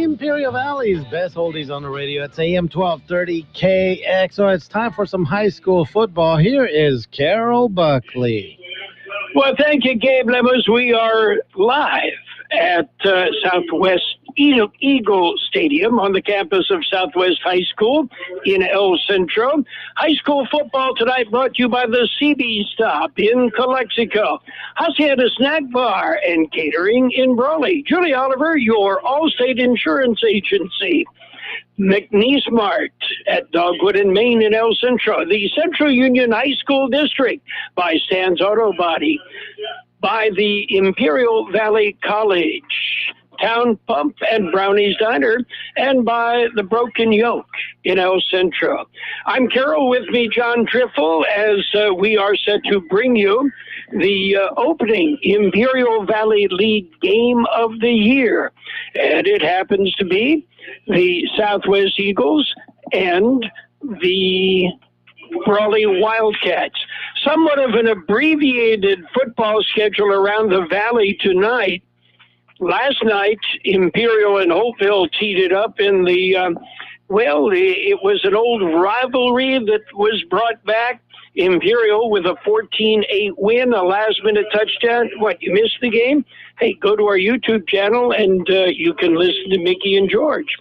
Imperial Valley's best oldies on the radio. It's AM 1230 KXO. It's time for some high school football. Here is Carroll Buckley. Well, thank you, Gabe Lemos. We are live at Southwest Eagle Stadium on the campus of Southwest High School in El Centro. High school football tonight brought to you by the CB Stop in Calexico, Hacienda Snack Bar and Catering in Brawley. Julie Oliver, your Allstate Insurance Agency. McNeece Mart at Dogwood and Main in El Centro. The Central Union High School District by Stan's Auto Body. By the Imperial Valley College, Town Pump and Brownies Diner, and by the Broken Yolk in El Centro. I'm Carroll, with me John Driffill, as we are set to bring you the opening Imperial Valley League game of the year. And it happens to be the Southwest Eagles and the Brawley Wildcats. Somewhat of an abbreviated football schedule around the Valley tonight. Last night, Imperial and Hopeville teed it up in the, it was an old rivalry that was brought back. Imperial with a 14-8 win, a last-minute touchdown. What, you missed the game? Hey, go to our YouTube channel and you can listen to Mickey and George.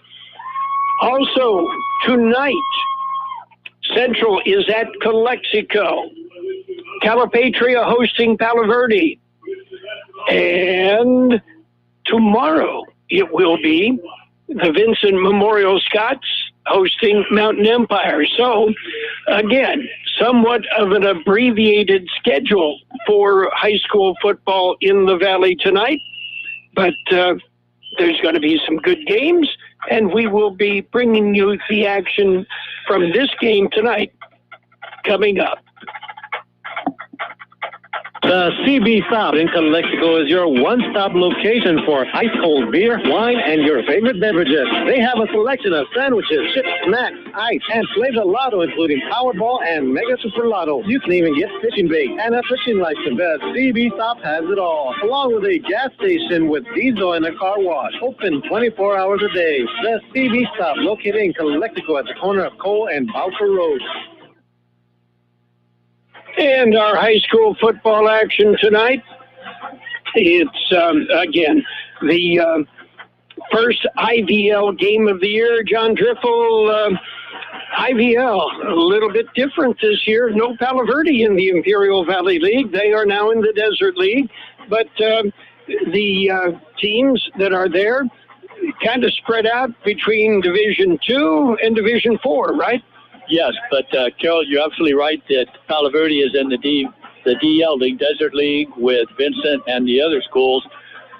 Also, tonight, Central is at Calexico. Calipatria hosting Palo Verde. And tomorrow it will be the Vincent Memorial Scots hosting Mountain Empire. So, again, somewhat of an abbreviated schedule for high school football in the Valley tonight. But there's going to be some good games, and we will be bringing you the action from this game tonight coming up. The CB Stop in Calexico is your one-stop location for ice cold beer, wine, and your favorite beverages. They have a selection of sandwiches, chips, snacks, ice, and Flavor Lotto, including Powerball and Mega Super Lotto. You can even get fishing bait and a fishing license. The CB Stop has it all, along with a gas station with diesel and a car wash. Open 24 hours a day. The CB Stop, located in Calexico at the corner of Cole and Balfour Road. And our high school football action tonight, it's, again, the first IVL game of the year. John Driffill, IVL, a little bit different this year. No Palo Verde in the Imperial Valley League. They are now in the Desert League. But the teams that are there kind of spread out between Division II and Division IV, right? Yes, but Carol, you're absolutely right that Palo Verde is in the DL League, Desert League, with Vincent and the other schools,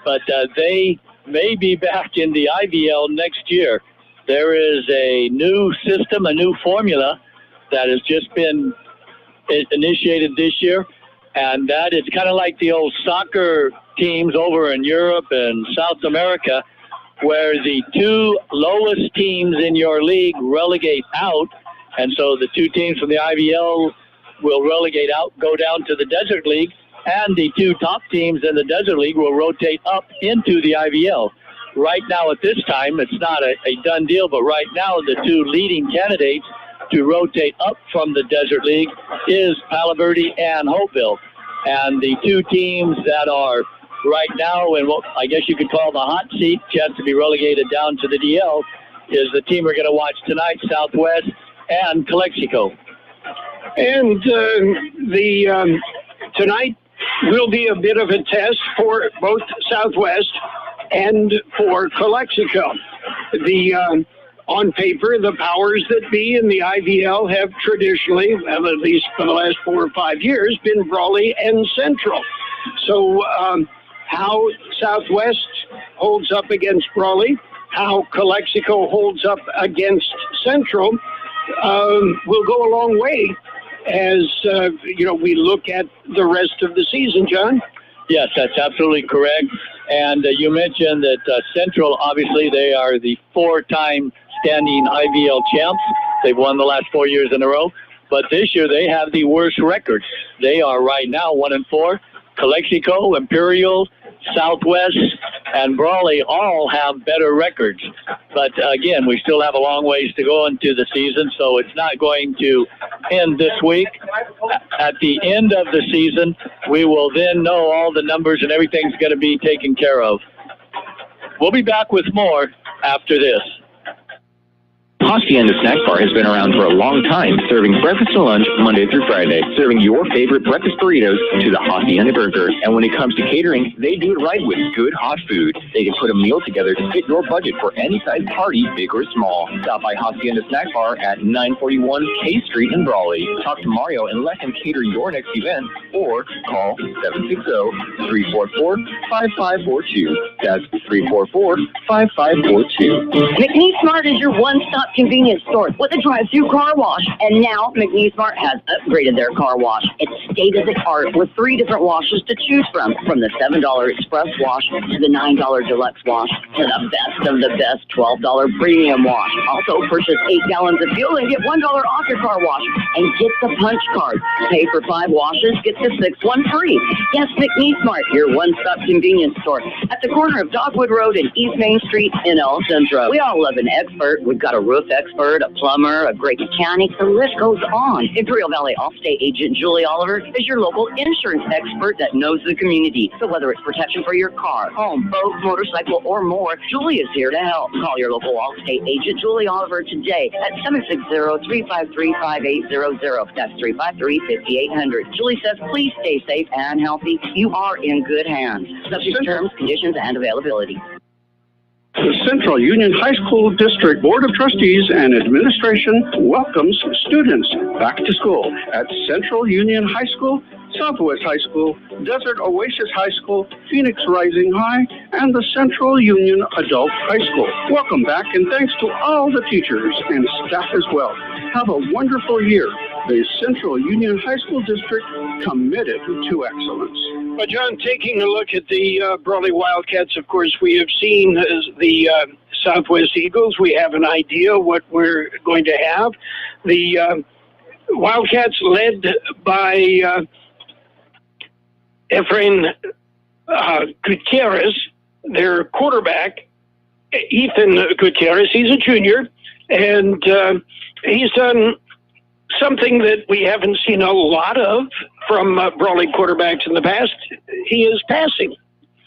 but they may be back in the IVL next year. There is a new system, a new formula that has just been initiated this year, and that is kind of like the old soccer teams over in Europe and South America, where the two lowest teams in your league relegate out. And so the two teams from the IVL will relegate out, go down to the Desert League, and the two top teams in the Desert League will rotate up into the IVL. Right now at this time, it's not a done deal, but right now the two leading candidates to rotate up from the Desert League is Palo Verde and Hopeville. And the two teams that are right now in what I guess you could call the hot seat, chance to be relegated down to the DL, is the team we're going to watch tonight, Southwest and Calexico. And tonight will be a bit of a test for both Southwest and for Calexico. On paper, the powers that be in the IVL have traditionally, well, at least for the last 4 or 5 years, been Brawley and Central. So how Southwest holds up against Brawley, how Calexico holds up against Central, will go a long way as, we look at the rest of the season, John. Yes, that's absolutely correct. And you mentioned that Central, obviously, they are the 4-time standing IVL champs. They've won the last 4 years in a row. But this year, they have the worst record. They are right now 1-4. Calexico, Imperial, Southwest, and Brawley all have better records. But again, we still have a long ways to go into the season, so it's not going to end this week. At the end of the season, we will then know all the numbers and everything's going to be taken care of. We'll be back with more after this. Hacienda Snack Bar has been around for a long time, serving breakfast and lunch Monday through Friday, serving your favorite breakfast burritos to the Hacienda Burger. And when it comes to catering, they do it right with good hot food. They can put a meal together to fit your budget for any size party, big or small. Stop by Hacienda Snack Bar at 941 K Street in Brawley. Talk to Mario and let him cater your next event, or call 760-344-5542. That's 344-5542. McNeece Mart is your one-stop convenience store with a drive-through car wash. And now McNeece Mart has upgraded their car wash. It's state-of-the-art with 3 different washes to choose from the $7 Express wash to the $9 Deluxe wash to the best of the best $12 Premium wash. Also, purchase 8 gallons of fuel and get $1 off your car wash. And get the punch card. Pay for 5 washes, get the 6th one free. Yes, McNeece Mart, your one-stop convenience store at the corner of Dogwood Road and East Main Street in El Centro. We all love an expert. We've got a roof expert, a plumber, a great mechanic. The list goes on. Imperial Valley Allstate agent Julie Oliver is your local insurance expert that knows the community. So whether it's protection for your car, home, boat, motorcycle, or more, Julie is here to help. Call your local Allstate agent Julie Oliver today at 760-353-5800. That's 353-5800. Julie says, please stay safe and healthy. You are in good hands. Subject to terms, conditions, and availability. The Central Union High School District Board of Trustees and Administration welcomes students back to school at Central Union High School, Southwest High School, Desert Oasis High School, Phoenix Rising High, and the Central Union Adult High School. Welcome back, and thanks to all the teachers and staff as well. Have a wonderful year. The Central Union High School District committed to excellence. Well, John, taking a look at the Brawley Wildcats, of course, we have seen the Southwest Eagles. We have an idea what we're going to have. The Wildcats led by Efrain Gutierrez, their quarterback, Ethan Gutierrez. He's a junior, and he's done something that we haven't seen a lot of from Brawley quarterbacks in the past. He is passing,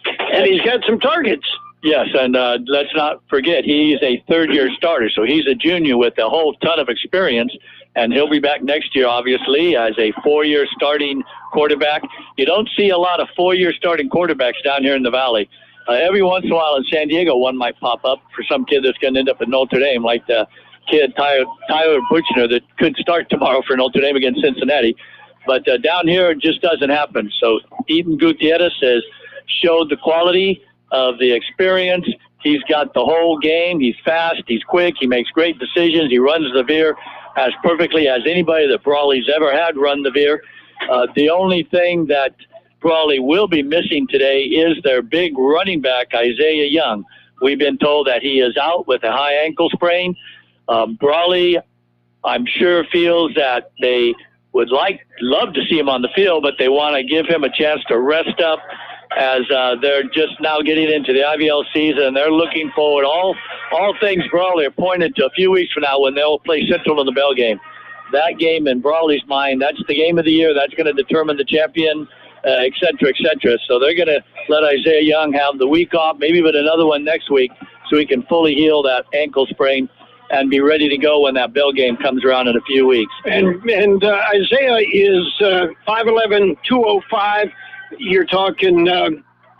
and he's got some targets. Yes, and let's not forget, he's a third-year starter, so he's a junior with a whole ton of experience, and he'll be back next year, obviously, as a 4-year starting quarterback. You don't see a lot of 4-year starting quarterbacks down here in the Valley. Every once in a while in San Diego, one might pop up for some kid that's going to end up at Notre Dame, like the kid Tyler Buchner that could start tomorrow for Notre Dame against Cincinnati. But down here, it just doesn't happen. So Ethan Gutierrez has showed the quality of the experience. He's got the whole game. He's fast. He's quick. He makes great decisions. He runs the veer as perfectly as anybody that Brawley's ever had run the veer. The only thing that Brawley will be missing today is their big running back, Isaiah Young. We've been told that he is out with a high ankle sprain. Brawley, I'm sure, feels that they would love to see him on the field, but they want to give him a chance to rest up as they're just now getting into the IVL season, and they're looking forward. All things Brawley are pointed to a few weeks from now when they'll play Central in the Bell game. That game, in Brawley's mind, that's the game of the year. That's going to determine the champion, et cetera, et cetera. So they're going to let Isaiah Young have the week off, maybe even another one next week, so he can fully heal that ankle sprain and be ready to go when that Bell game comes around in a few weeks. And Isaiah is 5'11", 205. You're talking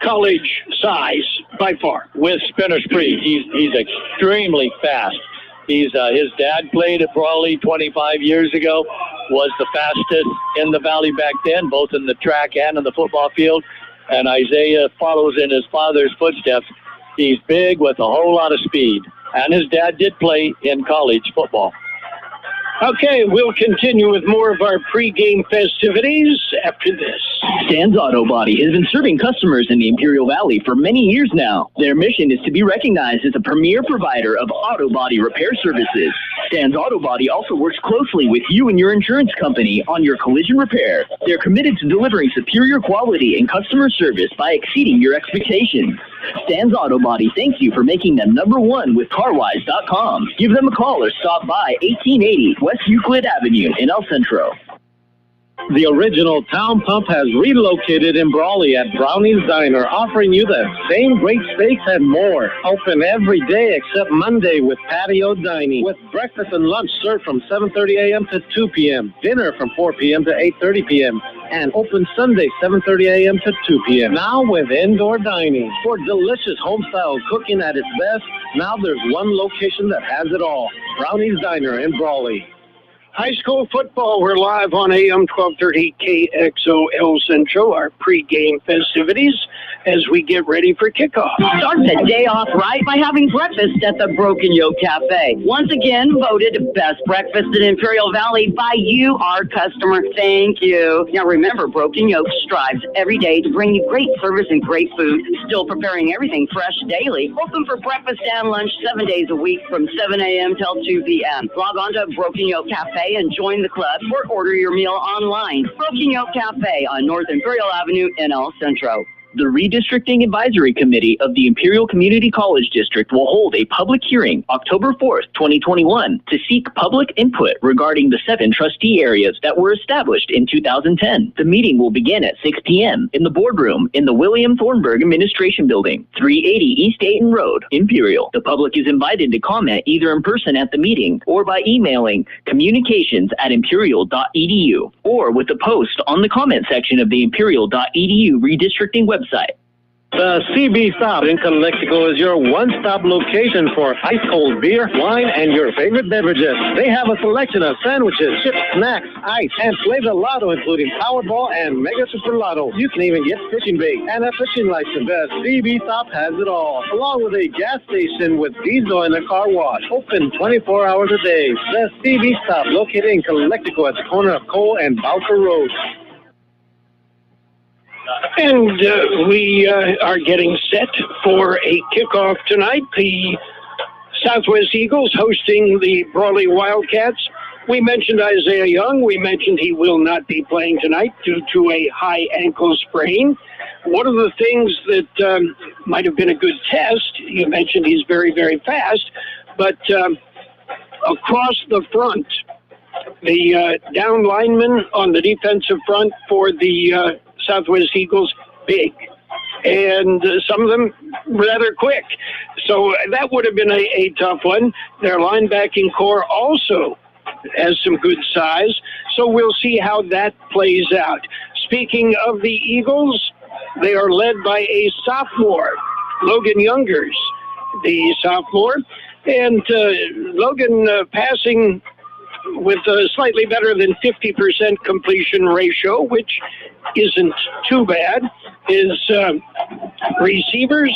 college size by far. With spinner speed, he's extremely fast. His dad played at Brawley 25 years ago, was the fastest in the Valley back then, both in the track and in the football field. And Isaiah follows in his father's footsteps. He's big with a whole lot of speed. And his dad did play in college football. Okay, we'll continue with more of our pregame festivities after this. Stan's Auto Body has been serving customers in the Imperial Valley for many years now. Their mission is to be recognized as a premier provider of auto body repair services. Stan's Auto Body also works closely with you and your insurance company on your collision repair. They're committed to delivering superior quality and customer service by exceeding your expectations. Stan's Auto Body thanks you for making them #1 with CarWise.com. Give them a call or stop by 1880 West Euclid Avenue in El Centro. The original Town Pump has relocated in Brawley at Brownies Diner, offering you the same great steaks and more. Open every day except Monday with patio dining, with breakfast and lunch served from 7:30 a.m. to 2 p.m., dinner from 4 p.m. to 8:30 p.m., and open Sunday 7:30 a.m. to 2 p.m. Now with indoor dining. For delicious home-style cooking at its best, now there's one location that has it all. Brownies Diner in Brawley. High school football, we're live on AM 1230 KXO El Centro, our pregame festivities as we get ready for kickoff. Start the day off right by having breakfast at the Broken Yolk Café. Once again, voted best breakfast in Imperial Valley by you, our customer. Thank you. Now remember, Broken Yolk strives every day to bring you great service and great food, still preparing everything fresh daily. Open for breakfast and lunch 7 days a week from 7 a.m. till 2 p.m. Log on to Broken Yolk Café and join the club or order your meal online. Broken Yolk Cafe on North Imperial Avenue in El Centro. The Redistricting Advisory Committee of the Imperial Community College District will hold a public hearing October 4th, 2021 to seek public input regarding the 7 trustee areas that were established in 2010. The meeting will begin at 6 p.m. in the boardroom in the William Thornburg Administration Building, 380 East Dayton Road, Imperial. The public is invited to comment either in person at the meeting or by emailing communications@imperial.edu or with a post on the comment section of the imperial.edu redistricting website. The CB Stop in Calexico is your one-stop location for ice-cold beer, wine, and your favorite beverages. They have a selection of sandwiches, chips, snacks, ice, and Flavor Lotto, including Powerball and Mega Super Lotto. You can even get fishing bait and a fishing license. The CB Stop has it all, along with a gas station with diesel and a car wash. Open 24 hours a day. The CB Stop, located in Calexico at the corner of Cole and Bowker Road. And we are getting set for a kickoff tonight. The Southwest Eagles hosting the Brawley Wildcats. We mentioned Isaiah Young. We mentioned he will not be playing tonight due to a high ankle sprain. One of the things that might have been a good test, you mentioned he's very, very fast, but across the front, the down lineman on the defensive front for the Southwest Eagles, big, and some of them rather quick. So that would have been a tough one. Their linebacking core also has some good size, so we'll see how that plays out. Speaking of the Eagles, they are led by a sophomore, Logan Youngers, the sophomore, and Logan passing with a slightly better than 50% completion ratio, which isn't too bad. His receivers,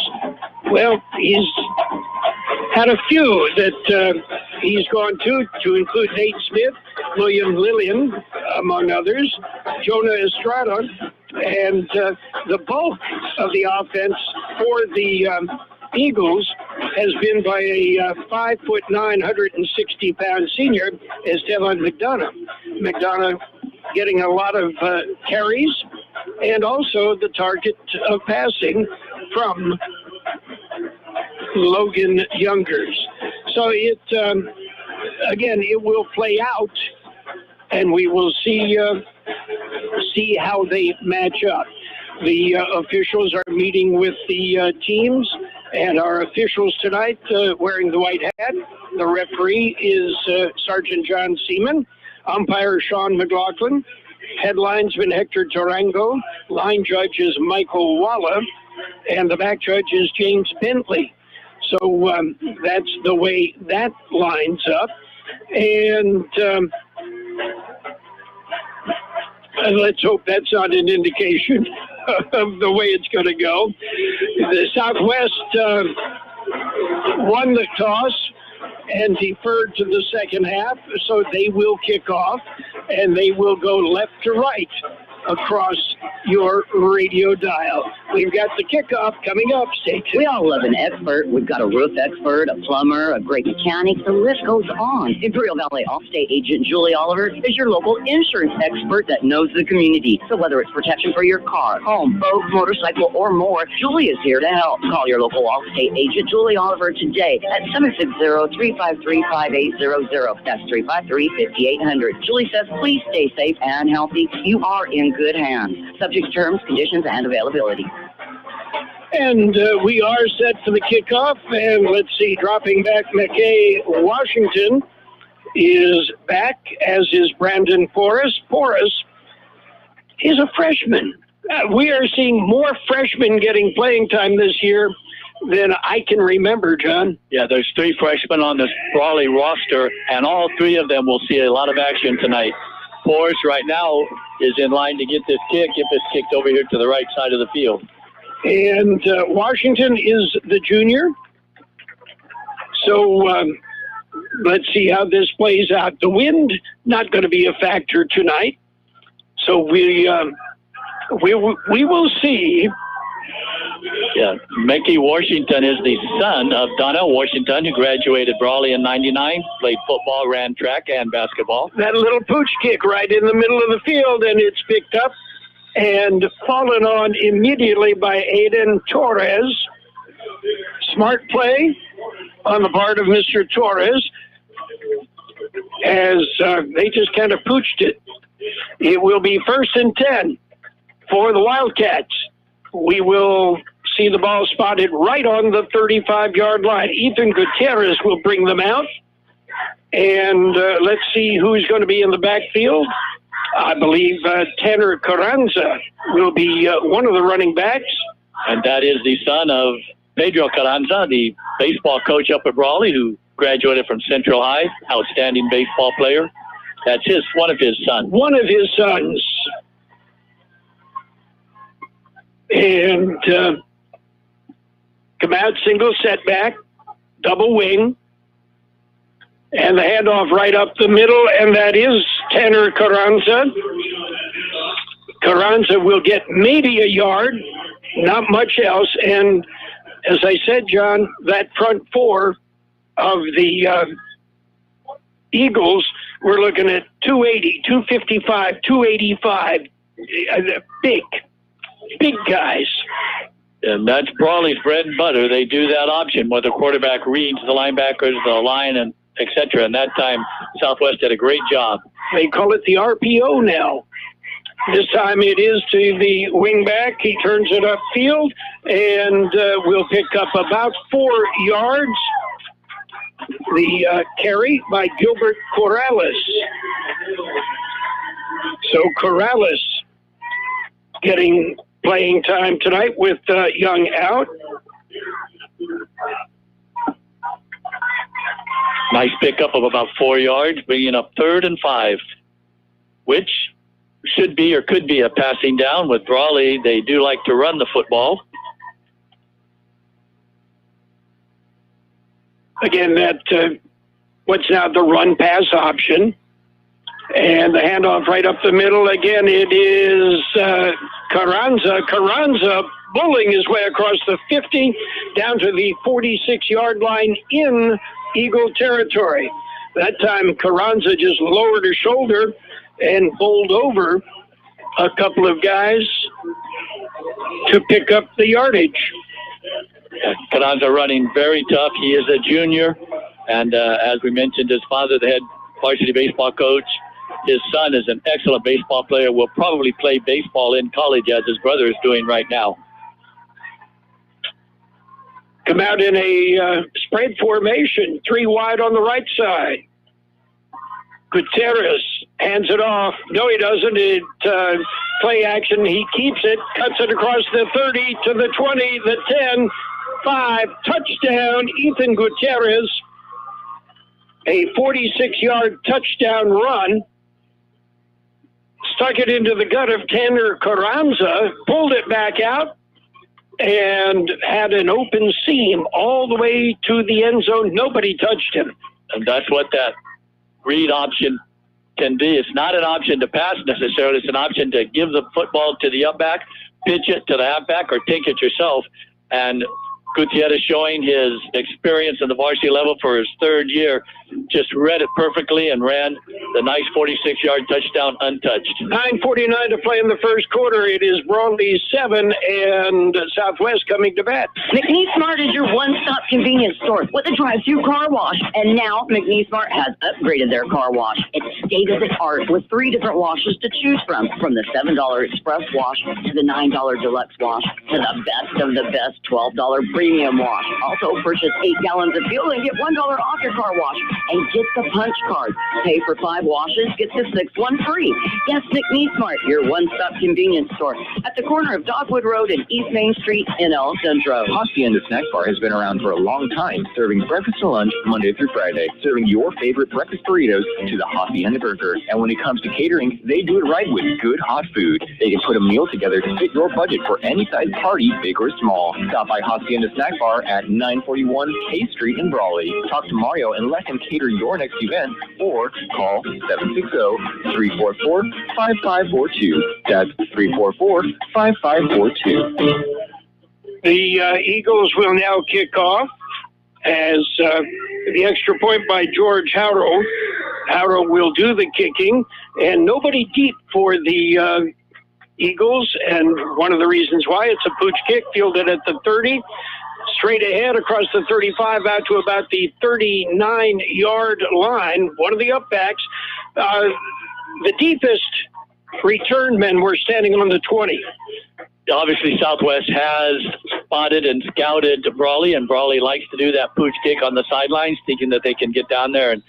well, he's had a few that he's gone to include Nate Smith, William Lillian, among others, Jonah Estrada, and the bulk of the offense for the Eagles has been by a 5'9", 160-pound senior, Esteban McDonough. McDonough getting a lot of carries and also the target of passing from Logan Youngers. So it, again, it will play out, and we will see how they match up. The officials are meeting with the teams, and our officials tonight wearing the white hat. The referee is Sergeant John Seaman, umpire Sean McLaughlin, head linesman Hector Tarango, line judge is Michael Walla, and the back judge is James Bentley. So that's the way that lines up. And let's hope that's not an indication of the way it's going to go. The Southwest won the toss and deferred to the second half, so they will kick off, and they will go left to right across your radio dial. We've got the kickoff coming up. Stay tuned. We all love an expert. We've got a roof expert, a plumber, a great mechanic. The list goes on. Imperial Valley Allstate agent Julie Oliver is your local insurance expert that knows the community. So whether it's protection for your car, home, boat, motorcycle, or more, Julie is here to help. Call your local Allstate agent Julie Oliver today at 760-353-5800. That's 353-5800. Julie says, please stay safe and healthy. You are in good hands. Subject to terms, conditions, and availability. And we are set for the kickoff. And let's see, dropping back, McKay Washington is back, as is Brandon Porras. Porras is a freshman. We are seeing more freshmen getting playing time this year than I can remember, John. Yeah, there's 3 freshmen on this Brawley roster, and all 3 of them will see a lot of action tonight. Porras right now is in line to get this kick if it's kicked over here to the right side of the field. And Washington is the junior. So let's see how this plays out. The wind, not going to be a factor tonight. So we will see. Yeah, Mickey Washington is the son of Donnell Washington, who graduated Brawley in '99, played football, ran track and basketball. That little pooch kick right in the middle of the field, and it's picked up and fallen on immediately by Aiden Torres. Smart play on the part of Mr. Torres, as they just kind of pooched it. It will be 1st and 10 for the Wildcats. We will see the ball spotted right on the 35-yard line. Ethan Gutierrez will bring them out. And let's see who's going to be in the backfield. I believe Tanner Carranza will be one of the running backs. And that is the son of Pedro Carranza, the baseball coach up at Brawley, who graduated from Central High, outstanding baseball player. That's one of his sons. One of his sons. And come out, single setback, double wing, and the handoff right up the middle, and that is Tanner Carranza. Carranza will get maybe a yard, not much else, and as I said, John, that front 4 of the Eagles, we're looking at 280, 255, 285, big guys. And that's Brawley's bread and butter. They do that option where the quarterback reads the linebackers, the line, and et cetera. And that time, Southwest did a great job. They call it the RPO now. This time it is to the wingback. He turns it upfield and will pick up about 4 yards. The carry by Gilbert Corrales. So Corrales getting playing time tonight with Young out. Nice pickup of about 4 yards, bringing up 3rd and 5, which should be or could be a passing down. With Brawley, they do like to run the football. Again, that what's now the run-pass option. And the handoff right up the middle. Again, it is Carranza. Carranza bowling his way across the 50 down to the 46-yard line in Eagle territory. That time, Carranza just lowered his shoulder and bowled over a couple of guys to pick up the yardage. Carranza running very tough. He is a junior, and as we mentioned, his father, the head varsity baseball coach. His son is an excellent baseball player, will probably play baseball in college as his brother is doing right now. Come out in a spread formation, 3 wide on the right side. Gutierrez hands it off. No, he doesn't. It play action. He keeps it, cuts it across the 30 to the 20, the 10, 5. Touchdown, Ethan Gutierrez. A 46-yard touchdown run. Stuck it into the gut of Tanner Carranza, pulled it back out, and had an open seam all the way to the end zone. Nobody touched him. And that's what that read option can be. It's not an option to pass necessarily. It's an option to give the football to the up back pitch it to the halfback or take it yourself. And Gutierrez, showing his experience in the varsity level for his third year, just read it perfectly and ran the nice 46-yard touchdown untouched. 9:49 to play in the first quarter. It is Brawley 7 and Southwest coming to bat. McNeece Mart is your one-stop convenience store with a drive-through car wash. And now McNeece Mart has upgraded their car wash. It's state-of-the-art with 3 different washes to choose from the $7 express wash to the $9 deluxe wash to the best of the best $12 premium wash. Also purchase 8 gallons of fuel and get $1 off your car wash. And get the punch card. Pay for 5 washes, get the 6th one free. Yes, McNeece Mart, your one-stop convenience store at the corner of Dogwood Road and East Main Street in El Centro. Hacienda Snack Bar has been around for a long time, serving breakfast and lunch Monday through Friday, serving your favorite breakfast burritos to the Hacienda Burger. And when it comes to catering, they do it right with good hot food. They can put a meal together to fit your budget for any size party, big or small. Stop by Hacienda Snack Bar at 941 K Street in Brawley. Talk to Mario and let him cater your next event, or call 760-344-5542. That's 344-5542. The Eagles will now kick off as the extra point by George Carroll. Carroll will do the kicking, and nobody deep for the Eagles, and one of the reasons why, it's a pooch kick fielded at the 30. Straight ahead across the 35 out to about the 39-yard line. One of the upbacks. The deepest return men were standing on the 20. Obviously, Southwest has spotted and scouted Brawley, and Brawley likes to do that pooch kick on the sidelines, thinking that they can get down there and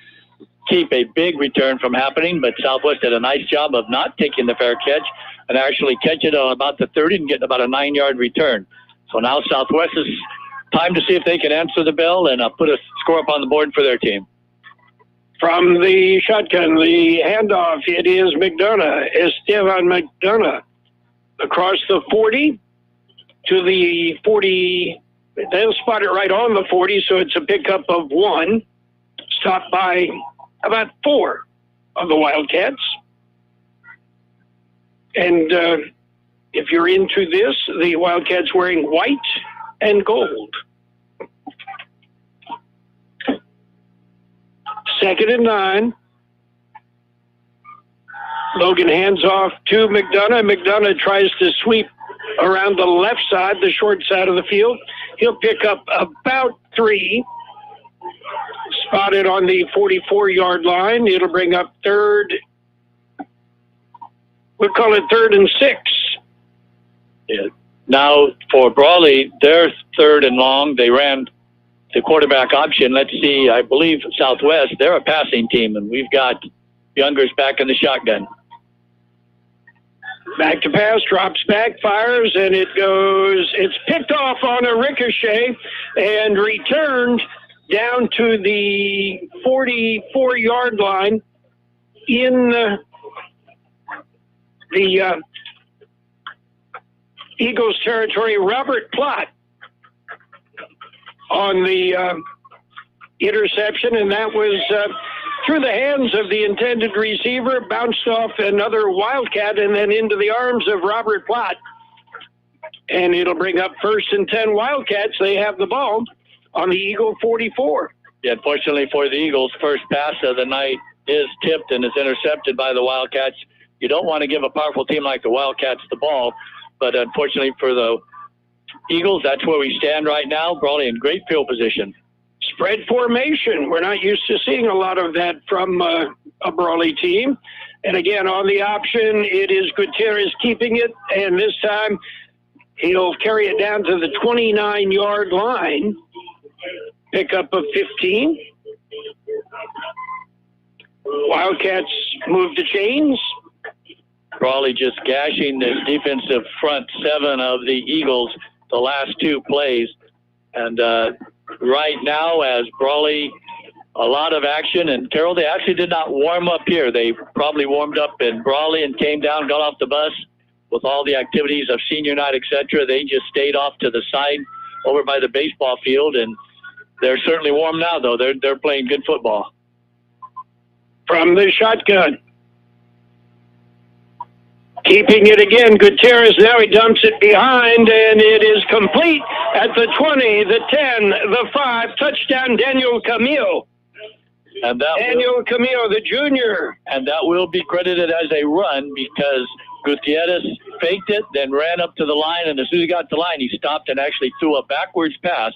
keep a big return from happening. But Southwest did a nice job of not taking the fair catch and actually catch it on about the 30 and getting about a 9-yard return. So now Southwest is time to see if they can answer the bell and put a score up on the board for their team. From the shotgun, the handoff, it is McDonough, Esteban McDonough, across the 40 to the 40. They'll spot it right on the 40, so it's a pickup of 1, stopped by about 4 of the Wildcats. And if you're into this, the Wildcats wearing white and gold. 2nd and 9. Logan hands off to McDonough. McDonough tries to sweep around the left side, the short side of the field. He'll pick up about 3. Spotted on the 44-yard line. It'll bring up 3rd. We'll call it 3rd and 6. Yeah. Now, for Brawley, they're 3rd and long. They ran the quarterback option. Let's see, I believe Southwest, they're a passing team, and we've got Youngers back in the shotgun. Back to pass, drops back, fires, and it's picked off on a ricochet and returned down to the 44-yard line in the Eagles territory. Robert Plott on the interception, and that was through the hands of the intended receiver, bounced off another Wildcat, and then into the arms of Robert Plott. And it'll bring up 1st and 10 Wildcats. They have the ball on the Eagle 44. Yeah, unfortunately for the Eagles, first pass of the night is tipped and is intercepted by the Wildcats. You don't want to give a powerful team like the Wildcats the ball, but unfortunately for the Eagles, that's where we stand right now. Brawley in great field position. Spread formation. We're not used to seeing a lot of that from a Brawley team. And again, on the option, it is Gutierrez keeping it, and this time he'll carry it down to the 29-yard line. Pickup of 15. Wildcats move the chains. Brawley just gashing this defensive front 7 of the Eagles the last 2 plays. And right now, as Brawley, a lot of action. And Carroll, they actually did not warm up here. They probably warmed up in Brawley and came down, got off the bus with all the activities of senior night, etc. They just stayed off to the side over by the baseball field, and they're certainly warm now, though. They're playing good football. From the shotgun, Keeping it again, Gutierrez, now he dumps it behind, and it is complete at the 20, the 10, the 5, touchdown Daniel Camille. And Daniel Camille, the junior. And that will be credited as a run because Gutierrez faked it, then ran up to the line, and as soon as he got to the line, he stopped and actually threw a backwards pass.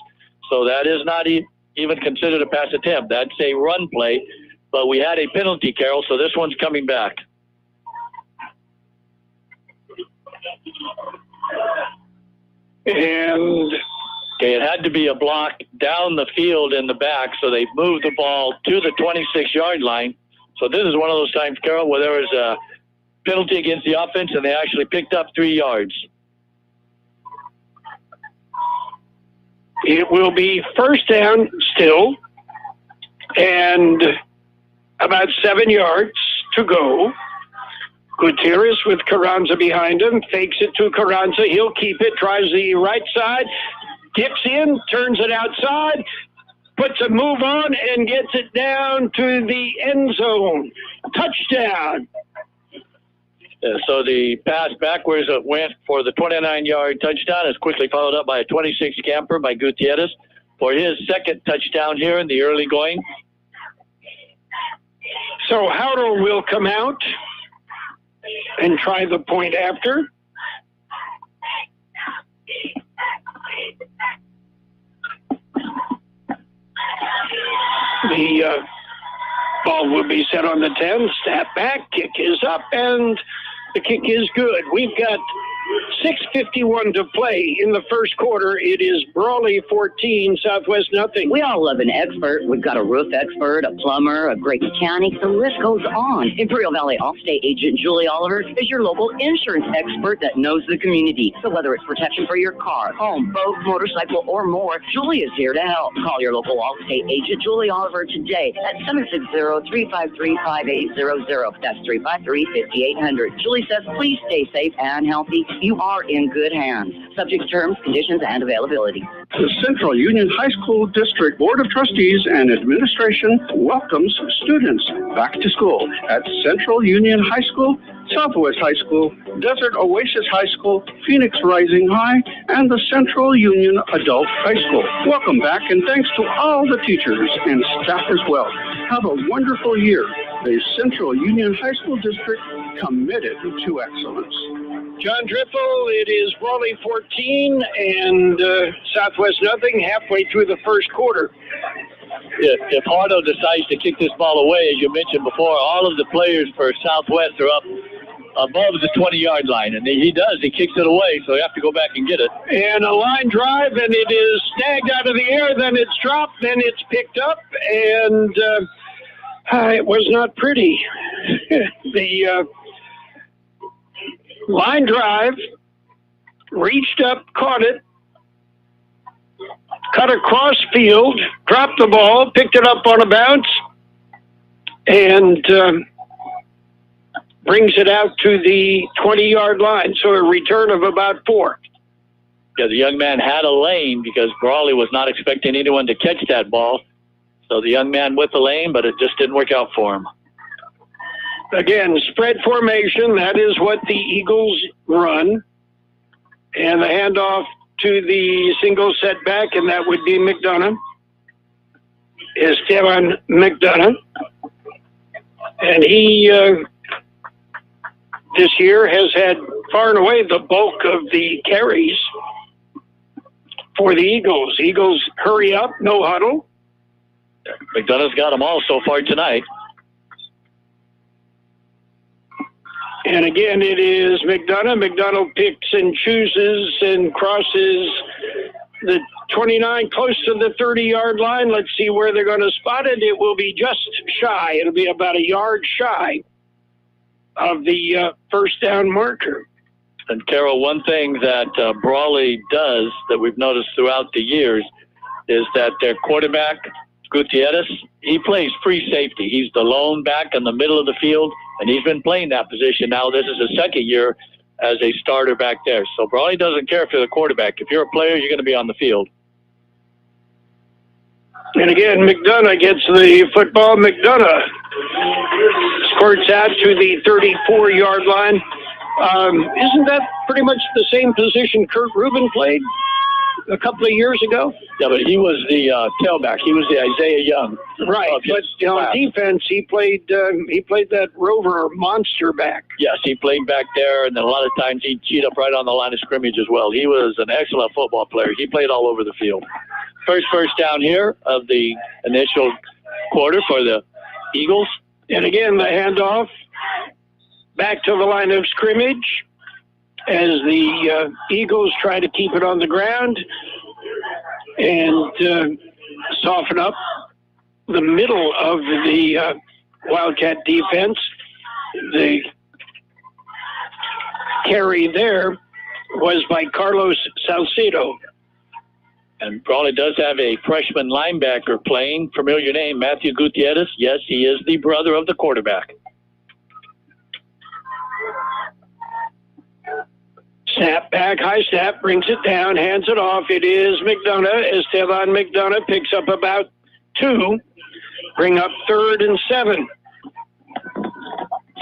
So that is not even considered a pass attempt. That's a run play. But we had a penalty, Carroll, so this one's coming back. And okay, it had to be a block down the field in the back, so they moved the ball to the 26-yard line. So this is one of those times, Carroll, where there was a penalty against the offense, and they actually picked up 3 yards. It will be first down still, and about 7 yards to go. Gutierrez with Carranza behind him, fakes it to Carranza. He'll keep it, tries the right side, dips in, turns it outside, puts a move on, and gets it down to the end zone. Touchdown. So the pass backwards went for the 29-yard touchdown. Is quickly followed up by a 26 camper by Gutierrez for his second touchdown here in the early going. So Howdle will come out and try the point after. The ball will be set on the 10. Snap back, kick is up, and the kick is good. We've got 6:51 to play in the first quarter. It is Brawley 14, Southwest nothing. We all love an expert. We've got a roof expert, a plumber, a great mechanic. The list goes on. Imperial Valley Allstate agent Julie Oliver is your local insurance expert that knows the community. So whether it's protection for your car, home, boat, motorcycle, or more, Julie is here to help. Call your local Allstate agent Julie Oliver today at 760-353-5800. That's 353-5800. Julie says, please stay safe and healthy. You are in good hands. Subject to terms, conditions, and availability. The Central Union High School District Board of Trustees and Administration welcomes students back to school at Central Union High School, Southwest High School, Desert Oasis High School, Phoenix Rising High, and the Central Union Adult High School. Welcome back, and thanks to all the teachers and staff as well. Have a wonderful year. The Central Union High School District committed to excellence. John Driffill, it is Brawley 14 and Southwest nothing halfway through the first quarter. If Hardo decides to kick this ball away, as you mentioned before, all of the players for Southwest are up above the 20-yard line, and he does. He kicks it away, so you have to go back and get it. And a line drive, and it is snagged out of the air, then it's dropped, then it's picked up, and it was not pretty. The line drive reached up, caught it, cut across field, dropped the ball, picked it up on a bounce, and brings it out to the 20-yard line. So a return of about 4. Yeah, the young man had a lane because Brawley was not expecting anyone to catch that ball. So the young man with the lane, but it just didn't work out for him. Again, spread formation, that is what the Eagles run. And the handoff to the single setback, and that would be McDonough. Esteban McDonough. And he, this year, has had far and away the bulk of the carries for the Eagles. Eagles hurry up, no huddle. McDonough's got them all so far tonight. And again, it is McDonough. McDonough picks and chooses and crosses the 29 close to the 30-yard line. Let's see where they're going to spot it. It will be just shy. It'll be about a yard shy of the first down marker. And Carroll, one thing that Brawley does that we've noticed throughout the years is that their quarterback, Gutierrez, he plays free safety. He's the lone back in the middle of the field, and he's been playing that position now. This is his second year as a starter back there. So Brawley doesn't care if you're the quarterback. If you're a player, you're going to be on the field. And again, McDonough gets the football. McDonough squirts out to the 34-yard line Isn't that pretty much the same position Kurt Rubin played a couple of years ago? Yeah, but he was the tailback. He was the Isaiah Young. Right, but on defense, he played that rover monster back. Yes, he played back there, and then a lot of times he'd cheat up right on the line of scrimmage as well. He was an excellent football player. He played all over the field. First down here of the initial quarter for the Eagles. And again, the handoff back to the line of scrimmage as the Eagles try to keep it on the ground and soften up the middle of the Wildcat defense. The carry there was by Carlos Salcedo. And Brawley does have a freshman linebacker playing. Familiar name, Matthew Gutierrez. Yes, he is the brother of the quarterback. Snap back, high snap, brings it down, hands it off. It is McDonough. Esteban McDonough picks up about 2. Bring up 3rd and 7.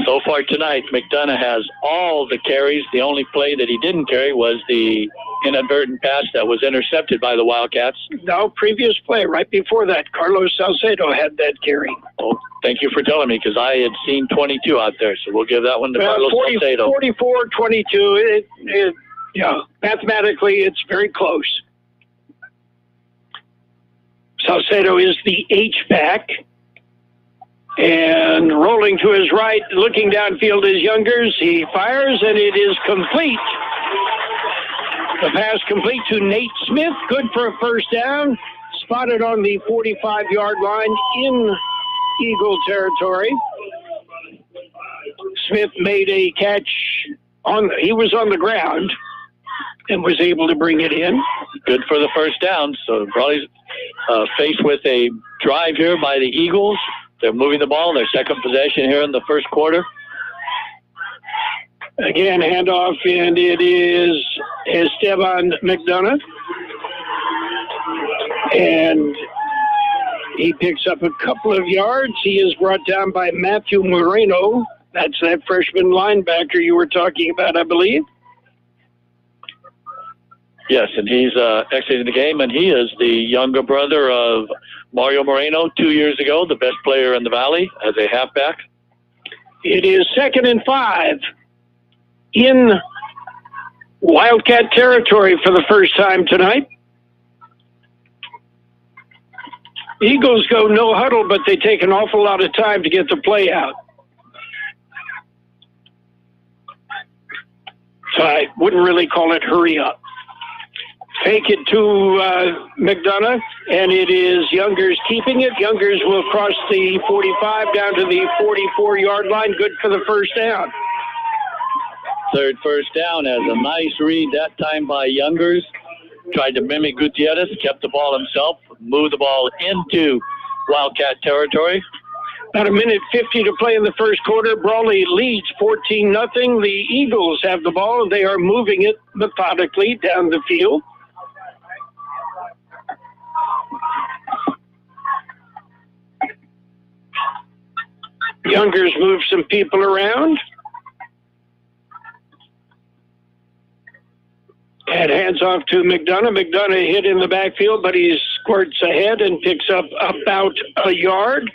So far tonight, McDonough has all the carries. The only play that he didn't carry was the inadvertent pass that was intercepted by the Wildcats. No, previous play, right before that, Carlos Salcedo had that carry. Oh, thank you for telling me, because I had seen 22 out there, so we'll give that one to Carlos Salcedo. 44-22, yeah, mathematically it's very close. Salcedo is the H-back. And rolling to his right, looking downfield is Youngers. He fires, and it is complete. The pass complete to Nate Smith. Good for a first down. Spotted on the 45-yard line in Eagle territory. Smith made a catch. He was on the ground and was able to bring it in. Good for the first down. So Brawley's faced with a drive here by the Eagles. They're moving the ball, their second possession here in the first quarter. Again, handoff, and it is Esteban McDonough. And he picks up a couple of yards. He is brought down by Matthew Moreno. That's that freshman linebacker you were talking about, I believe. Yes, and he's exiting the game, and he is the younger brother of Mario Moreno 2 years ago, the best player in the Valley as a halfback. It is 2nd and 5 in Wildcat territory for the first time tonight. Eagles go no huddle, but they take an awful lot of time to get the play out. So I wouldn't really call it hurry up. Fake it to McDonough, and it is Youngers keeping it. Youngers will cross the 45 down to the 44-yard line. Good for the first down. Third first down as a nice read that time by Youngers. Tried to mimic Gutierrez, kept the ball himself, moved the ball into Wildcat territory. About 1:50 to play in the first quarter. Brawley leads 14-0. The Eagles have the ball, and they are moving it methodically down the field. Youngers move some people around. And hands off to McDonough. McDonough hit in the backfield, but he squirts ahead and picks up about a yard.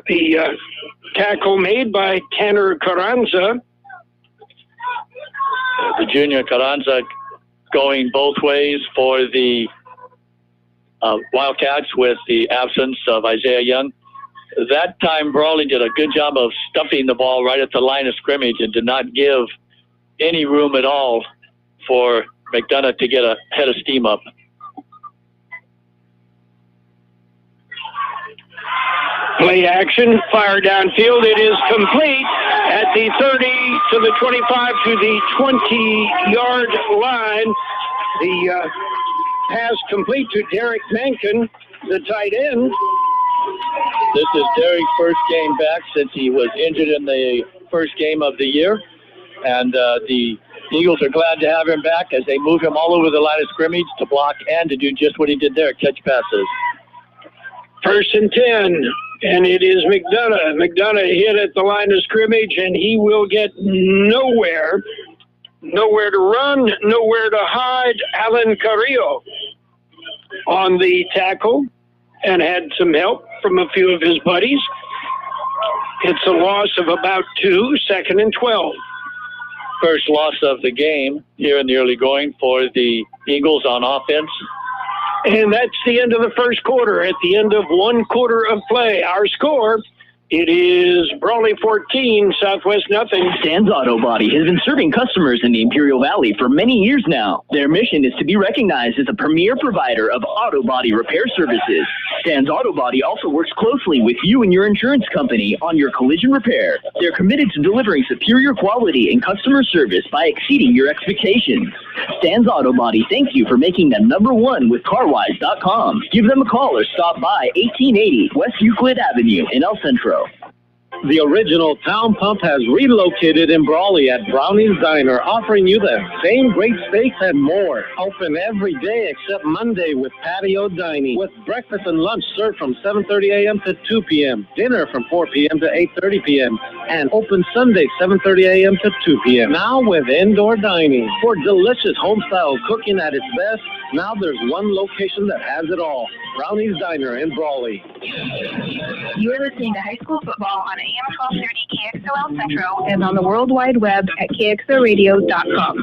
The tackle made by Tanner Carranza. The junior Carranza going both ways for the Wildcats with the absence of Isaiah Young. That time, Brawley did a good job of stuffing the ball right at the line of scrimmage and did not give any room at all for McDonough to get a head of steam up. Play action, fire downfield. It is complete at the 30 to the 25 to the 20-yard line. The pass complete to Derek Mankin, the tight end. This is Derek's first game back since he was injured in the first game of the year. And the Eagles are glad to have him back as they move him all over the line of scrimmage to block and to do just what he did there, catch passes. 1st and 10. And it is McDonough. McDonough hit at the line of scrimmage, and he will get nowhere. Nowhere to run, nowhere to hide. Alan Carrillo on the tackle and had some help from a few of his buddies. It's a loss of about 2, 2nd and 12. First loss of the game here in the early going for the Eagles on offense. And that's the end of the first quarter. At the end of 1 quarter of play, our score, it is Brawley 14, Southwest nothing. Stan's Auto Body has been serving customers in the Imperial Valley for many years now. Their mission is to be recognized as a premier provider of auto body repair services. Stan's Auto Body also works closely with you and your insurance company on your collision repair. They're committed to delivering superior quality and customer service by exceeding your expectations. Stan's Auto Body thank you for making them #1 with CarWise.com. Give them a call or stop by 1880 West Euclid Avenue in El Centro. The original Town Pump has relocated in Brawley at Brownies Diner, offering you the same great steaks and more. Open every day except Monday with patio dining, with breakfast and lunch served from 7:30 a.m. to 2 p.m., dinner from 4 p.m. to 8:30 p.m., and open Sunday 7:30 a.m. to 2 p.m. Now with indoor dining. For delicious home-style cooking at its best, now there's one location that has it all. Brownies Diner in Brawley. You are listening to high school football on AM 1230 KXO El Centro and on the World Wide Web at KXORadio.com.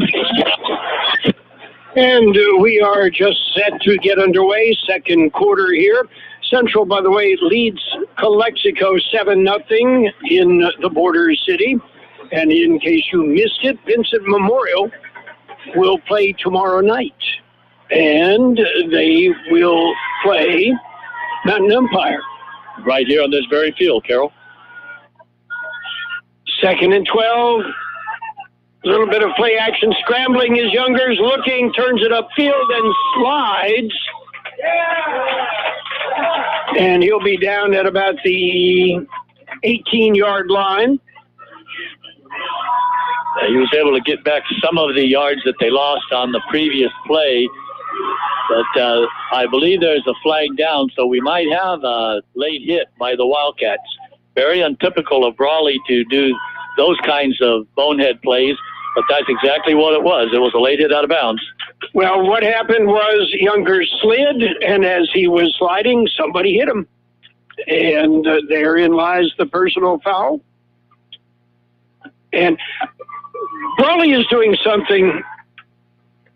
And we are just set to get underway. Second quarter here. Central, by the way, leads Calexico 7-0 in the border city. And in case you missed it, Vincent Memorial will play tomorrow night. And they will play Mountain Empire. Right here on this very field, Carroll. 2nd and 12. A little bit of play action. Scrambling is Youngers. Looking, turns it upfield and slides. And he'll be down at about the 18-yard line. He was able to get back some of the yards that they lost on the previous play. But I believe there's a flag down, so we might have a late hit by the Wildcats. Very untypical of Brawley to do those kinds of bonehead plays, but that's exactly what it was. It was a late hit out of bounds. Well, what happened was Younger slid, and as he was sliding, somebody hit him. And therein lies the personal foul. And Brawley is doing something.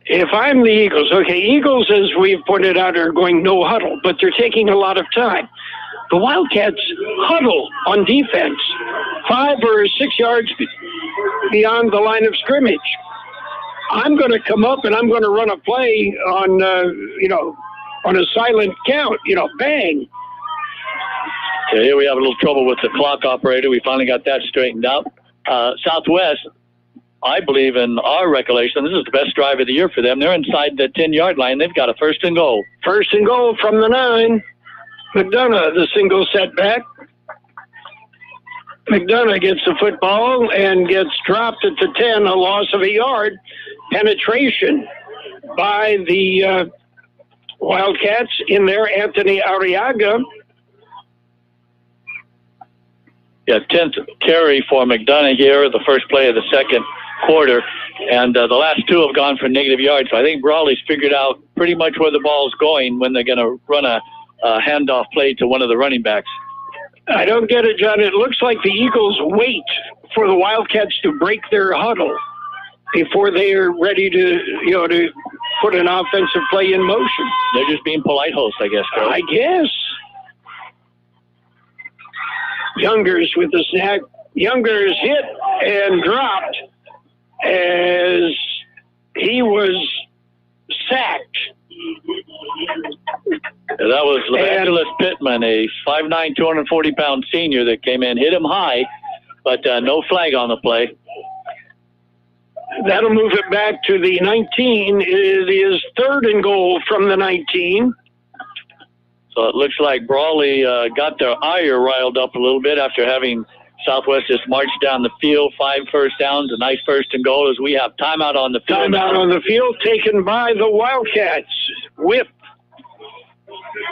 If I'm the Eagles, okay, Eagles, as we've pointed out, are going no huddle, but they're taking a lot of time. The Wildcats huddle on defense 5 or 6 yards beyond the line of scrimmage. I'm going to come up and I'm going to run a play on, on a silent count, bang. So here we have a little trouble with the clock operator. We finally got that straightened out. Southwest, I believe in our recollection, this is the best drive of the year for them. They're inside the 10-yard line. They've got a 1st and goal. 1st and goal from the 9. McDonough, the single setback. McDonough gets the football and gets dropped at the 10, a loss of a yard. Penetration by the Wildcats in there, Anthony Arriaga. Yeah, 10th carry for McDonough here, the first play of the second quarter. And the last 2 have gone for negative yards. So I think Brawley's figured out pretty much where the ball's going when they're going to run a handoff play to one of the running backs. I don't get it, John. It looks like the Eagles wait for the Wildcats to break their huddle before they are ready to put an offensive play in motion. They're just being polite hosts, I guess, Carl. I guess. Youngers with the snap. Youngers hit and dropped as he was sacked. That was Evangelist Pittman, a 5'9", 240-pound senior that came in, hit him high, but no flag on the play. That'll move it back to the 19. It is 3rd and goal from the 19. So it looks like Brawley got their ire riled up a little bit after having Southwest just march down the field, 5 first downs, a nice 1st and goal as we have timeout on the field. Timeout on the field taken by the Wildcats. Whip.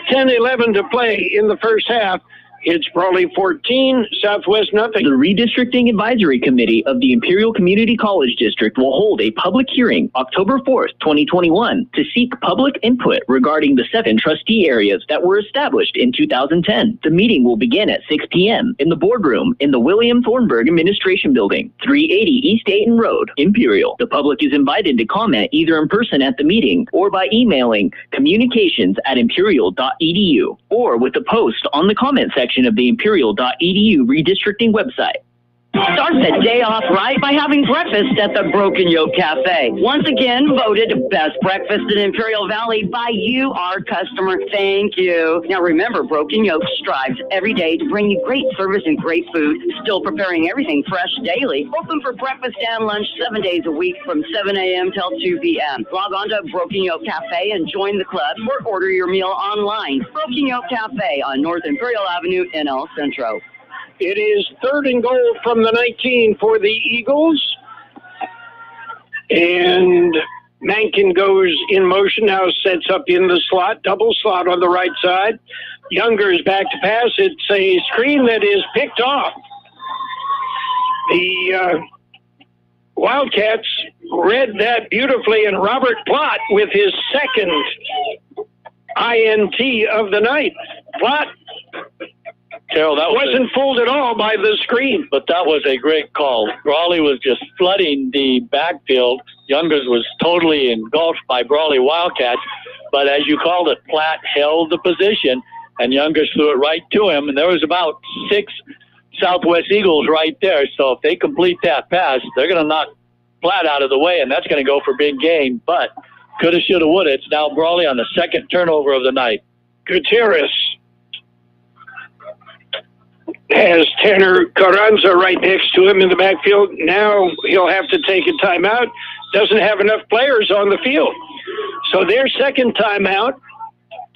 10-11 to play in the first half. It's Brawley 14, Southwest nothing. The Redistricting Advisory Committee of the Imperial Community College District will hold a public hearing October 4th, 2021 to seek public input regarding the 7 trustee areas that were established in 2010. The meeting will begin at 6 p.m. in the boardroom in the William Thornburg Administration Building, 380 East Dayton Road, Imperial. The public is invited to comment either in person at the meeting or by emailing communications@imperial.edu or with a post on the comment section of the imperial.edu redistricting website. Start the day off right by having breakfast at the Broken Yolk Café. Once again, voted best breakfast in Imperial Valley by you, our customer. Thank you. Now remember, Broken Yolk strives every day to bring you great service and great food, still preparing everything fresh daily. Open for breakfast and lunch 7 days a week from 7 a.m. till 2 p.m. Log on to Broken Yolk Café and join the club or order your meal online. Broken Yolk Café on North Imperial Avenue in El Centro. It is 3rd and goal from the 19 for the Eagles. And Mankin goes in motion, now sets up in the slot, double slot on the right side. Younger's back to pass. It's a screen that is picked off. The Wildcats read that beautifully, and Robert Plott with his second INT of the night. Plott Carroll, that wasn't fooled at all by the screen. But that was a great call. Brawley was just flooding the backfield. Youngers was totally engulfed by Brawley Wildcats. But as you called it, Platt held the position, and Youngers threw it right to him. And there was about 6 Southwest Eagles right there. So if they complete that pass, they're going to knock Platt out of the way, and that's going to go for big gain. But coulda, shoulda, woulda. It's now Brawley on the second turnover of the night. Gutierrez has Tanner Carranza right next to him in the backfield. Now he'll have to take a timeout. Doesn't have enough players on the field. So their second timeout.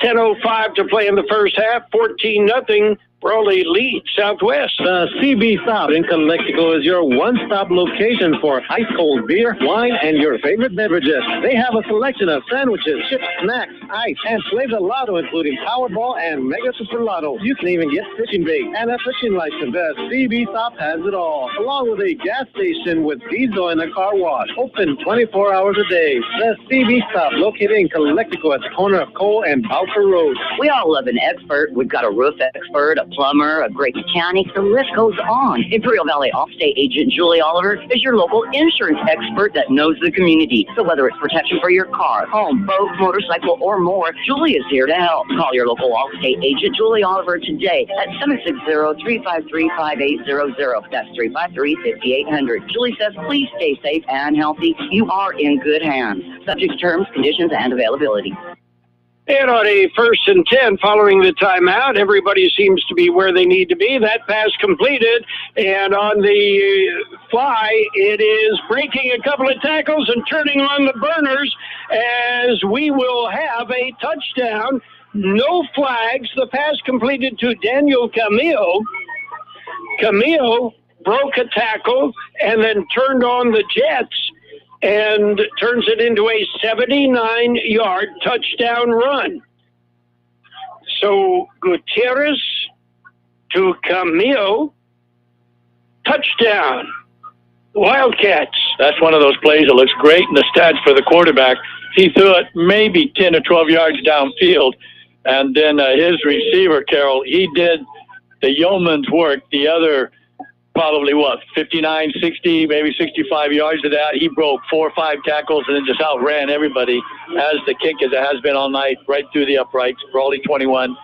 10:05 to play in the first half. 14-0. Brawley leads Southwest. The CB Stop in Calexico is your one-stop location for ice-cold beer, wine, and your favorite beverages. They have a selection of sandwiches, chips, snacks, ice, and flavor lotto, including Powerball and Mega Super Lotto. You can even get fishing bait and a fishing license. The CB Stop has it all, along with a gas station with diesel and a car wash. Open 24 hours a day. The CB Stop, located in Calexico at the corner of Cole and Bowker Road. We all love an expert. We've got a roof expert, a plumber, a great mechanic. The list goes on. Imperial Valley Allstate agent Julie Oliver is your local insurance expert that knows the community. So whether it's protection for your car, home, boat, motorcycle, or more, Julie is here to help. Call your local Allstate agent Julie Oliver today at 760-353-5800. That's 353-5800. Julie says, please stay safe and healthy. You are in good hands. Subject to terms, conditions, and availability. And on a 1st and 10 following the timeout, everybody seems to be where they need to be. That pass completed, and on the fly, it is breaking a couple of tackles and turning on the burners as we will have a touchdown. No flags. The pass completed to Daniel Camille. Camille broke a tackle and then turned on the jets and turns it into a 79-yard touchdown run. So Gutierrez to Camille, touchdown, Wildcats. That's one of those plays that looks great in the stats for the quarterback. He threw it maybe 10 or 12 yards downfield, and then his receiver, Carroll, he did the yeoman's work. The other probably 59, 60, maybe 65 yards of that. He broke 4 or 5 tackles and then just outran everybody as the kick as it has been all night, right through the uprights. Brawley 21.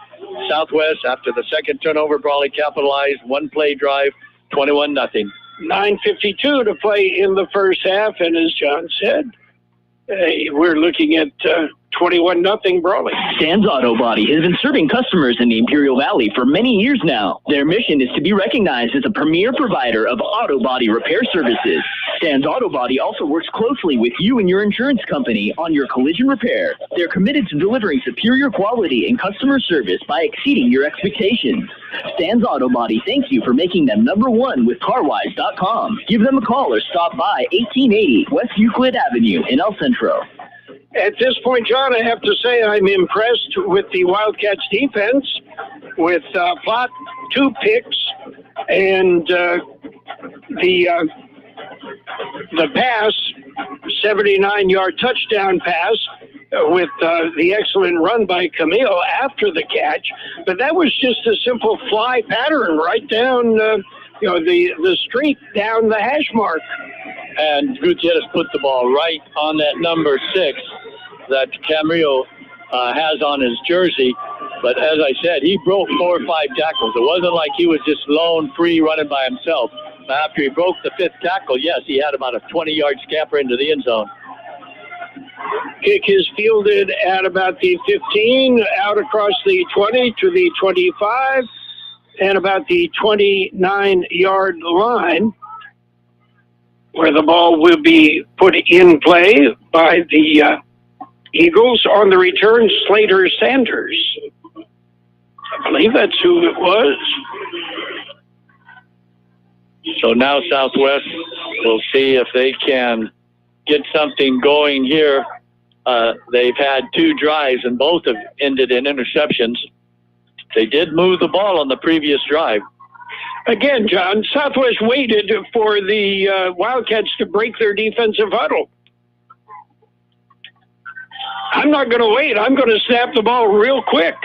Southwest, after the second turnover, Brawley capitalized. 1-play drive, 21-0. 9:52 to play in the first half, and as John said, we're looking at 21-0 Brawley. Stan's Auto Body has been serving customers in the Imperial Valley for many years now. Their mission is to be recognized as a premier provider of auto body repair services. Stan's Auto Body also works closely with you and your insurance company on your collision repair. They're committed to delivering superior quality and customer service by exceeding your expectations. Stan's Auto Body thanks you for making them #1 with CarWise.com. Give them a call or stop by 1880 West Euclid Avenue in El Centro. At this point, John, I have to say I'm impressed with the Wildcats defense. with Plot 2 picks and the pass, 79-yard touchdown pass with the excellent run by Camille after the catch. But that was just a simple fly pattern right down, the streak down the hash mark. And Gutierrez put the ball right on that number 6 that Camille has on his jersey. But as I said, he broke 4 or 5 tackles. It wasn't like he was just lone free running by himself. After he broke the 5th tackle, yes, he had about a 20-yard scamper into the end zone. Kick is fielded at about the 15, out across the 20 to the 25, and about the 29-yard line, where the ball will be put in play by the Eagles. On the return, Slater Sanders. I believe that's who it was. So now Southwest will see if they can get something going here. They've had 2 drives, and both have ended in interceptions. They did move the ball on the previous drive. Again, John, Southwest waited for the Wildcats to break their defensive huddle. I'm not going to wait. I'm going to snap the ball real quick.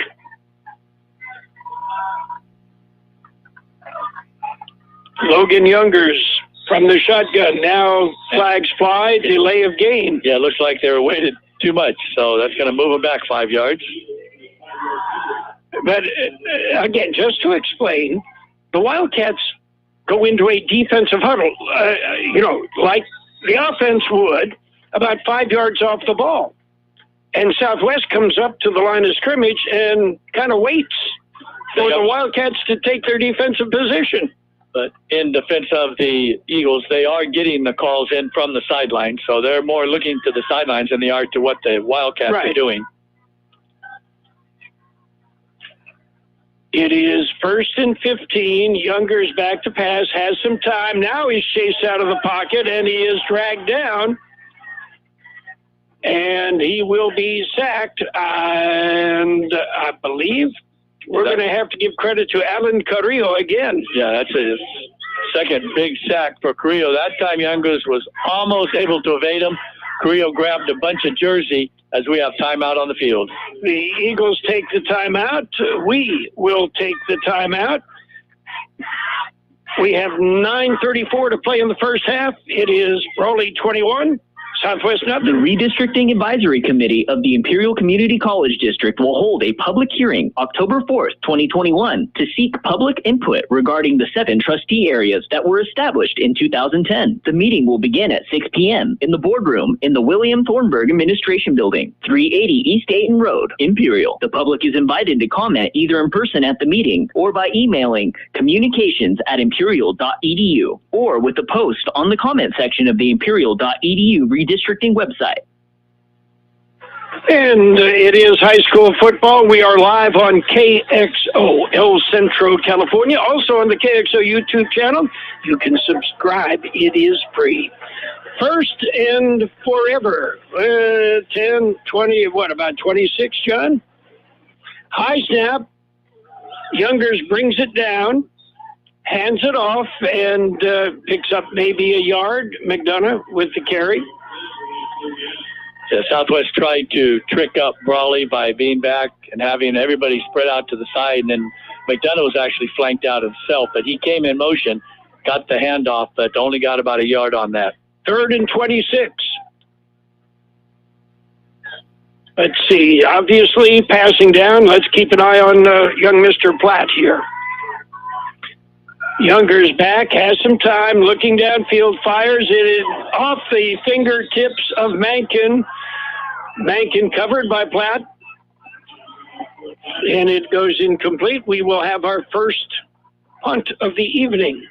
Logan Youngers from the shotgun. Now flags fly, delay of game. Yeah, it looks like they were waited too much, so that's going to move them back 5 yards. But again, just to explain, the Wildcats go into a defensive huddle, like the offense would, about 5 yards off the ball. And Southwest comes up to the line of scrimmage and kind of waits for the Wildcats to take their defensive position. But in defense of the Eagles, they are getting the calls in from the sidelines, so they're more looking to the sidelines than they are to what the Wildcats are doing. It is 1st and 15. Youngers back to pass, has some time. Now he's chased out of the pocket, and he is dragged down. And he will be sacked. And I believe we're going to have to give credit to Alan Carrillo again. Yeah, that's his second big sack for Carrillo. That time Youngers was almost able to evade him. Carrillo grabbed a bunch of jersey as we have timeout on the field. The Eagles take the timeout. We will take the timeout. We have 9:34 to play in the first half. It is Brawley 21. Southwest nothing. The Redistricting Advisory Committee of the Imperial Community College District will hold a public hearing October 4th, 2021 to seek public input regarding the 7 trustee areas that were established in 2010. The meeting will begin at 6 p.m. in the boardroom in the William Thornburg Administration Building, 380 East Dayton Road, Imperial. The public is invited to comment either in person at the meeting or by emailing communications@imperial.edu or with a post on the comment section of the imperial.edu redistricting website. And it is high school football. We are live on KXO, El Centro, California. Also on the KXO YouTube channel. You can subscribe. It is free. First and forever. 10, 20, about 26, John? High snap. Youngers brings it down, hands it off, and picks up maybe a yard. McDonough with the carry. Yeah, Southwest tried to trick up Brawley by being back and having everybody spread out to the side, and then McDonough was actually flanked out himself, but he came in motion, got the handoff, but only got about a yard on that. 3rd and 26. Let's see, obviously passing down. Let's keep an eye on young Mr. Platt here. Younger's back, has some time, looking downfield, fires it is off the fingertips of Mankin. Mankin covered by Platt. And it goes incomplete. We will have our first punt of the evening.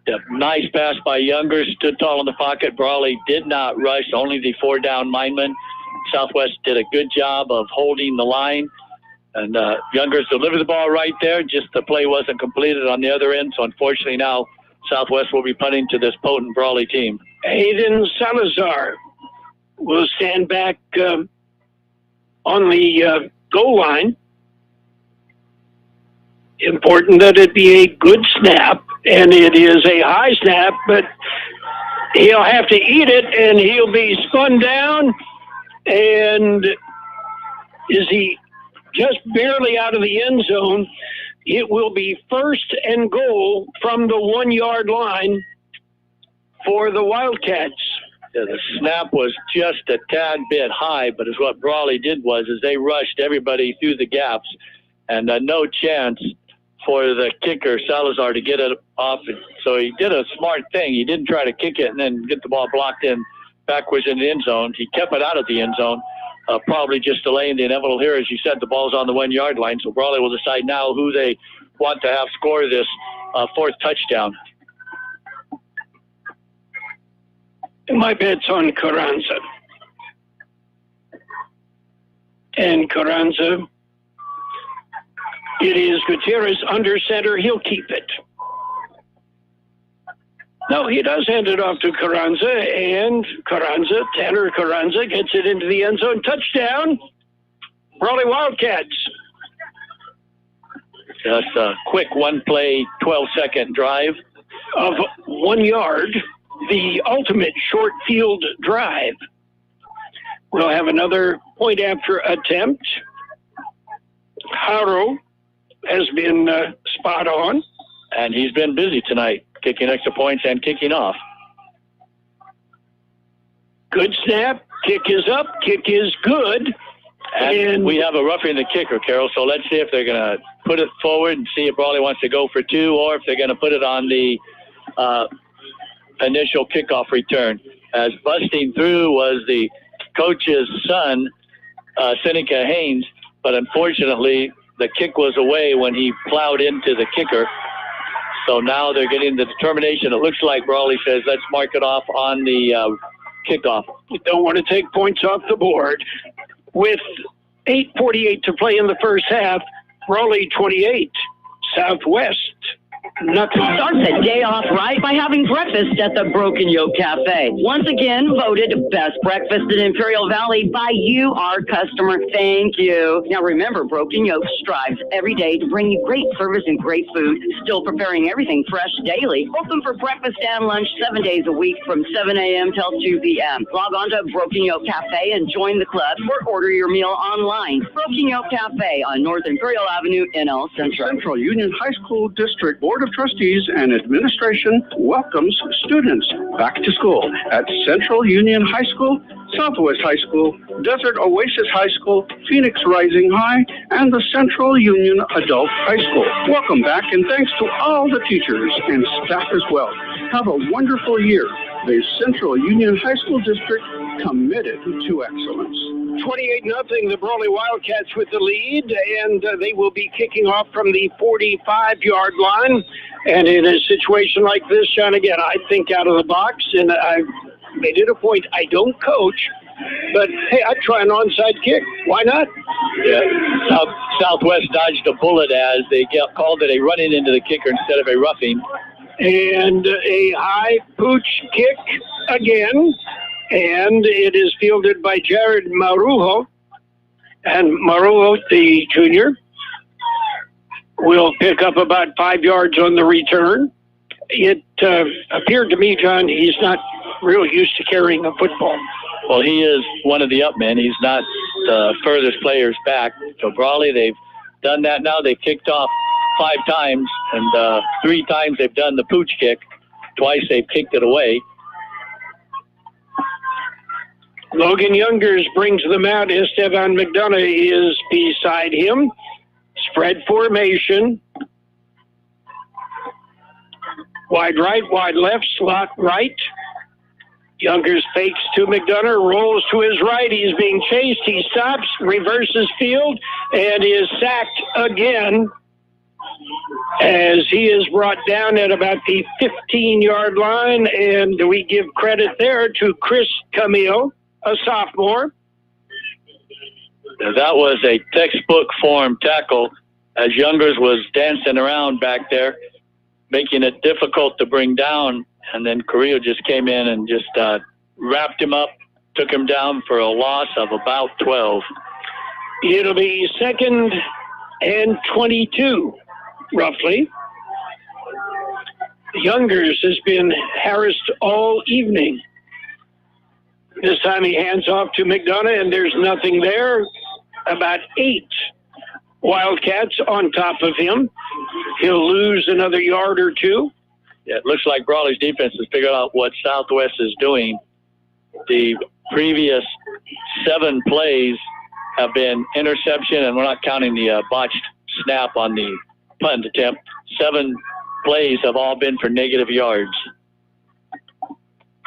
A nice pass by Younger, stood tall in the pocket. Brawley did not rush, only the 4-down lineman. Southwest did a good job of holding the line. And Youngers delivered the ball right there. Just the play wasn't completed on the other end. So unfortunately now Southwest will be punting to this potent Brawley team. Aiden Salazar will stand back on the goal line. Important that it be a good snap, and it is a high snap, but he'll have to eat it, and he'll be spun down, and is he just barely out of the end zone? It will be 1st and goal from the 1-yard line for the Wildcats. Yeah, the snap was just a tad bit high, but as what Brawley did was they rushed everybody through the gaps, and no chance for the kicker, Salazar, to get it off. So he did a smart thing. He didn't try to kick it and then get the ball blocked in backwards in the end zone. He kept it out of the end zone, probably just delaying the inevitable here. As you said, the ball's on the 1-yard line, so Brawley will decide now who they want to have score this 4th touchdown. My bet's on Carranza. And Carranza, it is Gutierrez under center. He'll keep it. No, he does hand it off to Carranza, and Tanner Carranza gets it into the end zone. Touchdown, Brawley Wildcats. Just a quick 1-play, 12-second drive Of 1 yard, the ultimate short field drive. We'll have another point after attempt. Carroll has been spot on. And he's been busy tonight, kicking extra points and kicking off. Good snap. Kick is up. Kick is good. And we have a roughing the kicker, Carroll. So let's see if they're going to put it forward and see if Brawley wants to go for 2, or if they're going to put it on the initial kickoff return. As busting through was the coach's son, Seneca Haynes, but unfortunately the kick was away when he plowed into the kicker. So now they're getting the determination. It looks like Brawley says, let's mark it off on the kickoff. You don't want to take points off the board. With 8:48 to play in the first half, Brawley 28, Southwest nothing. Start the day off right by having breakfast at the Broken Yolk Café. Once again, voted best breakfast in Imperial Valley by you, our customer. Thank you. Now remember, Broken Yolk strives every day to bring you great service and great food, still preparing everything fresh daily. Open for breakfast and lunch 7 days a week from 7 a.m. till 2 p.m. Log on to Broken Yolk Café and join the club, or order your meal online. Broken Yolk Café on North Imperial Avenue in El Centro. Central Union High School District Board of Trustees and Administration welcomes students back to school at Central Union High School, Southwest High School, Desert Oasis High School, Phoenix Rising High, and the Central Union Adult High School. Welcome back, and thanks to all the teachers and staff as well. Have a wonderful year. The Central Union High School District committed to excellence. 28-0, the Brawley Wildcats with the lead, and they will be kicking off from the 45-yard line. And in a situation like this, Sean, again, I think out of the box, and I made it a point. I don't coach, but hey, I'd try an onside kick. Why not? Yeah. Southwest dodged a bullet as they called it a running into the kicker instead of a roughing. And a high pooch kick again. And it is fielded by Jared Marujo. And Marujo, the junior, will pick up about 5 yards on the return. It appeared to me, John, he's not really used to carrying a football. Well, he is one of the up men. He's not the furthest players back. So Brawley, they've done that now. They've kicked off 5 times, and 3 times they've done the pooch kick. Twice they've kicked it away. Logan Youngers brings them out. Esteban McDonough is beside him. Spread formation. Wide right, wide left, slot right. Youngers fakes to McDonough, rolls to his right. He's being chased. He stops, reverses field, and is sacked again as he is brought down at about the 15-yard line. And we give credit there to Chris Camille, a sophomore. That was a textbook form tackle as Youngers was dancing around back there, making it difficult to bring down. And then Carrillo just came in and just wrapped him up, took him down for a loss of about 12. It'll be 2nd and 22 roughly. Youngers has been harassed all evening. This time he hands off to McDonough, and there's nothing there. About 8 Wildcats on top of him. He'll lose another yard or two. Yeah, it looks like Brawley's defense has figured out what Southwest is doing. The previous 7 plays have been interception, and we're not counting the botched snap on the punt attempt. 7 plays have all been for negative yards.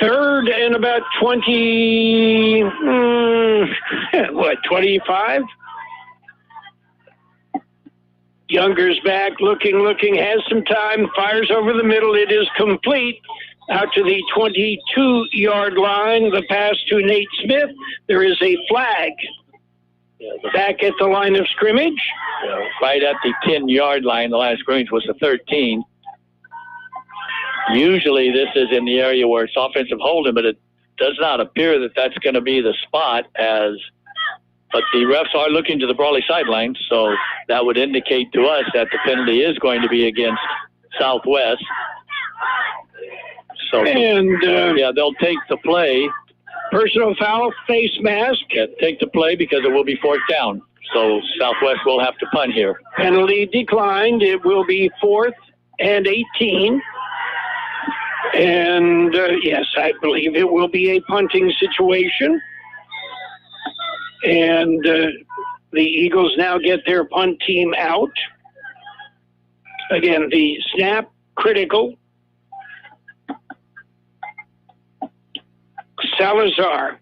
3rd and about 20, 25? Younger's back, looking, has some time, fires over the middle. It is complete out to the 22-yard line. The pass to Nate Smith. There is a flag back at the line of scrimmage. Right at the 10-yard line. The line of scrimmage was the 13. Usually this is in the area where it's offensive holding, but it does not appear that that's going to be the spot but the refs are looking to the Brawley sideline, so that would indicate to us that the penalty is going to be against Southwest. So, they'll take the play. Personal foul, face mask. Yeah, take the play because it will be 4th down. So Southwest will have to punt here. Penalty declined. It will be 4th and 18. And, yes, I believe it will be a punting situation. And the Eagles now get their punt team out. Again, the snap, critical. Salazar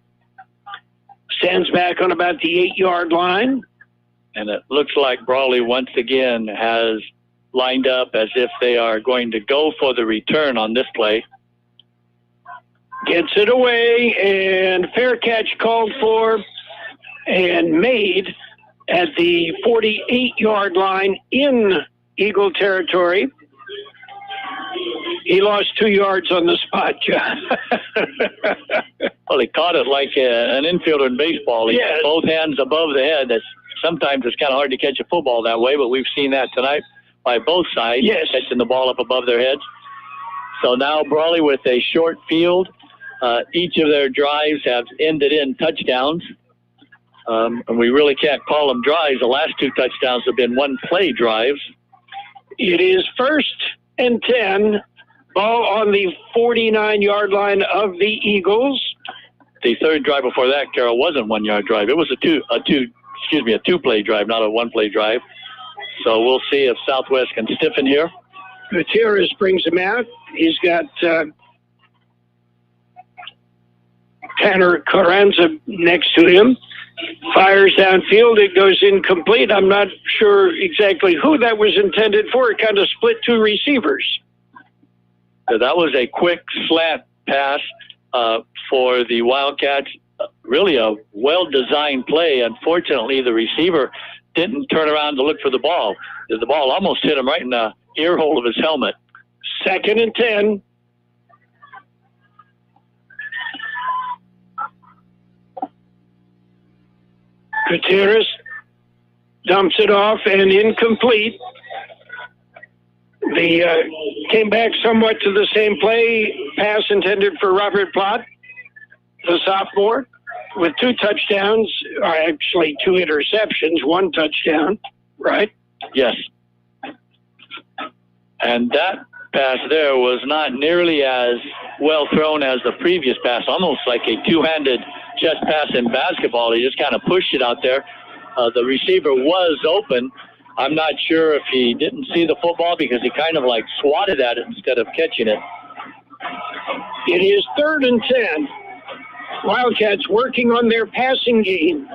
stands back on about the 8-yard line. And it looks like Brawley once again has lined up as if they are going to go for the return on this play. Gets it away, and fair catch called for and made at the 48-yard line in Eagle territory. He lost 2 yards on the spot, John. Well, he caught it like an infielder in baseball. He had both hands above the head. Sometimes it's kind of hard to catch a football that way, but we've seen that tonight by both sides, catching the ball up above their heads. So now Brawley with a short field. Each of their drives have ended in touchdowns. And we really can't call them drives. The last 2 touchdowns have been one-play drives. It is 1st and 10. Ball on the 49-yard line of the Eagles. The 3rd drive before that, Carroll, wasn't 1-yard drive. It was a two-play drive, not a one-play drive. So we'll see if Southwest can stiffen here. Gutierrez brings him out. He's got Tanner Carranza next to him. Fires downfield. It goes incomplete. I'm not sure exactly who that was intended for. It kind of split 2 receivers. So that was a quick slant pass for the Wildcats. Really a well-designed play. Unfortunately, the receiver didn't turn around to look for the ball. The ball almost hit him right in the ear hole of his helmet. 2nd and 10. Gutierrez dumps it off and incomplete. Came back somewhat to the same play. Pass intended for Robert Plott, the sophomore, with 2 touchdowns, or actually 2 interceptions, 1 touchdown, right? Yes. And that pass there was not nearly as well thrown as the previous pass, almost like a 2-handed chest pass in basketball. He just kind of pushed it out there. The receiver was open. I'm not sure if he didn't see the football because he kind of like swatted at it instead of catching it. It is 3rd and 10. Wildcats working on their passing game.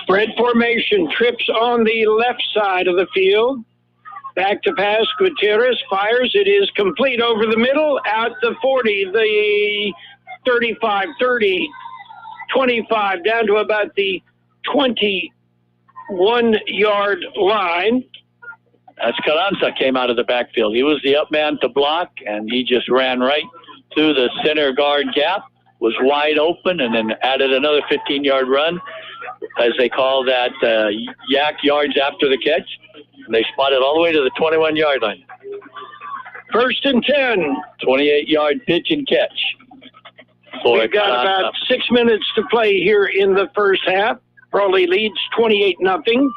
Spread formation, trips on the left side of the field. Back to pass, Gutierrez fires. It is complete over the middle, out the 40, the 35, 30, 25, down to about the 21-yard line. As Carranza came out of the backfield. He was the up man to block, and he just ran right through the center guard gap, was wide open, and then added another 15-yard run. as they call that, yak yards after the catch. And they spot it all the way to the 21-yard line. 1st and 10. 28-yard pitch and catch. We've got about 6 minutes to play here in the first half. Brawley leads 28-0.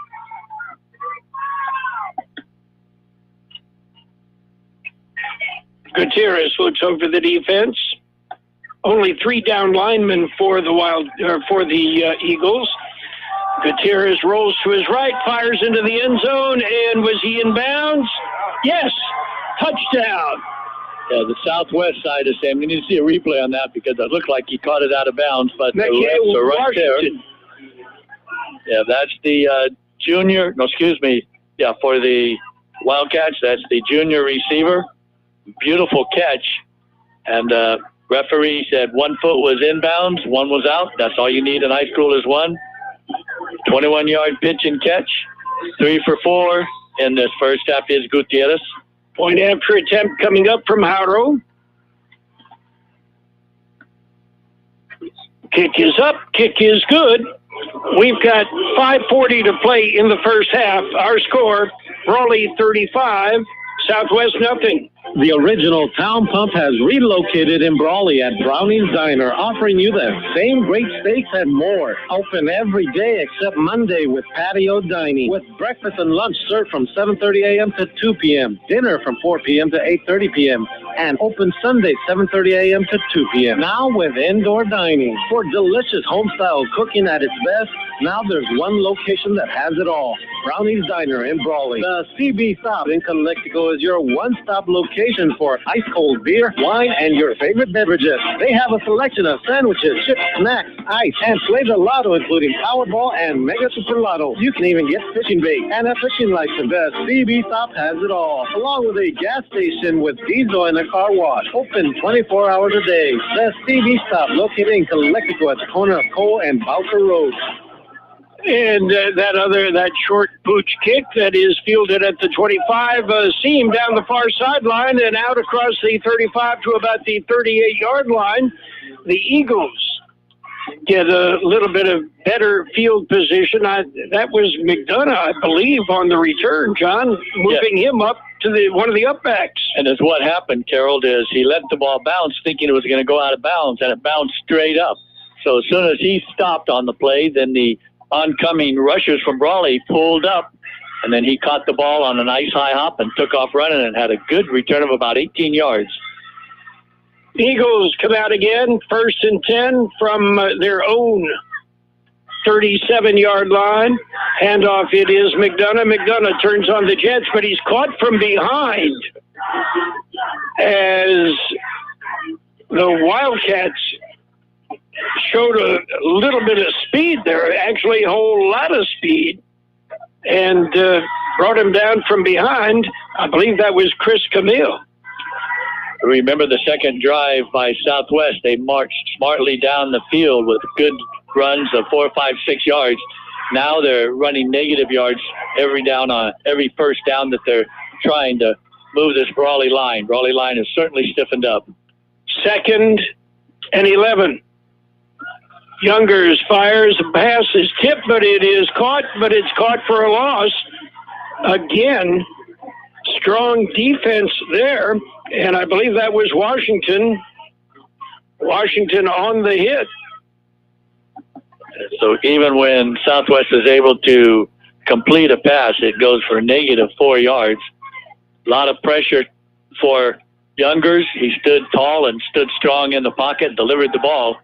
Gutierrez looks over the defense. Only 3 down linemen for the Eagles. Gutierrez rolls to his right, fires into the end zone, and was he in bounds? Yes, touchdown. Yeah, the southwest side of Sam. We need to see a replay on that because it looked like he caught it out of bounds, but the refs are right there. Yeah, that's the junior. No, excuse me. Yeah, for the Wildcats, that's the junior receiver. Beautiful catch, and referee said 1 foot was inbounds, 1 was out. That's all you need in high school is 1. 21-yard pitch and catch. 3 for 4 in this first half is Gutierrez. Point after attempt coming up from Hacienda. Kick is up. Kick is good. We've got 5:40 to play in the first half. Our score, Brawley 35, Southwest nothing. The original Town Pump has relocated in Brawley at Brownies Diner, offering you the same great steaks and more. Open every day except Monday with patio dining, with breakfast and lunch served from 7:30 a.m. to 2 p.m., dinner from 4 p.m. to 8:30 p.m., and open Sunday 7:30 a.m. to 2 p.m. Now with indoor dining. For delicious home-style cooking at its best, now there's one location that has it all. Brownies Diner in Brawley. The CB Stop in Calexico is your one-stop location for ice-cold beer, wine, and your favorite beverages. They have a selection of sandwiches, chips, snacks, ice, and flavor lotto, including Powerball and Mega Super Lotto. You can even get fishing bait and a fishing license. The CB Stop has it all, along with a gas station with diesel and a car wash. Open 24 hours a day. The CB Stop, located in Calexico at the corner of Cole and Bowser Road. And that short pooch kick that is fielded at the 25 seam down the far sideline and out across the 35 to about the 38-yard line. The Eagles get a little bit of better field position. That was McDonough, I believe, on the return, John, moving him up to one of the upbacks. And as what happened, Carroll, is he let the ball bounce thinking it was going to go out of bounds, and it bounced straight up. So as soon as he stopped on the play, then the oncoming rushers from Brawley pulled up, and then he caught the ball on a nice high hop and took off running and had a good return of about 18 yards. Eagles come out again, 1st and 10 from their own 37-yard line. Handoff, it is McDonough. McDonough turns on the Jets, but he's caught from behind as the Wildcats showed a little bit of speed there, actually a whole lot of speed, and brought him down from behind. I believe that was Chris Camille. Remember the second drive by Southwest, they marched smartly down the field with good runs of 4, 5, 6 yards. Now they're running negative yards every first down that they're trying to move this Brawley line. Brawley line is certainly stiffened up. 2nd and 11. Youngers fires, a pass is tipped, but it's caught for a loss. Again, strong defense there, and I believe that was Washington. Washington on the hit. So even when Southwest is able to complete a pass, it goes for negative 4 yards. A lot of pressure for Youngers. He stood tall and stood strong in the pocket, delivered the ball.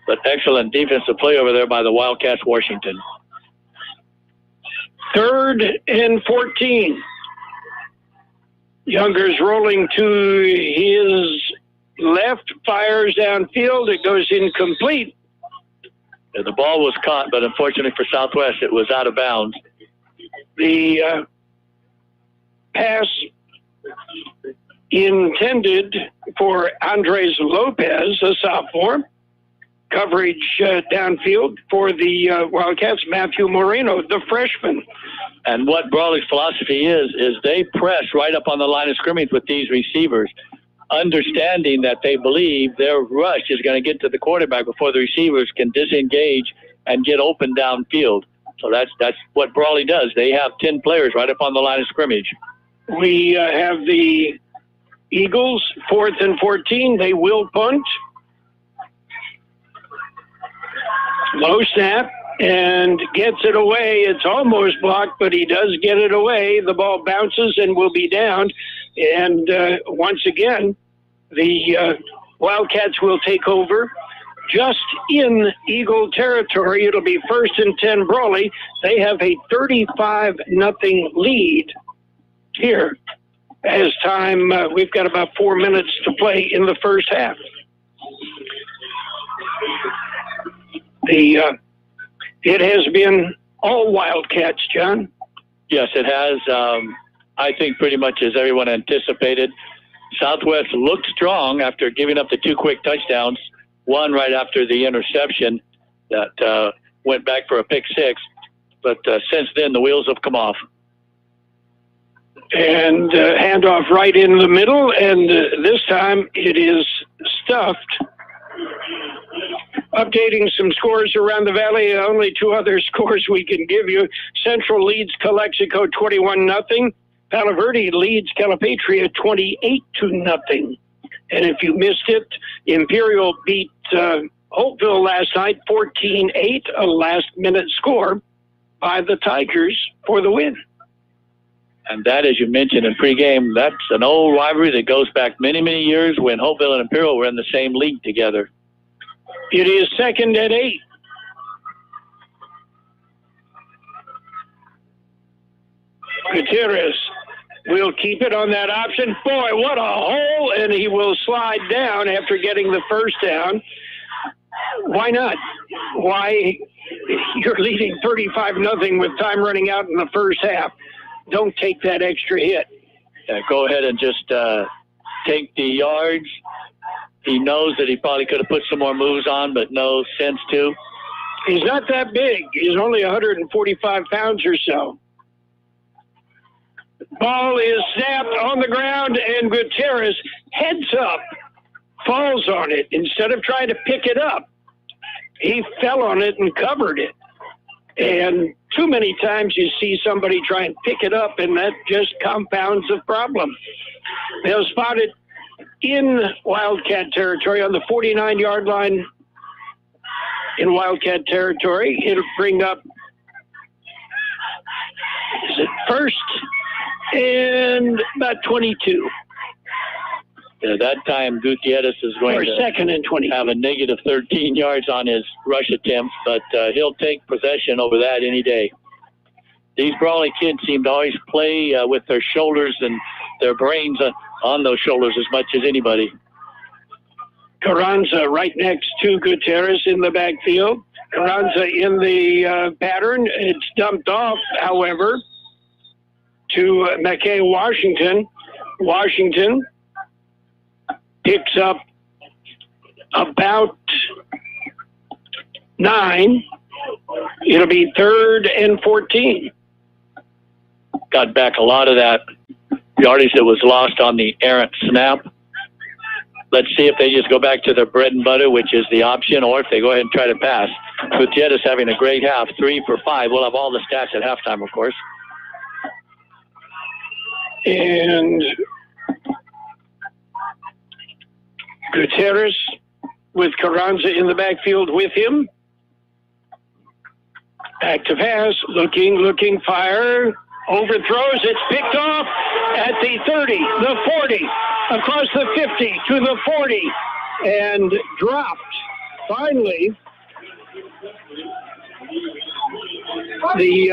But excellent defensive play over there by the Wildcats, Washington. 3rd and 14. Youngers rolling to his left, fires downfield. It goes incomplete. Yeah, the ball was caught, but unfortunately for Southwest, it was out of bounds. The pass intended for Andres Lopez, a sophomore. Coverage downfield for the Wildcats, Matthew Moreno, the freshman. And what Brawley's philosophy is they press right up on the line of scrimmage with these receivers, understanding that they believe their rush is going to get to the quarterback before the receivers can disengage and get open downfield. So that's what Brawley does. They have 10 players right up on the line of scrimmage. We have the Eagles, 4th and 14. They will punt. Low snap, and gets it away. It's almost blocked, but he does get it away. The ball bounces and will be down. And once again, the Wildcats will take over just in Eagle territory. It'll be 1st and 10 Brawley. They have a 35-0 lead here. As time, we've got about 4 minutes to play in the first half. It has been all Wildcats, John. Yes, it has. I think pretty much as everyone anticipated. Southwest looked strong after giving up the 2 quick touchdowns, one right after the interception that went back for a pick 6. But since then, the wheels have come off. And handoff right in the middle, and this time it is stuffed. Updating some scores around the Valley, only 2 other scores we can give you. Central leads Calexico 21-0. Palo Verde leads Calipatria 28-0. And if you missed it, Imperial beat Hopeville last night 14-8, a last-minute score by the Tigers for the win. And that, as you mentioned in pregame, that's an old rivalry that goes back many, many years when Hopeville and Imperial were in the same league together. It is 2nd and 8. Gutierrez will keep it on that option. Boy, what a hole, and he will slide down after getting the first down. Why not? Why? You're leading 35-0 with time running out in the first half. Don't take that extra hit. Yeah, go ahead and just take the yards. He knows that he probably could have put some more moves on, but no sense to. He's not that big. He's only 145 pounds or so. Ball is snapped on the ground, and Gutierrez heads up, falls on it. Instead of trying to pick it up, he fell on it and covered it. And too many times you see somebody try and pick it up, and that just compounds the problem. They'll spot it in Wildcat territory on the 49-yard line in Wildcat territory. It'll bring up, is it 1st and about 22. That time Gutierrez is going to 2nd and 20. have a negative 13 yards on his rush attempt, but he'll take possession over that any day. These Brawley kids seem to always play with their shoulders and their brains on those shoulders as much as anybody. Carranza right next to Gutierrez in the backfield. Carranza in the pattern. It's dumped off, however, to McKay Washington. Washington picks up about 9. It'll be 3rd and 14. Got back a lot of that yardage that was lost on the errant snap. Let's see if they just go back to their bread and butter, which is the option, or if they go ahead and try to pass. Gutierrez having a great half, 3 for 5. We'll have all the stats at halftime, of course. And Gutierrez with Carranza in the backfield with him. Back to pass, looking, fire, overthrows, it's picked off at the 30, the 40, across the 50 to the 40, and dropped. Finally, the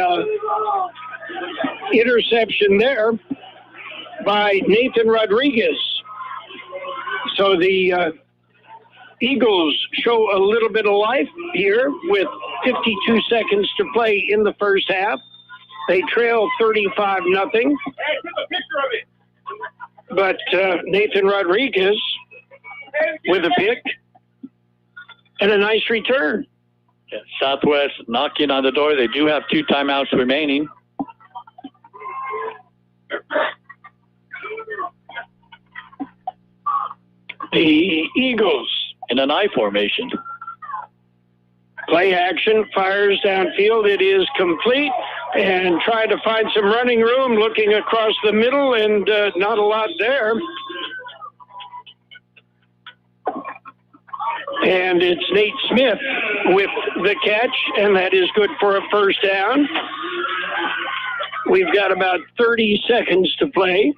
interception there by Nathan Rodriguez. So the Eagles show a little bit of life here with 52 seconds to play in the first half. They trail 35-0. But Nathan Rodriguez with a pick and a nice return. Yeah, Southwest knocking on the door. They do have 2 timeouts remaining. The Eagles in an I formation. Play action, fires downfield. It is complete, and trying to find some running room, looking across the middle, and not a lot there. And it's Nate Smith with the catch, and that is good for a first down. We've got about 30 seconds to play.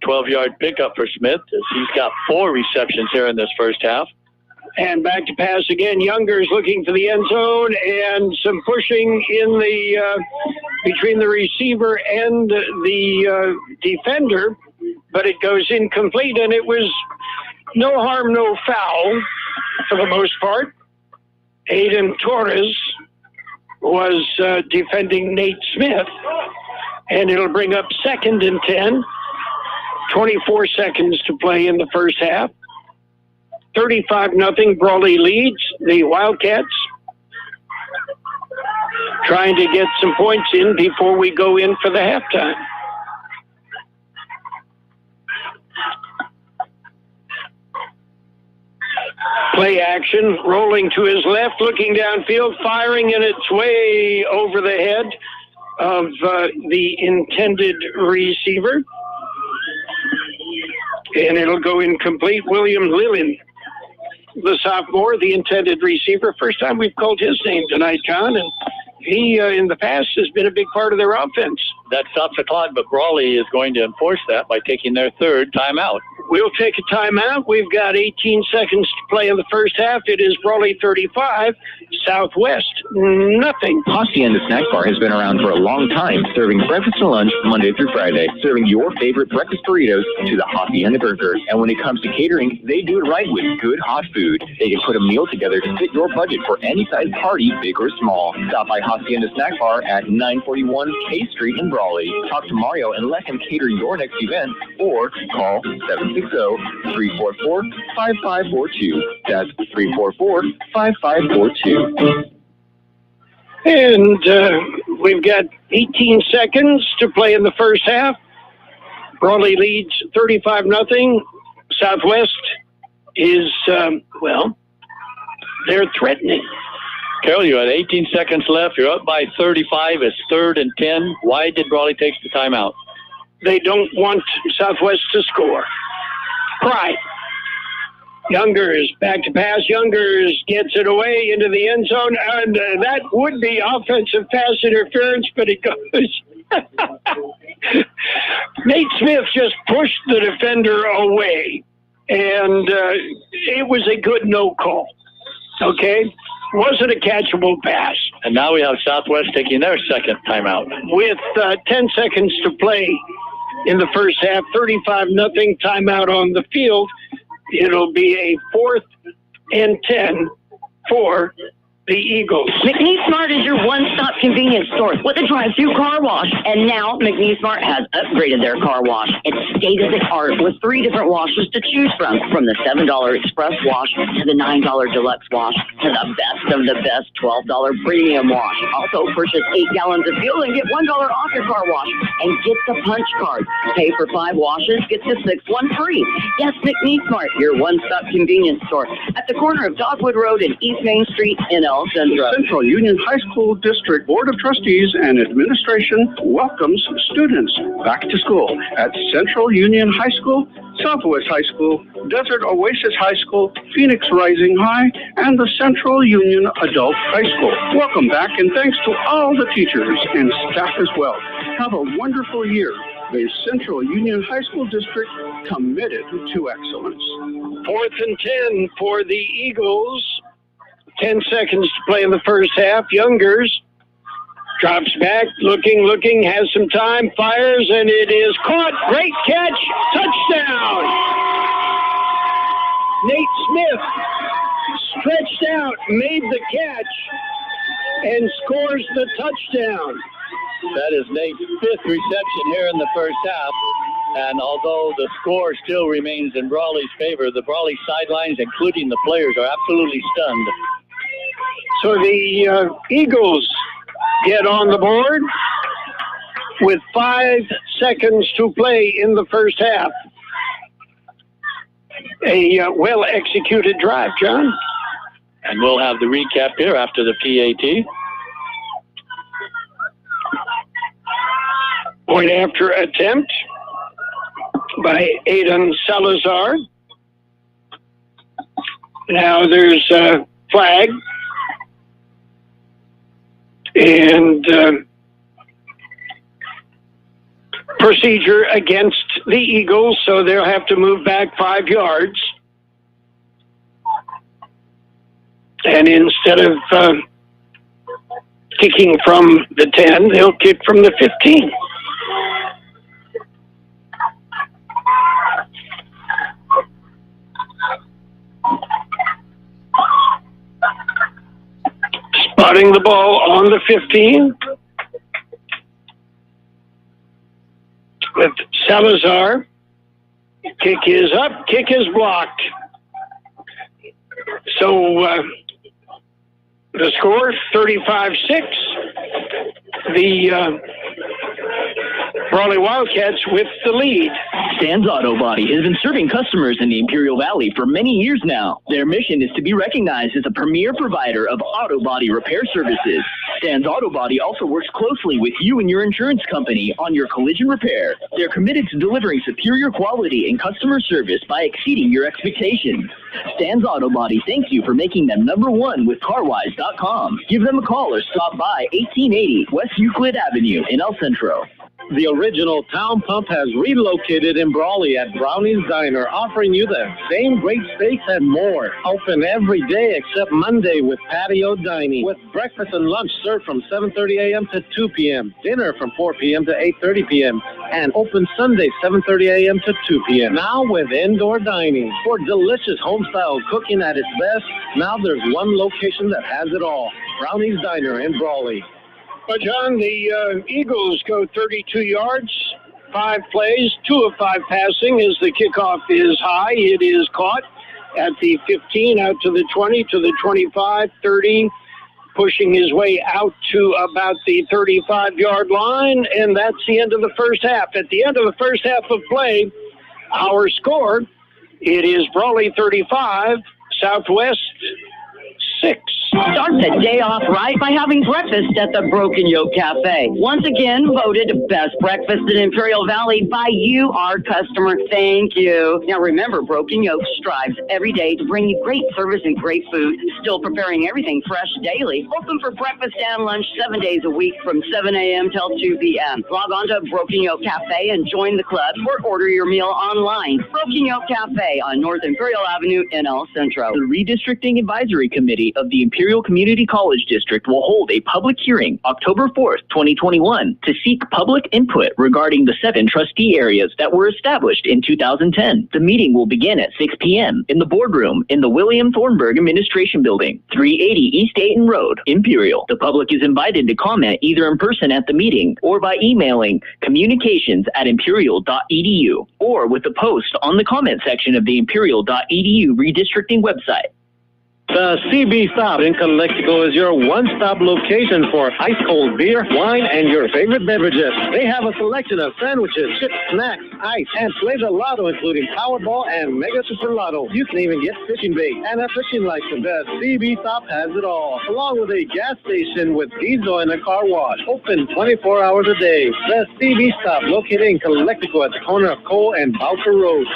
12-yard pickup for Smith. He's got 4 receptions here in this first half. And back to pass again. Younger's looking for the end zone, and some pushing in the between the receiver and the defender, but it goes incomplete, and it was no harm, no foul for the most part. Aiden Torres was defending Nate Smith, and it'll bring up 2nd and 10. 24 seconds to play in the first half. 35-0, Brawley leads the Wildcats. Trying to get some points in before we go in for the halftime. Play action, rolling to his left, looking downfield, firing, and it's way over the head of the intended receiver. And it'll go incomplete. William Lillian, the sophomore, the intended receiver. First time we've called his name tonight, John, and he, in the past, has been a big part of their offense. That stops the clock, but Brawley is going to enforce that by taking their 3rd timeout. We'll take a timeout. We've got 18 seconds to play in the first half. It is Brawley 35, Southwest nothing. Hacienda Snack Bar has been around for a long time, serving breakfast and lunch Monday through Friday, serving your favorite breakfast burritos to the Hacienda Burger. And when it comes to catering, they do it right with good hot food. They can put a meal together to fit your budget for any size party, big or small. Stop by Hacienda Snack Bar at 941 K Street in Brawley. Talk to Mario and let him cater your next event, or call 760-344-5542. That's 344-5542. And we've got 18 seconds to play in the first half. Brawley leads 35-0. Southwest is, they're threatening. Carroll, you had 18 seconds left. You're up by 35. It's 3rd and 10. Why did Brawley take the timeout? They don't want Southwest to score. Pride. Youngers back to pass. Youngers gets it away into the end zone, and that would be offensive pass interference, but it goes. Nate Smith just pushed the defender away, and it was a good no call. Okay? Wasn't a catchable pass. And now we have Southwest taking their 2nd timeout. With 10 seconds to play in the first half, 35-0, timeout on the field. It'll be a 4th and 10 for the Eagles. McNeece Mart is your one-stop convenience store with a drive-through car wash. And now McNeece Mart has upgraded their car wash. It's state-of-the-art with 3 different washes to choose from the $7 express wash to the $9 deluxe wash to the best of the best $12 premium wash. Also, purchase 8 gallons of fuel and get $1 off your car wash. And get the punch card. Pay for 5 washes, get the 6th one free. Yes, McNeece Mart, your one-stop convenience store at the corner of Dogwood Road and East Main Street in Centro. Central Union High School District Board of Trustees and Administration welcomes students back to school at Central Union High School, Southwest High School, Desert Oasis High School, Phoenix Rising High, and the Central Union Adult High School. Welcome back, and thanks to all the teachers and staff as well. Have a wonderful year. The Central Union High School District committed to excellence. 4th and 10 for the Eagles. 10 seconds to play in the first half. Youngers drops back, looking, has some time, fires, and it is caught. Great catch, touchdown! Nate Smith stretched out, made the catch, and scores the touchdown. That is Nate's 5th reception here in the first half. And although the score still remains in Brawley's favor, the Brawley sidelines, including the players, are absolutely stunned. So the Eagles get on the board with 5 seconds to play in the first half. A well-executed drive, John. And we'll have the recap here after the PAT. Point after attempt by Aiden Salazar. Now there's a flag. And procedure against the Eagles, so they'll have to move back 5 yards. And instead of kicking from the 10, they'll kick from the 15. Spotting the ball on the 15 with Salazar. Kick is up, kick is blocked. So the score, 35-6. The Brawley Wildcats with the lead. Stan's Auto Body has been serving customers in the Imperial Valley for many years now. Their mission is to be recognized as a premier provider of auto body repair services. Stan's Auto Body also works closely with you and your insurance company on your collision repair. They're committed to delivering superior quality and customer service by exceeding your expectations. Stan's Auto Body thanks you for making them #1 with CarWise.com. Give them a call or stop by 1880 West Euclid Avenue in El Centro. The original Town Pump has relocated in Brawley at Brownies Diner, offering you the same great steaks and more. Open every day except Monday with patio dining, with breakfast and lunch served from 7:30 a.m. to 2 p.m., dinner from 4 p.m. to 8:30 p.m., and open Sunday 7:30 a.m. to 2 p.m. Now with indoor dining. For delicious home-style cooking at its best, now there's one location that has it all. Brownies Diner in Brawley. But John, the Eagles go 32 yards, 5 plays, 2 of 5 passing as the kickoff is high. It is caught at the 15, out to the 20, to the 25, 30, pushing his way out to about the 35-yard line, and that's the end of the first half. At the end of the first half of play, our score, it is Brawley 35, Southwest 6. Start the day off right by having breakfast at the Broken Yolk Café. Once again, voted best breakfast in Imperial Valley by you, our customer. Thank you. Now remember, Broken Yolk strives every day to bring you great service and great food, still preparing everything fresh daily. Open for breakfast and lunch 7 days a week from 7 a.m. till 2 p.m. Log on to Broken Yolk Café and join the club or order your meal online. Broken Yolk Café on North Imperial Avenue in El Centro. The Redistricting Advisory Committee of the Imperial Community College District will hold a public hearing October 4th, 2021 to seek public input regarding the 7 trustee areas that were established in 2010. The meeting will begin at 6 p.m. in the boardroom in the William Thornburg Administration Building, 380 East Ayton Road, Imperial. The public is invited to comment either in person at the meeting or by emailing communications@imperial.edu or with a post on the comment section of the imperial.edu redistricting website. The CB Stop in Calexico is your one-stop location for ice-cold beer, wine, and your favorite beverages. They have a selection of sandwiches, chips, snacks, ice, and Flavor Lotto, including Powerball and Mega Super Lotto. You can even get fishing bait and a fishing license. The CB Stop has it all, along with a gas station with diesel and a car wash. Open 24 hours a day. The CB Stop, located in Calexico at the corner of Cole and Bowker Road.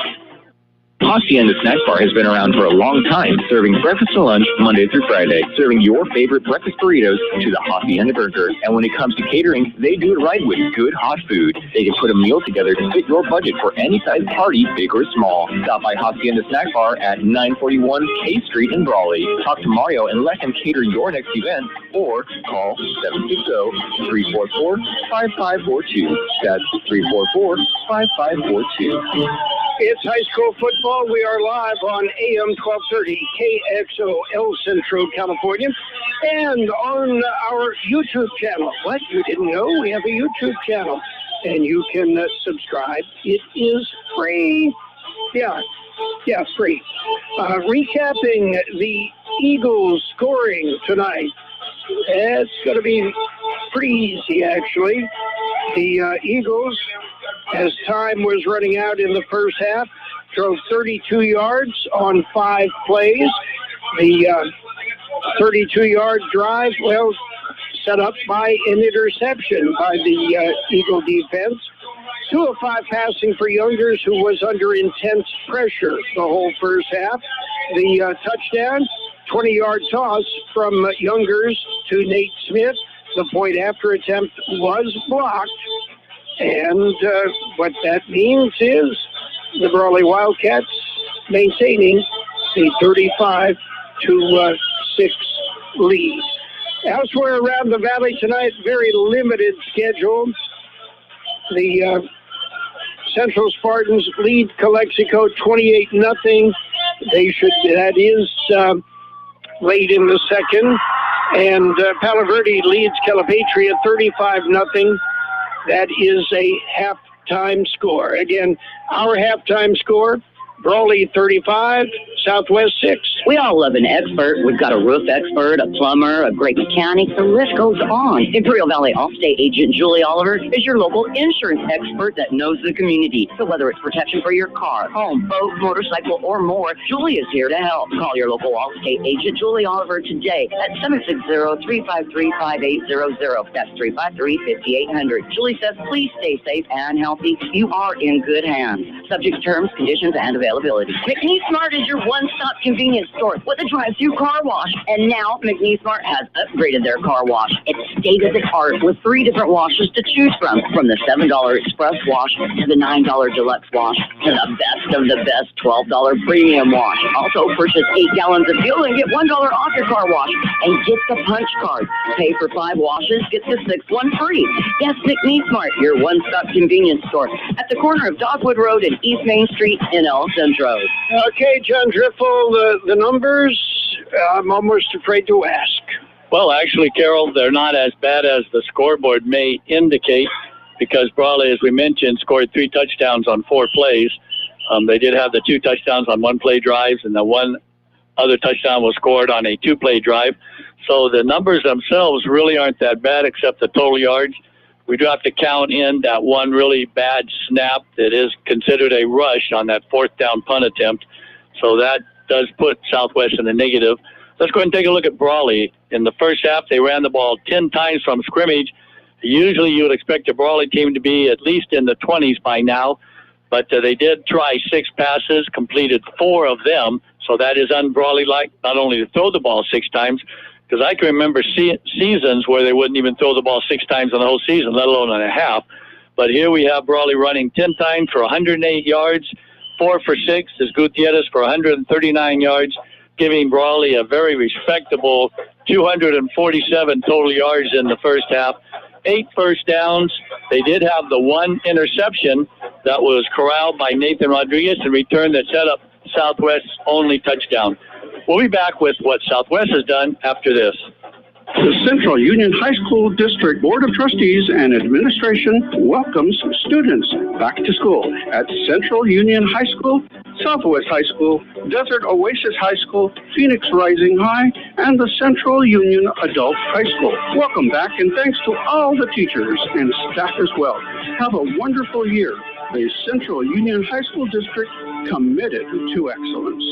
Hacienda Snack Bar has been around for a long time, serving breakfast and lunch Monday through Friday, serving your favorite breakfast burritos to the Hacienda burger. And when it comes to catering, they do it right with good hot food. They can put a meal together to fit your budget for any size party, big or small. Stop by Hacienda Snack Bar at 941 K Street in Brawley. Talk to Mario and let him cater your next event, or call 760-344-5542. That's 344-5542. It's high school football. We are live on AM 1230 KXO El Centro, California, and on our YouTube channel. What? You didn't know? We have a YouTube channel, and you can subscribe. It is free. Yeah, free. Recapping the Eagles scoring tonight. It's going to be pretty easy, actually. The Eagles, as time was running out in the first half, drove 32 yards on 5 plays. The 32-yard drive, well, set up by an interception by the Eagle defense. 2 of 5 passing for Youngers, who was under intense pressure the whole first half. The touchdown, 20-yard toss from Youngers to Nate Smith. The point after attempt was blocked. And what that means is the Brawley Wildcats maintaining the 35-6 lead. Elsewhere around the valley tonight, very limited schedule. The Central Spartans lead Calexico 28-0. That is late in the second. And Palo Verde leads Calipatria 35-0. That is a halftime score. Again, our halftime score, Brawley 35, Southwest 6. We all love an expert. We've got a roof expert, a plumber, a great mechanic. The list goes on. Imperial Valley Allstate agent Julie Oliver is your local insurance expert that knows the community. So whether it's protection for your car, home, boat, motorcycle, or more, Julie is here to help. Call your local Allstate agent Julie Oliver today at 760-353-5800. That's 353-5800. Julie says, please stay safe and healthy. You are in good hands. Subject to terms, conditions, and availability. McNeece Mart is your one-stop convenience store with a drive-through car wash. And now McNeece Mart has upgraded their car wash. It's state-of-the-art with 3 different washes to choose from the $7 express wash to the $9 deluxe wash to the best of the best $12 premium wash. Also, purchase 8 gallons of fuel and get $1 off your car wash. And get the punch card. Pay for 5 washes, get the 6th one free. Yes, McNeece Mart, your one-stop convenience store at the corner of Dogwood Road and East Main Street in El Centro. Okay, John Driffill, the numbers, I'm almost afraid to ask. Well, actually, Carroll, they're not as bad as the scoreboard may indicate, because Brawley, as we mentioned, scored 3 touchdowns on 4 plays. They did have the 2 touchdowns on 1-play drives, and the 1 other touchdown was scored on a 2-play drive. So the numbers themselves really aren't that bad, except the total yards. We do have to count in that one really bad snap that is considered a rush on that 4th down punt attempt. So that does put Southwest in the negative. Let's go ahead and take a look at Brawley. In the first half, they ran the ball 10 times from scrimmage. Usually you would expect the Brawley team to be at least in the 20s by now, but they did try 6 passes, completed 4 of them. So that is un-Brawley-like, not only to throw the ball 6 times, because I can remember seasons where they wouldn't even throw the ball 6 times in the whole season, let alone in a half. But here we have Brawley running 10 times for 108 yards, 4 for 6 is Gutierrez for 139 yards, giving Brawley a very respectable 247 total yards in the first half. 8 first downs. They did have the 1 interception that was corralled by Nathan Rodriguez and return that set up Southwest's only touchdown. We'll be back with what Southwest has done after this. The Central Union High School District Board of Trustees and Administration welcomes students back to school at Central Union High School, Southwest High School, Desert Oasis High School, Phoenix Rising High, and the Central Union Adult High School. Welcome back, and thanks to all the teachers and staff as well. Have a wonderful year. The Central Union High School District committed to excellence.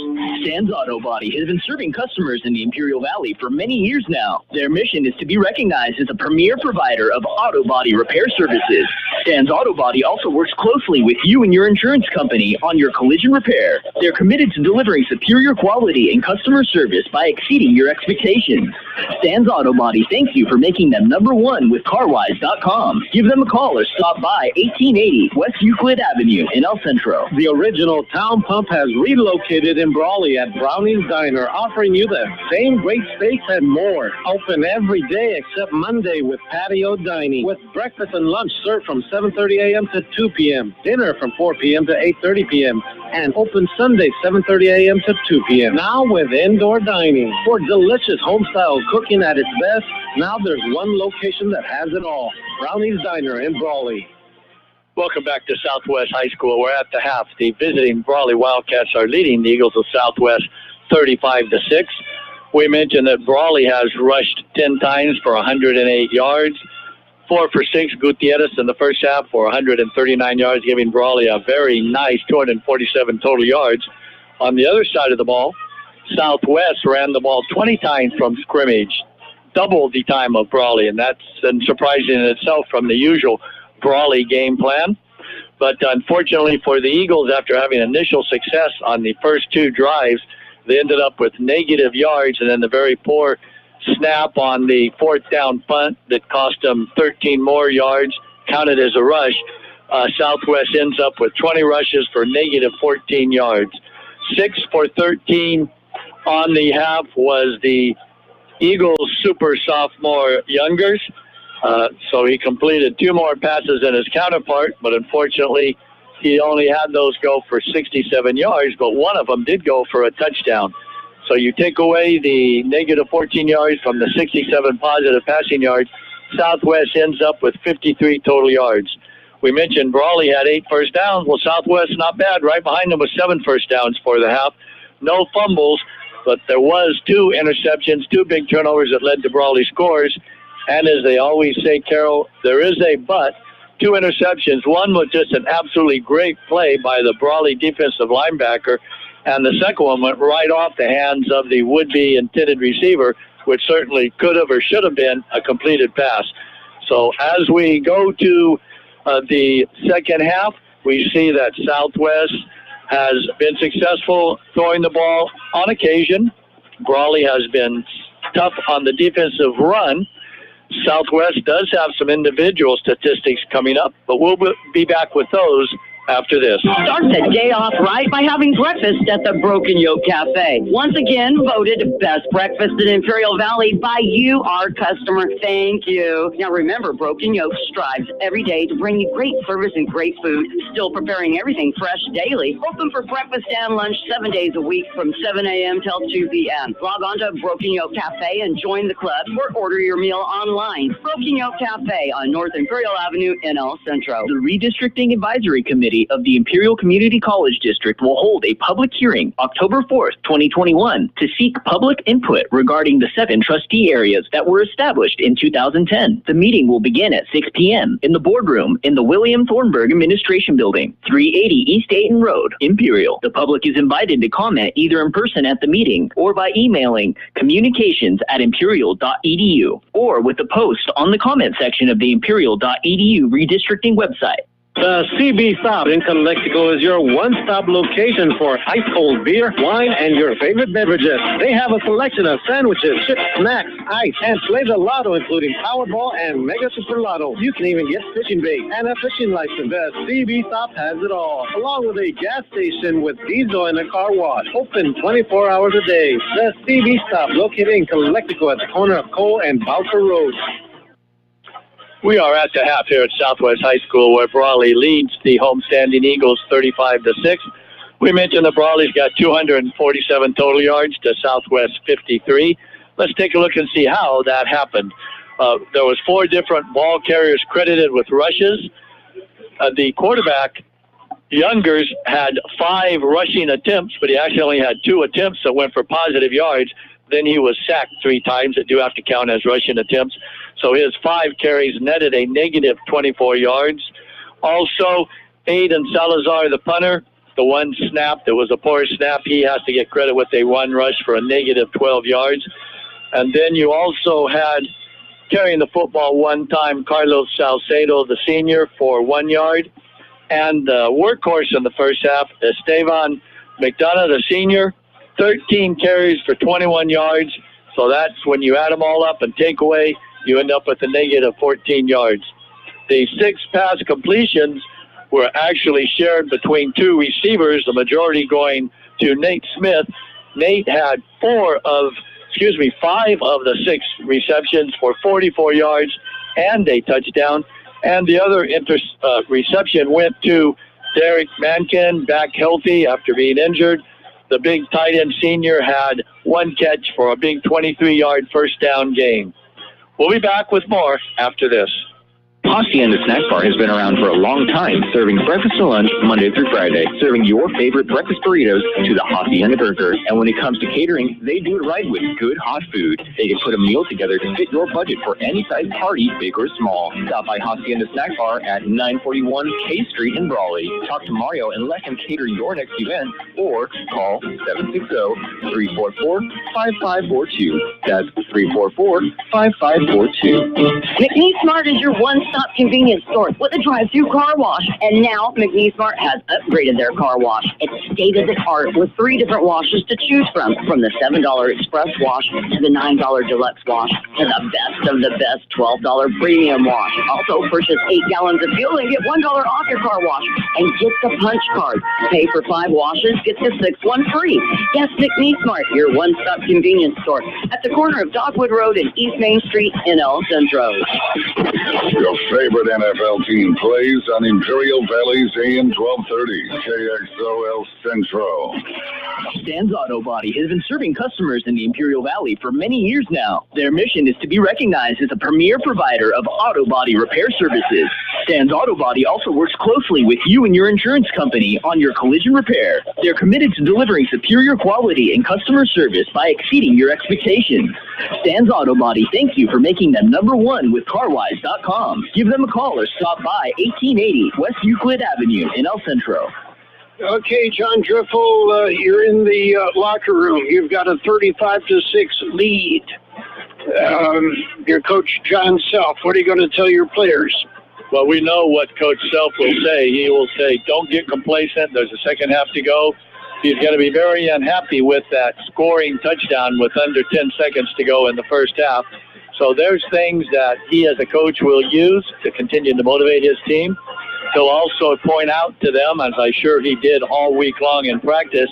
Stan's Auto Body has been serving customers in the Imperial Valley for many years now. Their mission is to be recognized as a premier provider of auto body repair services. Stan's Auto Body also works closely with you and your insurance company on your collision repair. They're committed to delivering superior quality and customer service by exceeding your expectations. Stan's Auto Body thanks you for making them #1 with CarWise.com. Give them a call or stop by 1880 West Euclid Avenue in El Centro. The original Town Pump has relocated in Brawley at Brownies Diner, offering you the same great steaks and more. Open every day except Monday with patio dining, with breakfast and lunch served from 7:30 a.m. to 2 p.m., dinner from 4 p.m. to 8:30 p.m., and open Sunday 7:30 a.m. to 2 p.m. Now with indoor dining. For delicious home-style cooking at its best, now there's one location that has it all. Brownies Diner in Brawley. Welcome back to Southwest High School. We're at the half. The visiting Brawley Wildcats are leading the Eagles of Southwest 35-6. We mentioned that Brawley has rushed 10 times for 108 yards. 4 for 6 Gutierrez in the first half for 139 yards, giving Brawley a very nice 247 total yards. On the other side of the ball, Southwest ran the ball 20 times from scrimmage, double the time of Brawley, and that's surprising in itself from the usual Brawley game plan. But unfortunately for the Eagles, after having initial success on the first two drives, they ended up with negative yards, and then the very poor snap on the fourth down punt that cost them 13 more yards, counted as a rush. Southwest ends up with 20 rushes for negative 14 yards. 6 for 13 on the half was the Eagles super sophomore Youngers. So he completed 2 more passes than his counterpart, but unfortunately he only had those go for 67 yards, but one of them did go for a touchdown. So you take away the negative 14 yards from the 67 positive passing yards, Southwest ends up with 53 total yards. We mentioned Brawley had 8 first downs. Well, Southwest, not bad. Right behind them was 7 first downs for the half. No fumbles, but there was 2 interceptions, 2 big turnovers that led to Brawley scores. And as they always say, Carroll, there is a but. 2 interceptions. One was just an absolutely great play by the Brawley defensive linebacker, and the second one went right off the hands of the would-be intended receiver, which certainly could have or should have been a completed pass. So as we go to the second half, we see that Southwest has been successful throwing the ball on occasion. Brawley has been tough on the defensive run. Southwest does have some individual statistics coming up, but we'll be back with those after this. Start the day off right by having breakfast at the Broken Yolk Café. Once again, voted best breakfast in Imperial Valley by you, our customer. Thank you. Now remember, Broken Yolk strives every day to bring you great service and great food, still preparing everything fresh daily. Open for breakfast and lunch 7 days a week from 7 a.m. till 2 p.m. Log on to Broken Yolk Café and join the club or order your meal online. Broken Yolk Café on North Imperial Avenue in El Centro. The Redistricting Advisory Committee of the Imperial Community College District will hold a public hearing October 4th, 2021 to seek public input regarding the 7 trustee areas that were established in 2010. The meeting will begin at 6 p.m. in the boardroom in the William Thornburg Administration Building, 380 East Ayton Road, Imperial. The public is invited to comment either in person at the meeting or by emailing communications@imperial.edu or with a post on the comment section of the imperial.edu redistricting website. The CB Stop in Calexico is your one-stop location for ice-cold beer, wine, and your favorite beverages. They have a selection of sandwiches, chips, snacks, ice, and play the lotto, including Powerball and Mega Super Lotto. You can even get fishing bait and a fishing license. The CB Stop has it all, along with a gas station with diesel and a car wash. Open 24 hours a day. The CB Stop, located in Calexico at the corner of Cole and Bowker Road. We are at the half here at Southwest High School, where Brawley leads the homestanding Eagles 35-6. We mentioned that Brawley's got 247 total yards to Southwest 53. Let's take a look and see how that happened. There was 4 different ball carriers credited with rushes. The quarterback, Youngers, had 5 rushing attempts, but he actually only had 2 attempts that went for positive yards. Then he was sacked 3 times that do have to count as rushing attempts. So his 5 carries netted a negative 24 yards. Also, Aiden Salazar, the punter, the one snap that was a poor snap, he has to get credit with a 1 rush for a negative 12 yards. And then you also had, carrying the football 1 time, Carlos Salcedo, the senior, for 1 yard. And the workhorse in the first half, Esteban McDonough, the senior, 13 carries for 21 yards. So that's when you add them all up and take away, you end up with a negative 14 yards. The 6 pass completions were actually shared between 2 receivers, the majority going to Nate Smith. Nate had 5 of the 6 receptions for 44 yards and a touchdown. And the other reception went to Derek Mankin, back healthy after being injured. The big tight end senior had 1 catch for a big 23-yard first down gain. We'll be back with more after this. Hacienda Snack Bar has been around for a long time, serving breakfast and lunch Monday through Friday, serving your favorite breakfast burritos to the Hacienda Burger. And when it comes to catering, they do it right with good hot food. They can put a meal together to fit your budget for any size party, big or small. Stop by Hacienda Snack Bar at 941 K Street in Brawley. Talk to Mario and let him cater your next event, or call 760-344-5542. That's 344-5542. McNeece Mart is your one-stop convenience store with a drive-through car wash. And now McNeece Mart has upgraded their car wash. It's state-of-the-art with 3 different washes to choose from the $7 express wash to the $9 deluxe wash to the best of the best $12 premium wash. Also purchase 8 gallons of fuel and get $1 off your car wash. And get the punch card. Pay for 5 washes, get the 6th one free. Yes, McNeece Mart, your one-stop convenience store at the corner of Dogwood Road and East Main Street in El Centro. Your favorite NFL team plays on Imperial Valley's AM 1230, KXO El Centro. Stan's Auto Body has been serving customers in the Imperial Valley for many years now. Their mission is to be recognized as a premier provider of auto body repair services. Stan's Auto Body also works closely with you and your insurance company on your collision repair. They're committed to delivering superior quality and customer service by exceeding your expectations. Stan's Auto Body thank you for making them #1 with CarWise.com. Give them a call or stop by 1880 West Euclid Avenue in El Centro. Okay, John Driffill, you're in the locker room. You've got a 35-6 lead. Your coach, John Self, what are you going to tell your players? Well, we know what Coach Self will say. He will say, don't get complacent. There's a second half to go. He's going to be very unhappy with that scoring touchdown with under 10 seconds to go in the first half. So there's things that he as a coach will use to continue to motivate his team. He'll also point out to them, as I'm sure he did all week long in practice,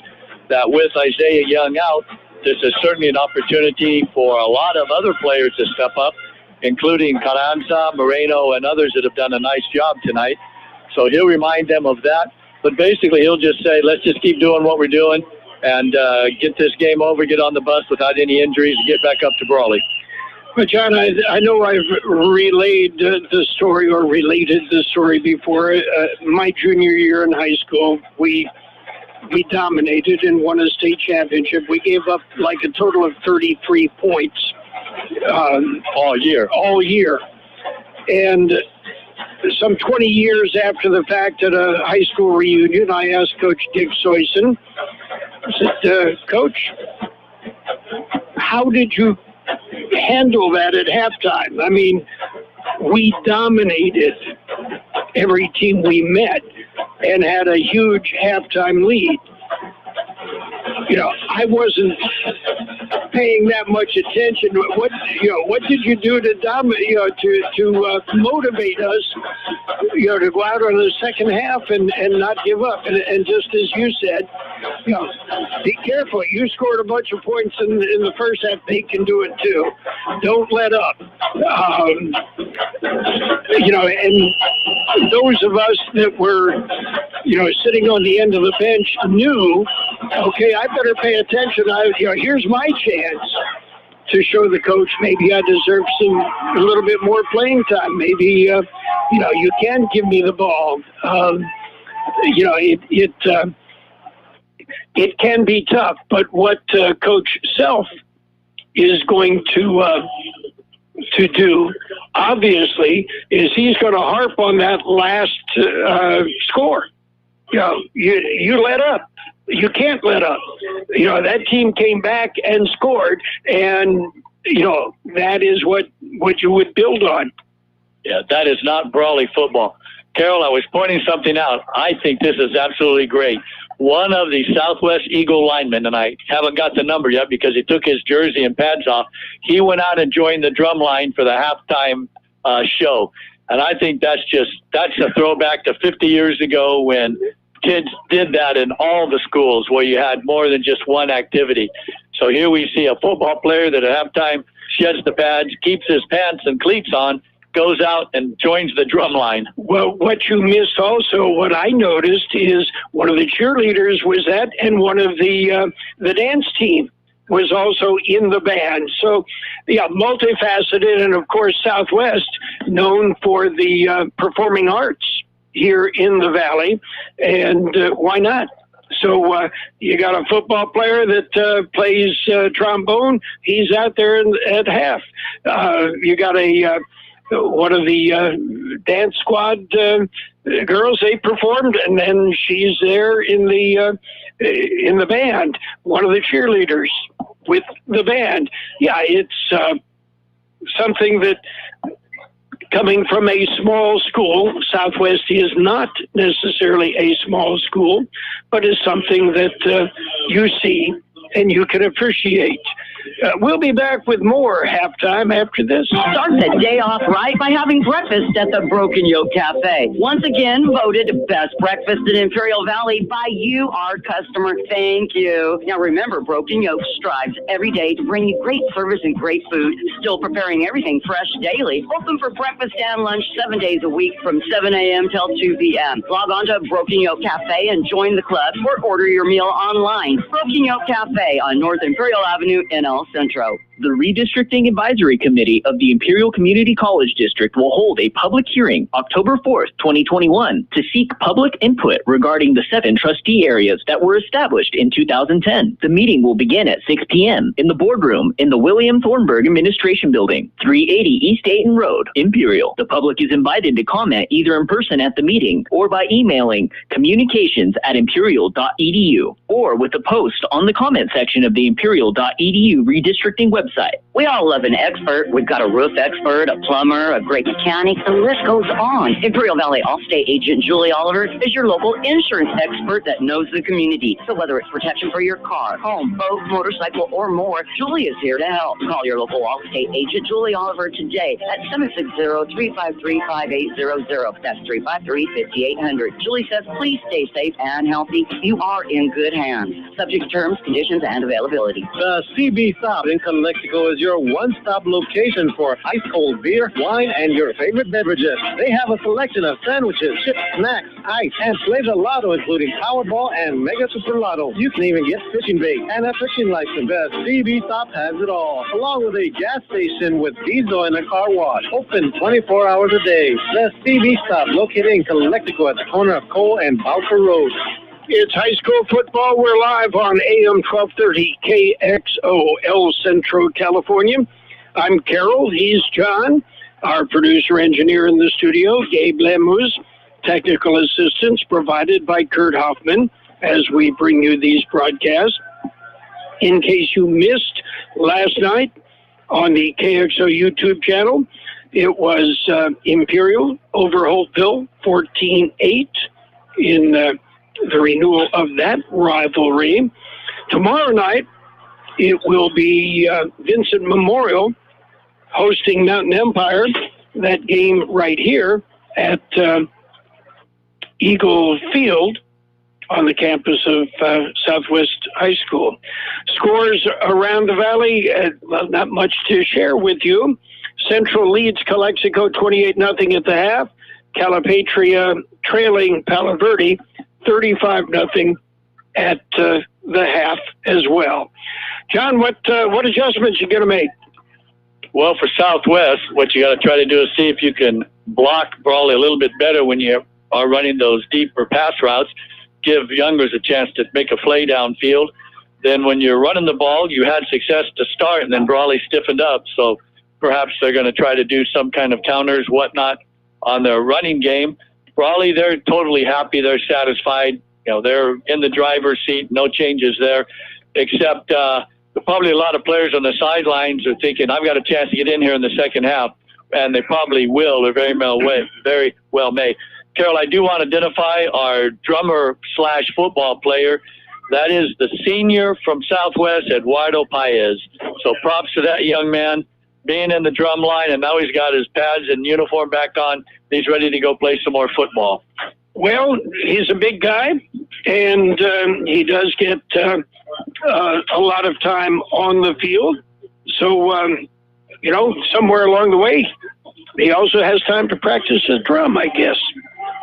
that with Isaiah Young out, this is certainly an opportunity for a lot of other players to step up, including Carranza, Moreno, and others that have done a nice job tonight. So he'll remind them of that. But basically, he'll just say, let's just keep doing what we're doing and get this game over, get on the bus without any injuries, and get back up to Brawley. But, John, I know I've related the story before. My junior year in high school, we dominated and won a state championship. We gave up like a total of 33 points. All year. And some 20 years after the fact at a high school reunion, I asked Coach Dick Soyson, I said, Coach, how did you handle that at halftime? I mean, we dominated every team we met and had a huge halftime lead. You know, I wasn't paying that much attention. What did you do to to motivate us, to go out on the second half and not give up? And just as you said, be careful. You scored a bunch of points in the first half. They can do it too. Don't let up. And those of us that were, sitting on the end of the bench knew, okay, I better pay attention. Here's my chance to show the coach maybe I deserve a little bit more playing time. Maybe, you can give me the ball. It can be tough, but what Coach Self is going to do, obviously, is he's going to harp on that last score. You let up. You can't let up. That team came back and scored, and, that is what you would build on. Yeah, that is not Brawley football. Carroll, I was pointing something out. I think this is absolutely great. One of the Southwest Eagle linemen, and I haven't got the number yet because he took his jersey and pads off, he went out and joined the drum line for the halftime show. And I think that's a throwback to 50 years ago when kids did that in all the schools where you had more than just one activity. So here we see a football player that at halftime sheds the pads, keeps his pants and cleats on, goes out and joins the drum line. Well, what you missed also, what I noticed is one of the cheerleaders was that, and one of the dance team. was also in the band. So, yeah, multifaceted, and of course, Southwest, known for the performing arts here in the Valley, and why not? So you got a football player that plays trombone. He's out there at half. You got one of the dance squad girls. They performed, and then she's there in the band. One of the cheerleaders with the band. Yeah, it's something that, coming from a small school, Southwest is not necessarily a small school, but is something that you see and you can appreciate. We'll be back with more halftime after this. Start the day off right by having breakfast at the Broken Yolk Café. Once again, voted best breakfast in Imperial Valley by you, our customer. Thank you. Now remember, Broken Yolk strives every day to bring you great service and great food, still preparing everything fresh daily. Open for breakfast and lunch 7 days a week from 7 a.m. till 2 p.m. Log on to Broken Yolk Café and join the club, or order your meal online. Broken Yolk Café on North Imperial Avenue in El Centro. The Redistricting Advisory Committee of the Imperial Community College District will hold a public hearing October 4th, 2021 to seek public input regarding the 7 trustee areas that were established in 2010. The meeting will begin at 6 p.m. in the boardroom in the William Thornburg Administration Building, 380 East Dayton Road, Imperial. The public is invited to comment either in person at the meeting or by emailing communications@imperial.edu or with a post on the comment section of the imperial.edu redistricting website. We all love an expert. We've got a roof expert, a plumber, a great mechanic. The list goes on. Imperial Valley Allstate agent Julie Oliver is your local insurance expert that knows the community. So whether it's protection for your car, home, boat, motorcycle, or more, Julie is here to help. Call your local Allstate agent Julie Oliver today at 760-353-5800. That's 353-5800. Julie says, please stay safe and healthy. You are in good hands. Subject to terms, conditions, and availability. The CB Stop in Calexico is your one-stop location for ice-cold beer, wine, and your favorite beverages. They have a selection of sandwiches, chips, snacks, ice, and Flavor Lotto, including Powerball and Mega Super Lotto. You can even get fishing bait and a fishing license. The CB Stop has it all, along with a gas station with diesel and a car wash. Open 24 hours a day. The CB Stop, located in Calexico at the corner of Cole and Bowker Road. It's high school football. We're live on AM 1230 KXO El Centro, California. I'm Carroll. He's John. Our producer engineer in the studio, Gabe Lemus. Technical assistance provided by Kurt Hoffman as we bring you these broadcasts. In case you missed last night on the KXO YouTube channel, it was Imperial over Holtville 14-8 in the renewal of that rivalry. Tomorrow night, it will be Vincent Memorial hosting Mountain Empire. That game right here at Eagle Field on the campus of Southwest High School. Scores around the Valley, well, not much to share with you. Central leads Calexico 28-0 at the half. Calipatria trailing Palo Verde 35-0 at the half as well. John, what adjustments you going to make? Well, for Southwest, what you got to try to do is see if you can block Brawley a little bit better when you are running those deeper pass routes. Give youngers a chance to make a play downfield. Then when you're running the ball, you had success to start, and then Brawley stiffened up. So perhaps they're going to try to do some kind of counters, whatnot, on their running game. Brawley, they're totally happy. They're satisfied. You know, they're in the driver's seat. No changes there, except probably a lot of players on the sidelines are thinking, I've got a chance to get in here in the second half, and they probably will, or very well may. Carol, I do want to identify our drummer/football player. That is the senior from Southwest, Eduardo Paez. So props to that young man being in the drum line, and now he's got his pads and uniform back on. He's ready to go play some more football. Well, he's a big guy, and he does get a lot of time on the field. So, somewhere along the way, he also has time to practice his drum, I guess.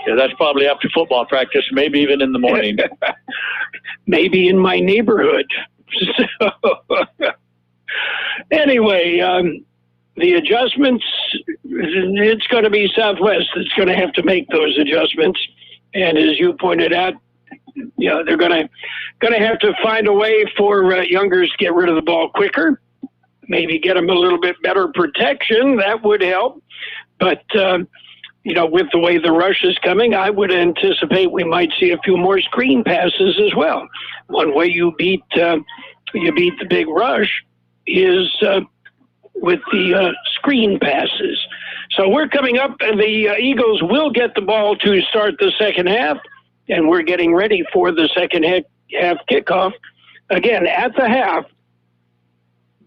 Yeah, that's probably after football practice, maybe even in the morning. Maybe in my neighborhood. So, anyway, the adjustments, it's going to be Southwest that's going to have to make those adjustments. And as you pointed out, they're going to have to find a way for youngers to get rid of the ball quicker, maybe get them a little bit better protection. That would help. But, with the way the rush is coming, I would anticipate we might see a few more screen passes as well. One way you beat the big rush is with the screen passes. So we're coming up, and the Eagles will get the ball to start the second half, and we're getting ready for the second half kickoff. Again, at the half,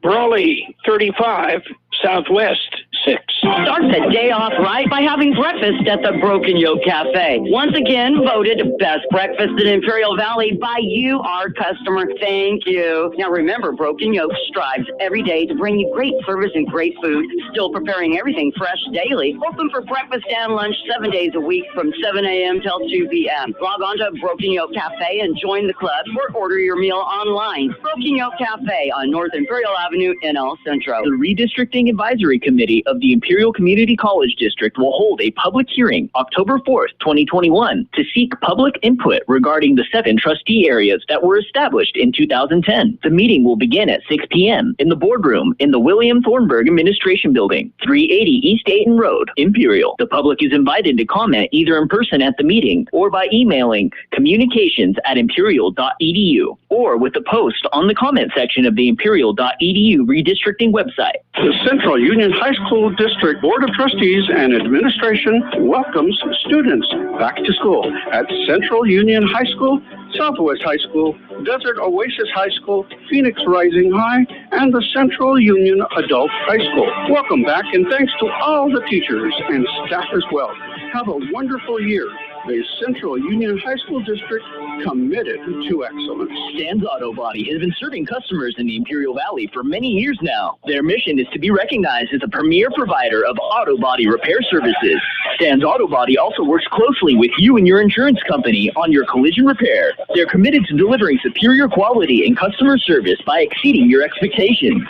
Brawley 35, Southwest 6. Start the day off right by having breakfast at the Broken Yolk Café. Once again, voted best breakfast in Imperial Valley by you, our customer. Thank you. Now remember, Broken Yolk strives every day to bring you great service and great food, still preparing everything fresh daily. Open for breakfast and lunch 7 days a week from 7 a.m. till 2 p.m. Log on to Broken Yolk Café and join the club or order your meal online. Broken Yolk Café on North Imperial Avenue in El Centro. The Redistricting Advisory Committee of the Imperial Community College District will hold a public hearing October 4th, 2021 to seek public input regarding the 7 trustee areas that were established in 2010. The meeting will begin at 6 p.m. in the boardroom in the William Thornburg Administration Building, 380 East Ayton Road, Imperial. The public is invited to comment either in person at the meeting or by emailing communications@imperial.edu or with a post on the comment section of the imperial.edu redistricting website. The Central Union High School District Board of Trustees and Administration welcomes students back to school at Central Union High School, Southwest High School, Desert Oasis High School, Phoenix Rising High, and the Central Union Adult High School. Welcome back, and thanks to all the teachers and staff as well. Have a wonderful year. The Central Union High School District, committed to excellence. Stan's Auto Body has been serving customers in the Imperial Valley for many years now. Their mission is to be recognized as a premier provider of auto body repair services. Stan's Auto Body also works closely with you and your insurance company on your collision repair. They're committed to delivering superior quality and customer service by exceeding your expectations.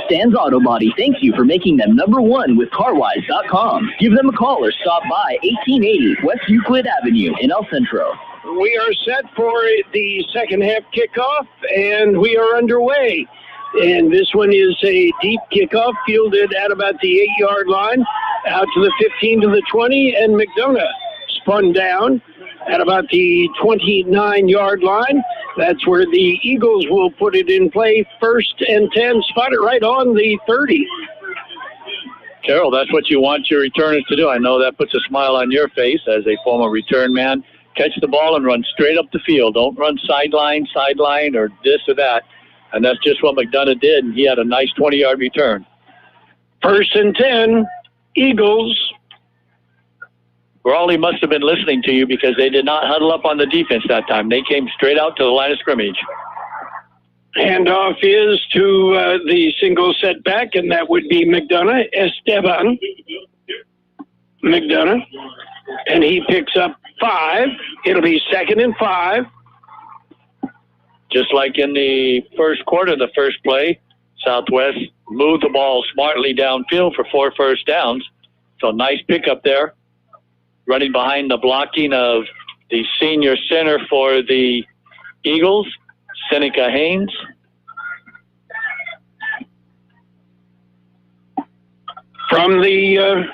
Stan's Auto Body thanks you for making them #1 with CarWise.com. Give them a call or stop by 1880 West Euclid Avenue in El Centro. We are set for the second half kickoff, and we are underway. And this one is a deep kickoff fielded at about the 8-yard line, out to the 15 to the 20, and McDonough spun down at about the 29-yard line. That's where the Eagles will put it in play. 1st and 10, spot it right on the 30. Carroll, that's what you want your returners to do. I know that puts a smile on your face as a former return man. Catch the ball and run straight up the field. Don't run sideline, or this or that. And that's just what McDonough did, and he had a nice 20-yard return. 1st and 10, Eagles. Brawley must have been listening to you because they did not huddle up on the defense that time. They came straight out to the line of scrimmage. Handoff is to the single setback, and that would be McDonough, Esteban McDonough. And he picks up 5. It'll be 2nd and 5. Just like in the first quarter, the first play, Southwest moved the ball smartly downfield for 4 first downs. So nice pickup there. Running behind the blocking of the senior center for the Eagles, Seneca Haynes. From the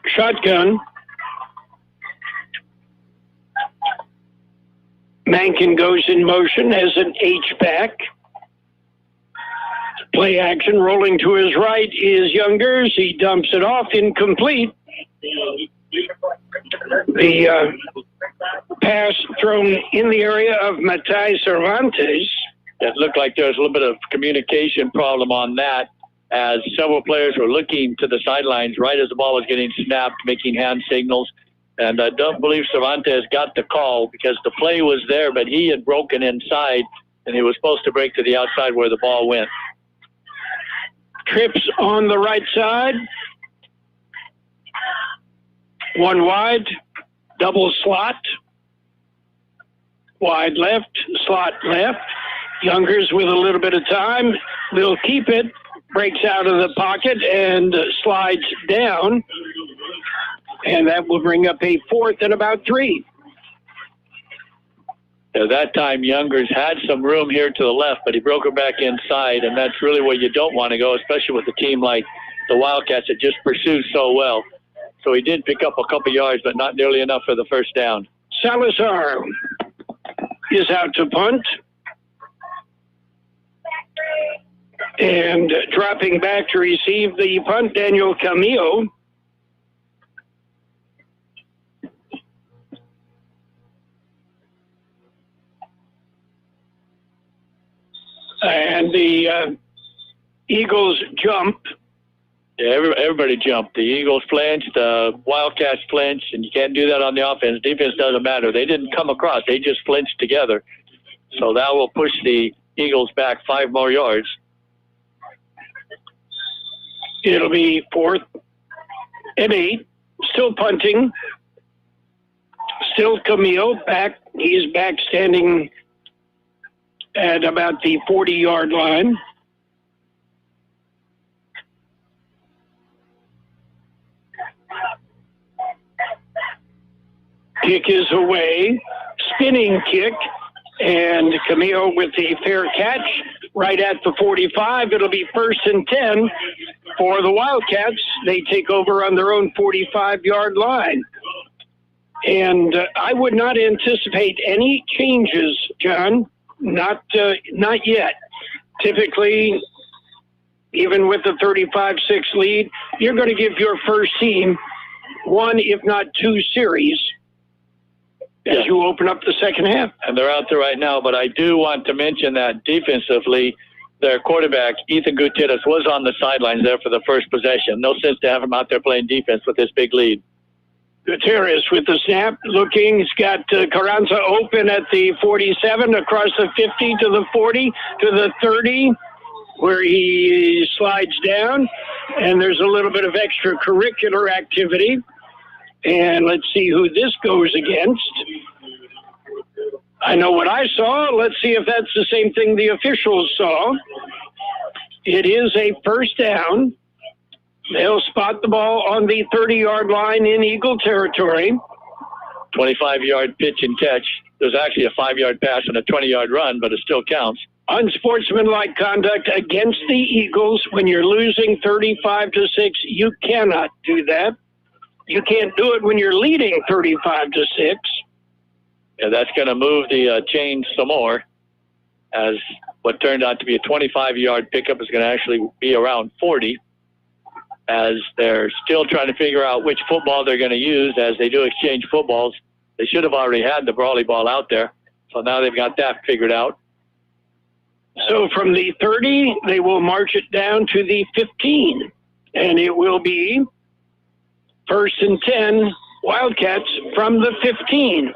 shotgun, Mankin goes in motion as an H-back. Play action, rolling to his right is Youngers. He dumps it off, incomplete. The pass thrown in the area of Matai Cervantes. It looked like there was a little bit of communication problem on that, as several players were looking to the sidelines right as the ball was getting snapped, making hand signals. And I don't believe Cervantes got the call because the play was there, but he had broken inside, and he was supposed to break to the outside where the ball went. Trips on the right side. 1 wide, double slot. Wide left, slot left. Youngers with a little bit of time will keep it, breaks out of the pocket and slides down. And that will bring up a 4th and about 3. At that time, Youngers had some room here to the left, but he broke her back inside, and that's really where you don't want to go, especially with a team like the Wildcats that just pursues so well. So he did pick up a couple yards, but not nearly enough for the first down. Salazar is out to punt. And dropping back to receive the punt, Daniel Camillo. And the Eagles jump. Yeah, everybody jumped. The Eagles flinched, the Wildcats flinched, and you can't do that on the offense. Defense doesn't matter. They didn't come across. They just flinched together. So that will push the Eagles back 5 more yards. It'll be 4th and 8. Still punting. Still Camille back. He's back standing at about the 40-yard line. Kick is away. Spinning kick. And Camille with the fair catch right at the 45. It'll be 1st and 10 for the Wildcats. They take over on their own 45-yard line. And I would not anticipate any changes, John. Not yet. Typically, even with the 35-6 lead, you're going to give your first team 1, if not 2 series as you open up the second half. And they're out there right now, but I do want to mention that defensively, their quarterback, Ethan Gutierrez, was on the sidelines there for the first possession. No sense to have him out there playing defense with this big lead. Gutierrez with the snap, looking. He's got Carranza open at the 47, across the 50 to the 40 to the 30, where he slides down. And there's a little bit of extracurricular activity. And let's see who this goes against. I know what I saw. Let's see if that's the same thing the officials saw. It is a first down. They'll spot the ball on the 30-yard line in Eagle territory. 25-yard pitch and catch. There's actually a 5-yard pass and a 20-yard run, but it still counts. Unsportsmanlike conduct against the Eagles when you're losing 35-6. You cannot do that. You can't do it when you're leading 35-6. Yeah, that's going to move the chain some more, as what turned out to be a 25-yard pickup is going to actually be around 40, as they're still trying to figure out which football they're going to use as they do exchange footballs. They should have already had the Brawley ball out there, so now they've got that figured out. So from the 30, they will march it down to the 15, and it will be 1st and 10, Wildcats from the 15.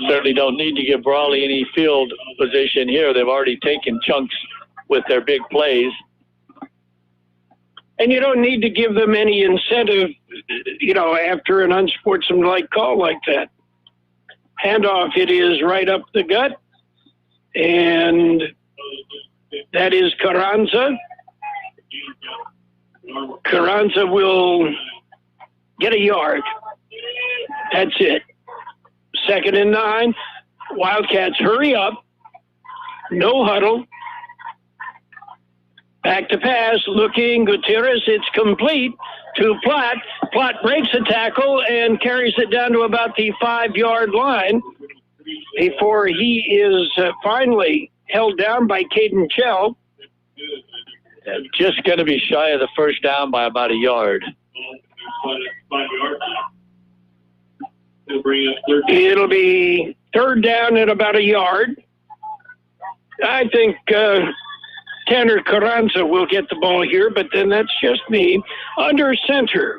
Certainly don't need to give Brawley any field position here. They've already taken chunks with their big plays. And you don't need to give them any incentive, after an unsportsmanlike call like that. Handoff, it is right up the gut. And that is Carranza. Carranza will get a yard. That's it. 2nd and 9. Wildcats hurry up. No huddle. Back to pass, looking, Gutierrez, it's complete to Platt. Platt breaks a tackle and carries it down to about the 5-yard line before he is finally held down by Caden Chell. Just going to be shy of the first down by about a yard. It'll be 3rd down at about a yard. I think Tanner Carranza will get the ball here, but then that's just me. Under center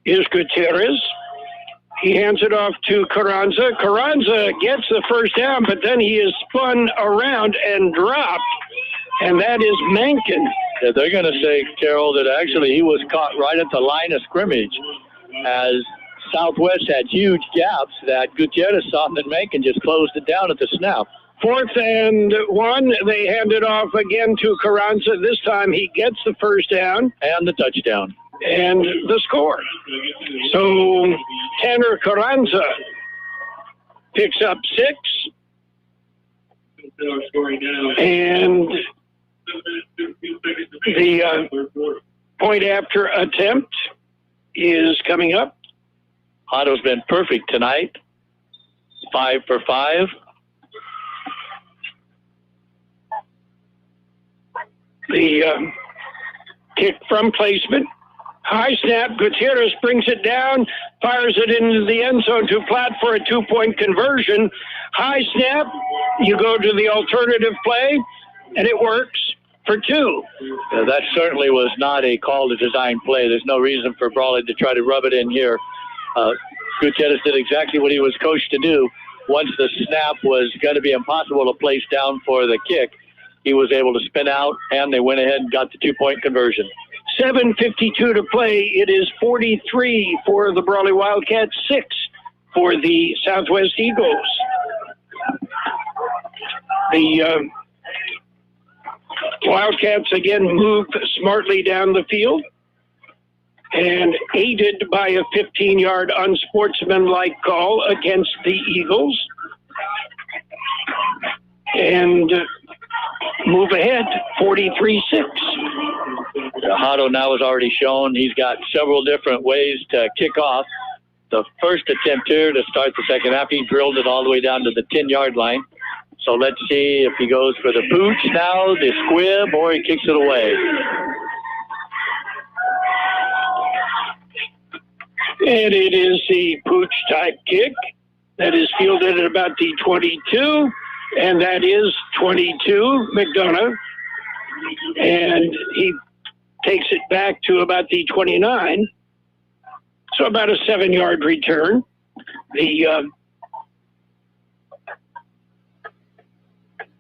is Gutierrez. He hands it off to Carranza. Carranza gets the first down, but then he is spun around and dropped, and that is Mankin. Yeah, they're going to say, Carroll, that actually he was caught right at the line of scrimmage, as Southwest had huge gaps that Gutierrez saw, and then Mankin just closed it down at the snap. 4th and 1. They hand it off again to Carranza. This time he gets the first down. And the touchdown. And the score. So Tanner Carranza picks up 6. And the point after attempt is coming up. Otto's been perfect tonight. 5 for 5. The kick from placement. High snap. Gutierrez brings it down, fires it into the end zone to Platt for a 2-point conversion. High snap. You go to the alternative play, and it works for 2. That certainly was not a call to design play. There's no reason for Brawley to try to rub it in here. Gutierrez did exactly what he was coached to do. Once the snap was going to be impossible to place down for the kick, he was able to spin out, and they went ahead and got the 2-point conversion. 7:52 to play. It is 43 for the Brawley Wildcats, 6 for the Southwest Eagles. The Wildcats again moved smartly down the field and aided by a 15-yard unsportsmanlike call against the Eagles. And move ahead, 43-6. Otto now has already shown he's got several different ways to kick off. The first attempt here to start the second half, he drilled it all the way down to the 10-yard line. So let's see if he goes for the pooch now, the squib, or he kicks it away. And it is the pooch-type kick that is fielded at about the 22, and that is 22, McDonough. And he takes it back to about the 29, so about a 7-yard return. The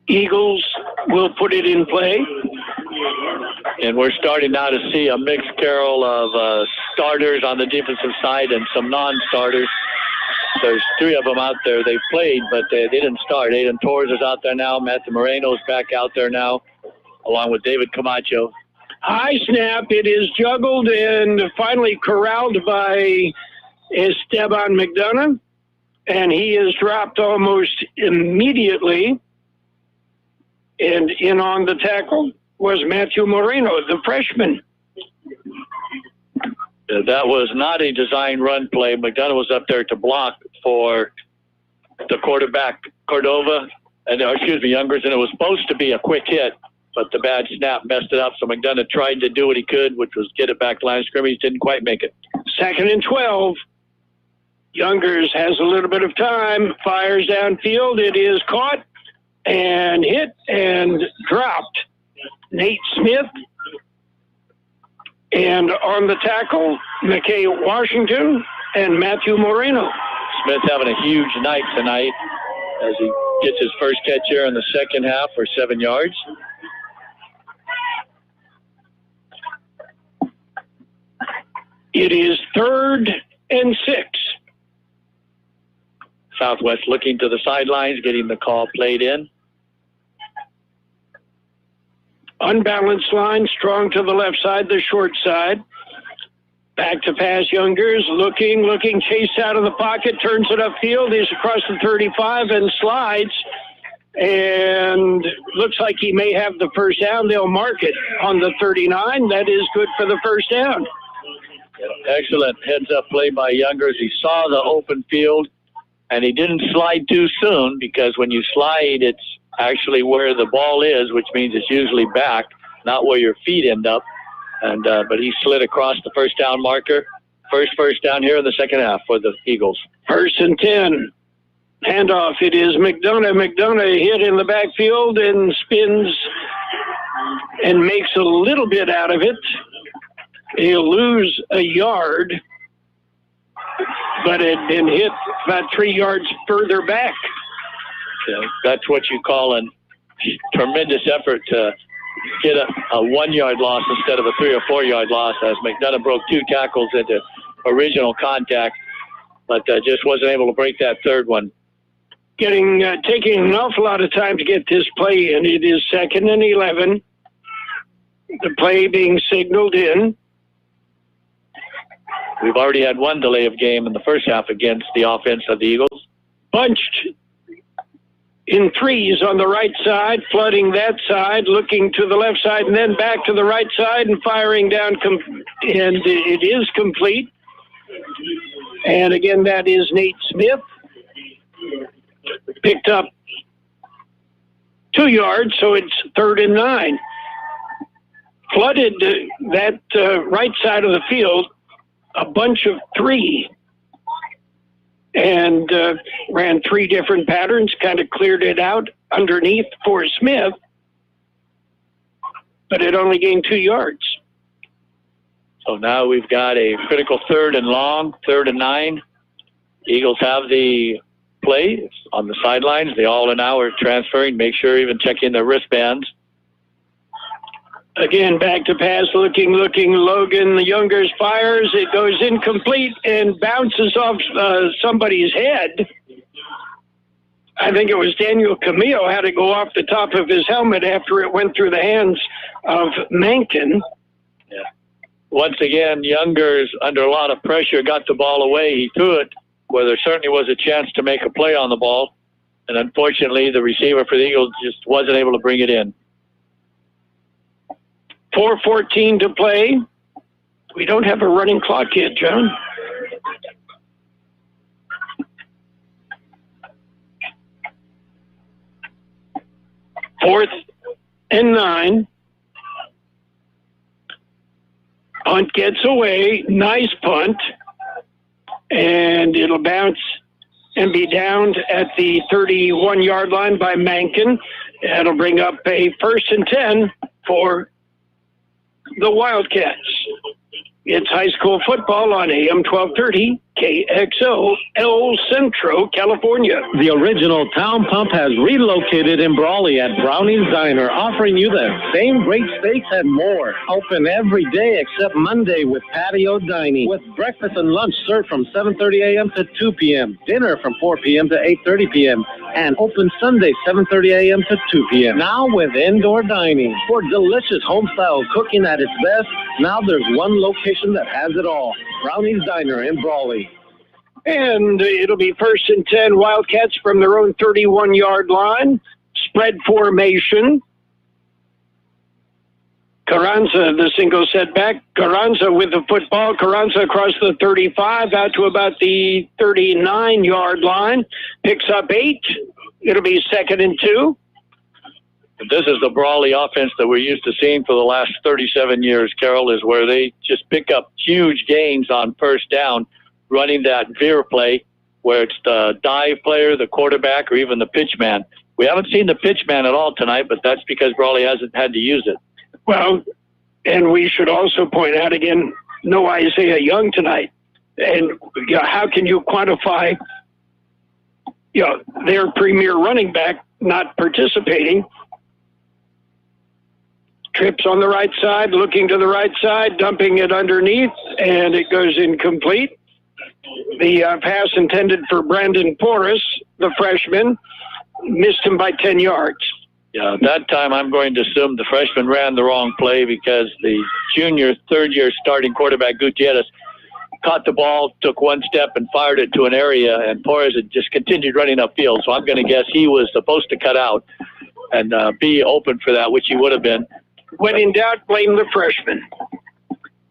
Eagles will put it in play. And we're starting now to see a mixed Carroll of starters on the defensive side and some non-starters. There's 3 of them out there. They played, but they didn't start. Aiden Torres is out there now. Matthew Moreno's back out there now, along with David Camacho. High snap. It is juggled and finally corralled by Esteban McDonough, and he is dropped almost immediately. And in on the tackle was Matthew Moreno, the freshman. That was not a design run play. McDonough was up there to block for the quarterback, Youngers, and it was supposed to be a quick hit, but the bad snap messed it up. So McDonough tried to do what he could, which was get it back to line of scrimmage, didn't quite make it. 2nd and 12. Youngers has a little bit of time, fires downfield. It is caught and hit and dropped. Nate Smith. And on the tackle, McKay Washington and Matthew Moreno. Smith having a huge night tonight as he gets his first catch here in the second half for 7 yards. It is 3rd and 6. Southwest looking to the sidelines, getting the call played in. Unbalanced line, strong to the left side, the short side. Back to pass, Youngers, looking, chased out of the pocket, turns it upfield. He's across the 35 and slides. And looks like he may have the first down. They'll mark it on the 39. That is good for the first down. Excellent heads-up play by Youngers. He saw the open field, and he didn't slide too soon, because when you slide, it's actually where the ball is, which means it's usually back, not where your feet end up. And but he slid across the first down marker. First down here in the second half for the Eagles. 1st and 10. Handoff. It is McDonough. McDonough hit in the backfield and spins and makes a little bit out of it. He'll lose a yard, but it had been hit about 3 yards further back. That's what you call a tremendous effort to get a 1-yard loss instead of a 3 or 4 yard loss, as McDonough broke 2 tackles into original contact, but just wasn't able to break that third one. taking an awful lot of time to get this play in. It is 2nd and 11. The play being signaled in. We've already had one delay of game in the first half against the offense of the Eagles. Bunched in threes on the right side, flooding that side, looking to the left side, and then back to the right side and firing down, and it is complete. And again, that is Nate Smith. Picked up 2 yards, so it's 3rd and 9. Flooded that right side of the field, a bunch of 3. And ran 3 different patterns, kind of cleared it out underneath for Smith, but it only gained 2 yards. So now we've got a critical 3rd and long, 3rd and 9. Eagles have the play. It's on the sidelines. They all now are transferring, make sure even checking their wristbands. Again, back to pass, looking. Logan, the Youngers fires. It goes incomplete and bounces off somebody's head. I think it was Daniel Camillo had to go off the top of his helmet after it went through the hands of Mankin. Yeah. Once again, Youngers, under a lot of pressure, got the ball away. He threw it where there certainly was a chance to make a play on the ball. And unfortunately, the receiver for the Eagles just wasn't able to bring it in. 4:14 to play. We don't have a running clock yet, John. Fourth and 9. Punt gets away. Nice punt. And it'll bounce and be downed at the 31-yard line by Mankin. That'll bring up a 1st and 10 for the Wildcats. It's high school football on AM 1230, KXO, El Centro, California. The original Town Pump has relocated in Brawley at Brownies Diner, offering you the same great steaks and more. Open every day except Monday with patio dining, with breakfast and lunch served from 7:30 a.m. to 2 p.m., dinner from 4 p.m. to 8:30 p.m., and open Sunday 7:30 a.m. to 2 p.m. Now with indoor dining. For delicious home-style cooking at its best, now there's one location that has it all. Brownies Diner in Brawley. And it'll be 1st and 10, Wildcats from their own 31-yard line. Spread formation. Carranza, the single setback. Carranza with the football. Carranza across the 35 out to about the 39-yard line. Picks up 8. It'll be 2nd and 2. This is the Brawley offense that we're used to seeing for the last 37 years, Carroll, is where they just pick up huge gains on first down, running that veer play where it's the dive player, the quarterback, or even the pitch man. We haven't seen the pitch man at all tonight, but that's because Brawley hasn't had to use it. Well, and we should also point out again, no Isaiah Young tonight. And how can you quantify their premier running back not participating? Trips on the right side, looking to the right side, dumping it underneath, and it goes incomplete. The pass intended for Brandon Porras, the freshman, missed him by 10 yards. Yeah, that time I'm going to assume the freshman ran the wrong play because the junior, third-year starting quarterback, Gutierrez, caught the ball, took one step, and fired it to an area, and Porras had just continued running upfield. So I'm going to guess he was supposed to cut out and be open for that, which he would have been. When in doubt, blame the freshman.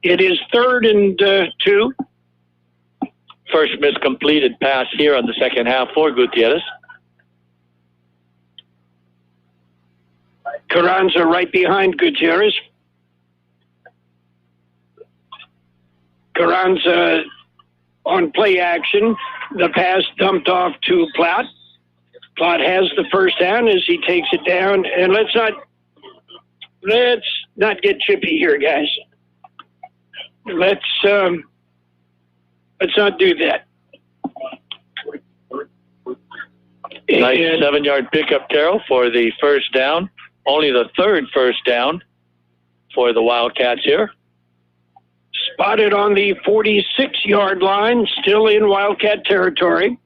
It is 3rd and 2. First miscompleted pass here on the second half for Gutierrez. Carranza right behind Gutierrez. Carranza on play action. The pass dumped off to Platt. Platt has the first down as he takes it down. And let's not get chippy here, guys. Let's not do that. Nice 7-yard pickup, Carroll, for the first down. Only the 3rd first down for the Wildcats here. Spotted on the 46-yard line, still in Wildcat territory.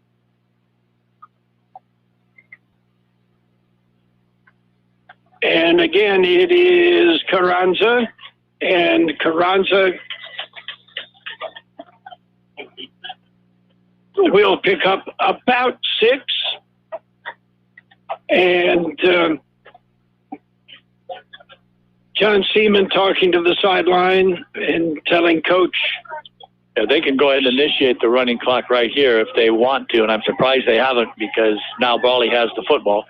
And again, it is Carranza, and Carranza will pick up about 6. And John Seaman talking to the sideline and telling Coach. Yeah, they can go ahead and initiate the running clock right here if they want to, and I'm surprised they haven't because now Brawley has the football.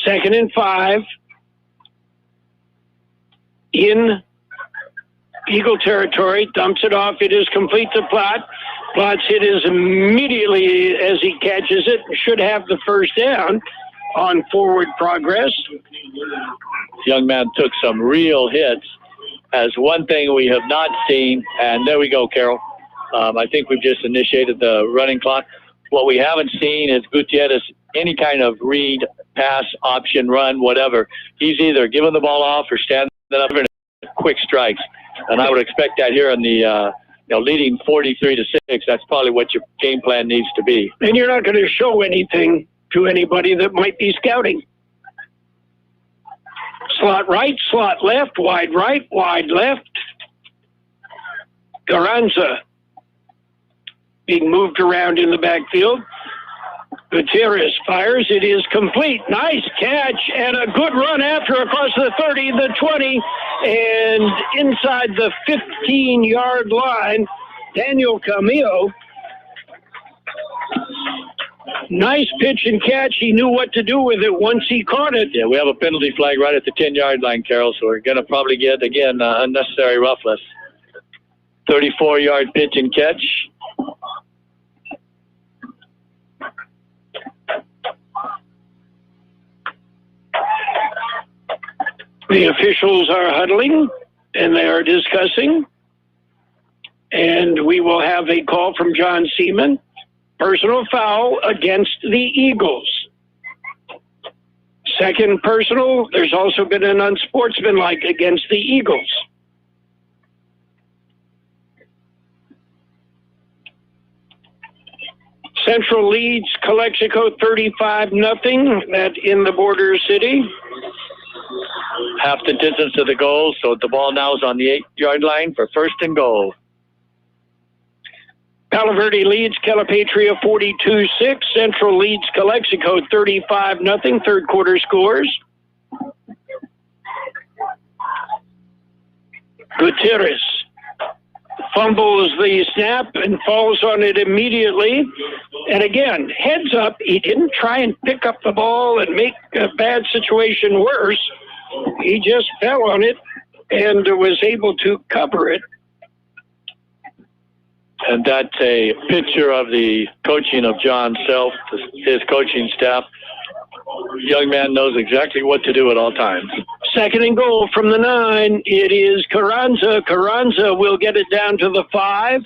2nd and 5 in Eagle territory, dumps it off. It is complete to Plott. Plott's hit is immediately as he catches it. Should have the first down on forward progress. This young man took some real hits as one thing we have not seen, and there we go, Carroll. I think we've just initiated the running clock. What we haven't seen is Gutierrez any kind of read, pass, option, run, whatever. He's either giving the ball off or standing up in quick strikes. And I would expect that here in the leading 43-6. That's probably what your game plan needs to be. And you're not going to show anything to anybody that might be scouting. Slot right, slot left, wide right, wide left. Carranza being moved around in the backfield. Gutierrez fires. It is complete. Nice catch and a good run after across the 30, the 20, and inside the 15-yard line, Daniel Camillo. Nice pitch and catch. He knew what to do with it once he caught it. Yeah, we have a penalty flag right at the 10-yard line, Carroll, so we're going to probably get, again, unnecessary roughness. 34-yard pitch and catch. The officials are huddling, and they are discussing. And we will have a call from John Seaman. Personal foul against the Eagles. Second personal, there's also been an unsportsmanlike against the Eagles. Central leads Calexico 35-0. That in the border city. Half the distance to the goal, so the ball now is on the 8-yard line for 1st and goal. Palo Verde leads Calipatria 42-6. Central leads Calexico 35-0. Third quarter scores. Gutierrez fumbles the snap and falls on it immediately. And again, heads up, he didn't try and pick up the ball and make a bad situation worse. He just fell on it and was able to cover it. And that's a picture of the coaching of John Self, his coaching staff. Young man knows exactly what to do at all times. 2nd and goal from the 9. It is Carranza. Carranza will get it down to the 5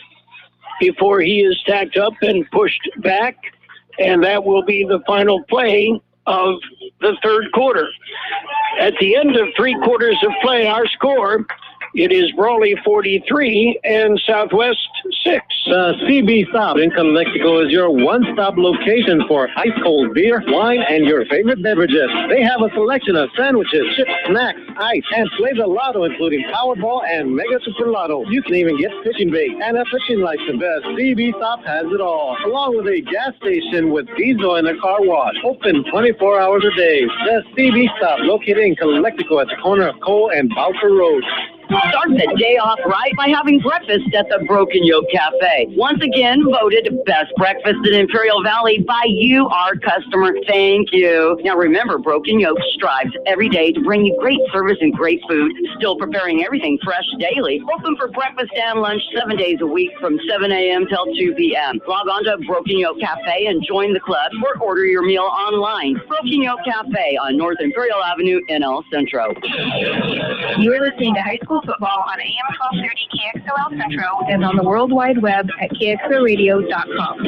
before he is stacked up and pushed back. And that will be the final play of the third quarter. At the end of 3 quarters of play, our score, it is Brawley 43 and Southwest 6. The CB Stop in Calexico is your one-stop location for ice-cold beer, wine, and your favorite beverages. They have a selection of sandwiches, chips, snacks, ice, and flavor lotto, including Powerball and Mega Super Lotto. You can even get fishing bait and a fishing license. The CB Stop has it all, along with a gas station with diesel and a car wash. Open 24 hours a day. The CB Stop, located in Calexico at the corner of Cole and Bowker Road. Start the day off right by having breakfast at the Broken Yolk Café. Once again, voted best breakfast in Imperial Valley by you, our customer. Thank you. Now remember, Broken Yolk strives every day to bring you great service and great food, still preparing everything fresh daily. Open for breakfast and lunch 7 days a week from 7 a.m. till 2 p.m. Log on to Broken Yolk Café and join the club or order your meal online. Broken Yolk Café on North Imperial Avenue in El Centro. You're listening to high school football on AM 1230 KXO Centro and on the World Wide Web at KXORadio.com.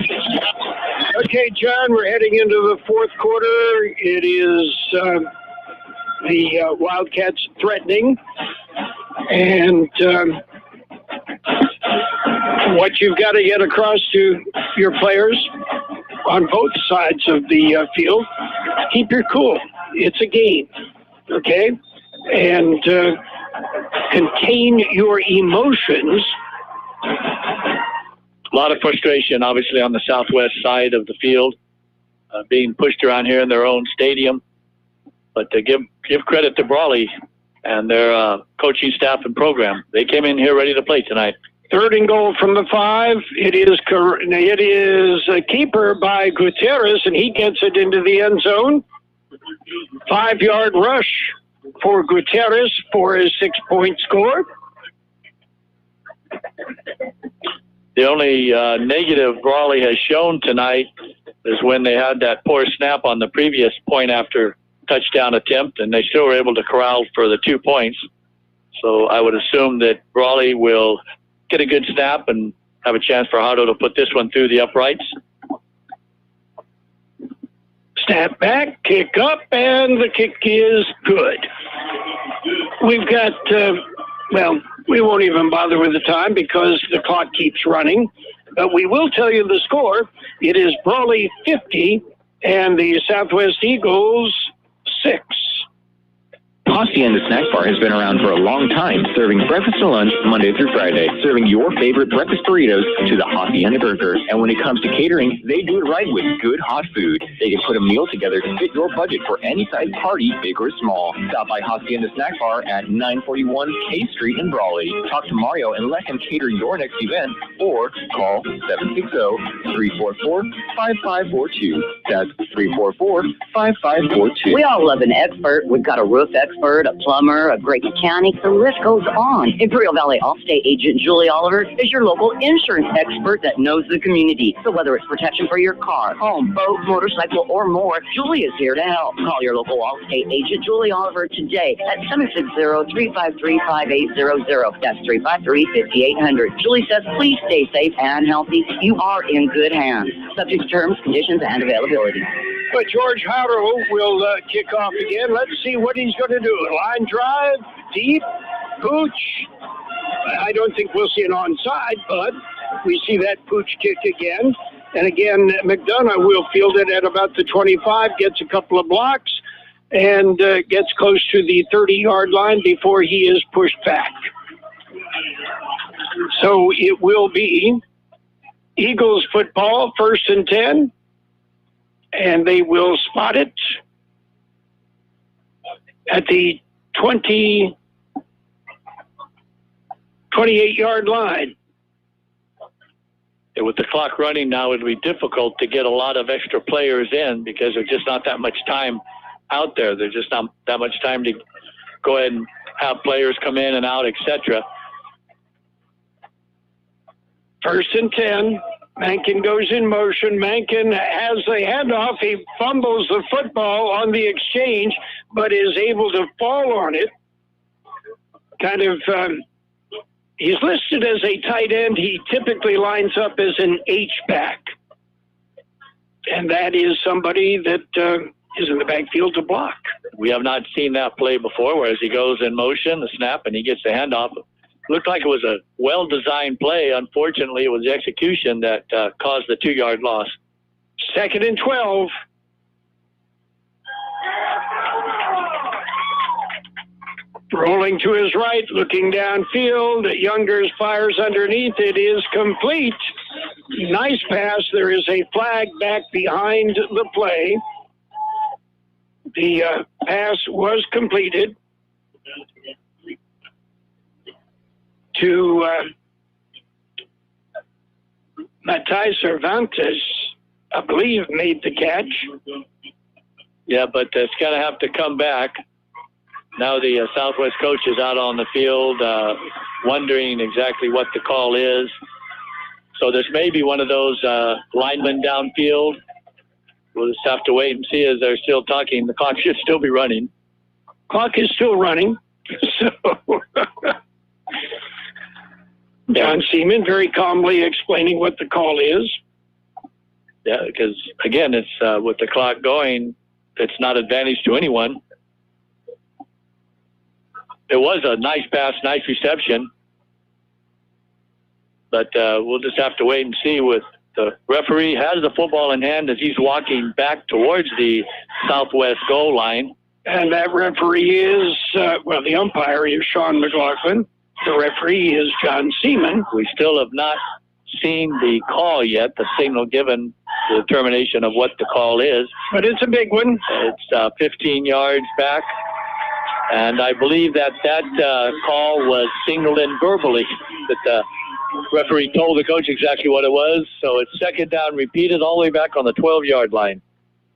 Okay, John, we're heading into the fourth quarter. It is the Wildcats threatening. And what you've got to get across to your players on both sides of the field, keep your cool. It's a game, okay? and contain your emotions. A lot of frustration, obviously, on the southwest side of the field, being pushed around here in their own stadium. But to give credit to Brawley and their coaching staff and program. They came in here ready to play tonight. 3rd and goal from the 5. It is a keeper by Gutierrez, and he gets it into the end zone. 5-yard rush for Gutierrez for his 6-point score. The only negative Brawley has shown tonight is when they had that poor snap on the previous point after touchdown attempt, and they still were able to corral for the 2 points. So I would assume that Brawley will get a good snap and have a chance for Hardo to put this one through the uprights. Snap back, kick up, and the kick is good. We've got, we won't even bother with the time because the clock keeps running. But we will tell you the score. It is Brawley 50 and the Southwest Eagles 6. Hacienda Snack Bar has been around for a long time, serving breakfast and lunch Monday through Friday, serving your favorite breakfast burritos to the Hacienda Burger. And when it comes to catering, they do it right with good hot food. They can put a meal together to fit your budget for any size party, big or small. Stop by Hacienda Snack Bar at 941 K Street in Brawley. Talk to Mario and let him cater your next event, or call 760-344-5542. That's 344-5542. We all love an expert. We've got a roof expert, a plumber, a great mechanic. The list goes on. Imperial Valley Allstate agent Julie Oliver is your local insurance expert that knows the community. So whether it's protection for your car, home, boat, motorcycle, or more, Julie is here to help. Call your local Allstate agent Julie Oliver today at 760-353-5800. That's 353-5800. Julie says, please stay safe and healthy. You are in good hands. Subject to terms, conditions, and availability. But George Harrow will kick off again. Let's see what he's going to do. Line drive, deep, pooch. I don't think we'll see an onside, but we see that pooch kick again. And again, McDonough will field it at about the 25, gets a couple of blocks, and gets close to the 30-yard line before he is pushed back. So it will be Eagles football, 1st and 10. And they will spot it at the 28-yard line. And with the clock running now, it'll be difficult to get a lot of extra players in because there's just not that much time out there. There's just not that much time to go ahead and have players come in and out, etc. 1st and 10. Mankin goes in motion. Mankin has the handoff. He fumbles the football on the exchange, but is able to fall on it. He's listed as a tight end. He typically lines up as an H-back. And that is somebody that is in the backfield to block. We have not seen that play before, whereas he goes in motion, the snap, and he gets the handoff. Looked like it was a well-designed play. Unfortunately, it was the execution that caused the 2-yard loss. 2nd and 12. Rolling to his right, looking downfield. Youngers fires underneath. It is complete. Nice pass. There is a flag back behind the play. The pass was completed to Matai Cervantes, I believe, made the catch. Yeah, but it's going to have to come back. Now the Southwest coach is out on the field wondering exactly what the call is. So this may be one of those linemen downfield. We'll just have to wait and see as they're still talking. The clock should still be running. Clock is still running. So John Seaman very calmly explaining what the call is. Yeah, because, again, it's with the clock going, it's not advantage to anyone. It was a nice pass, nice reception. But we'll just have to wait and see. With the referee has the football in hand as he's walking back towards the southwest goal line. And that referee is, the umpire is Sean McLaughlin. The referee is John Seaman. We still have not seen the call yet, the signal given, the determination of what the call is. But it's a big one. It's 15 yards back. And I believe that call was signaled in verbally, that the referee told the coach exactly what it was. So it's second down, repeated all the way back on the 12-yard line.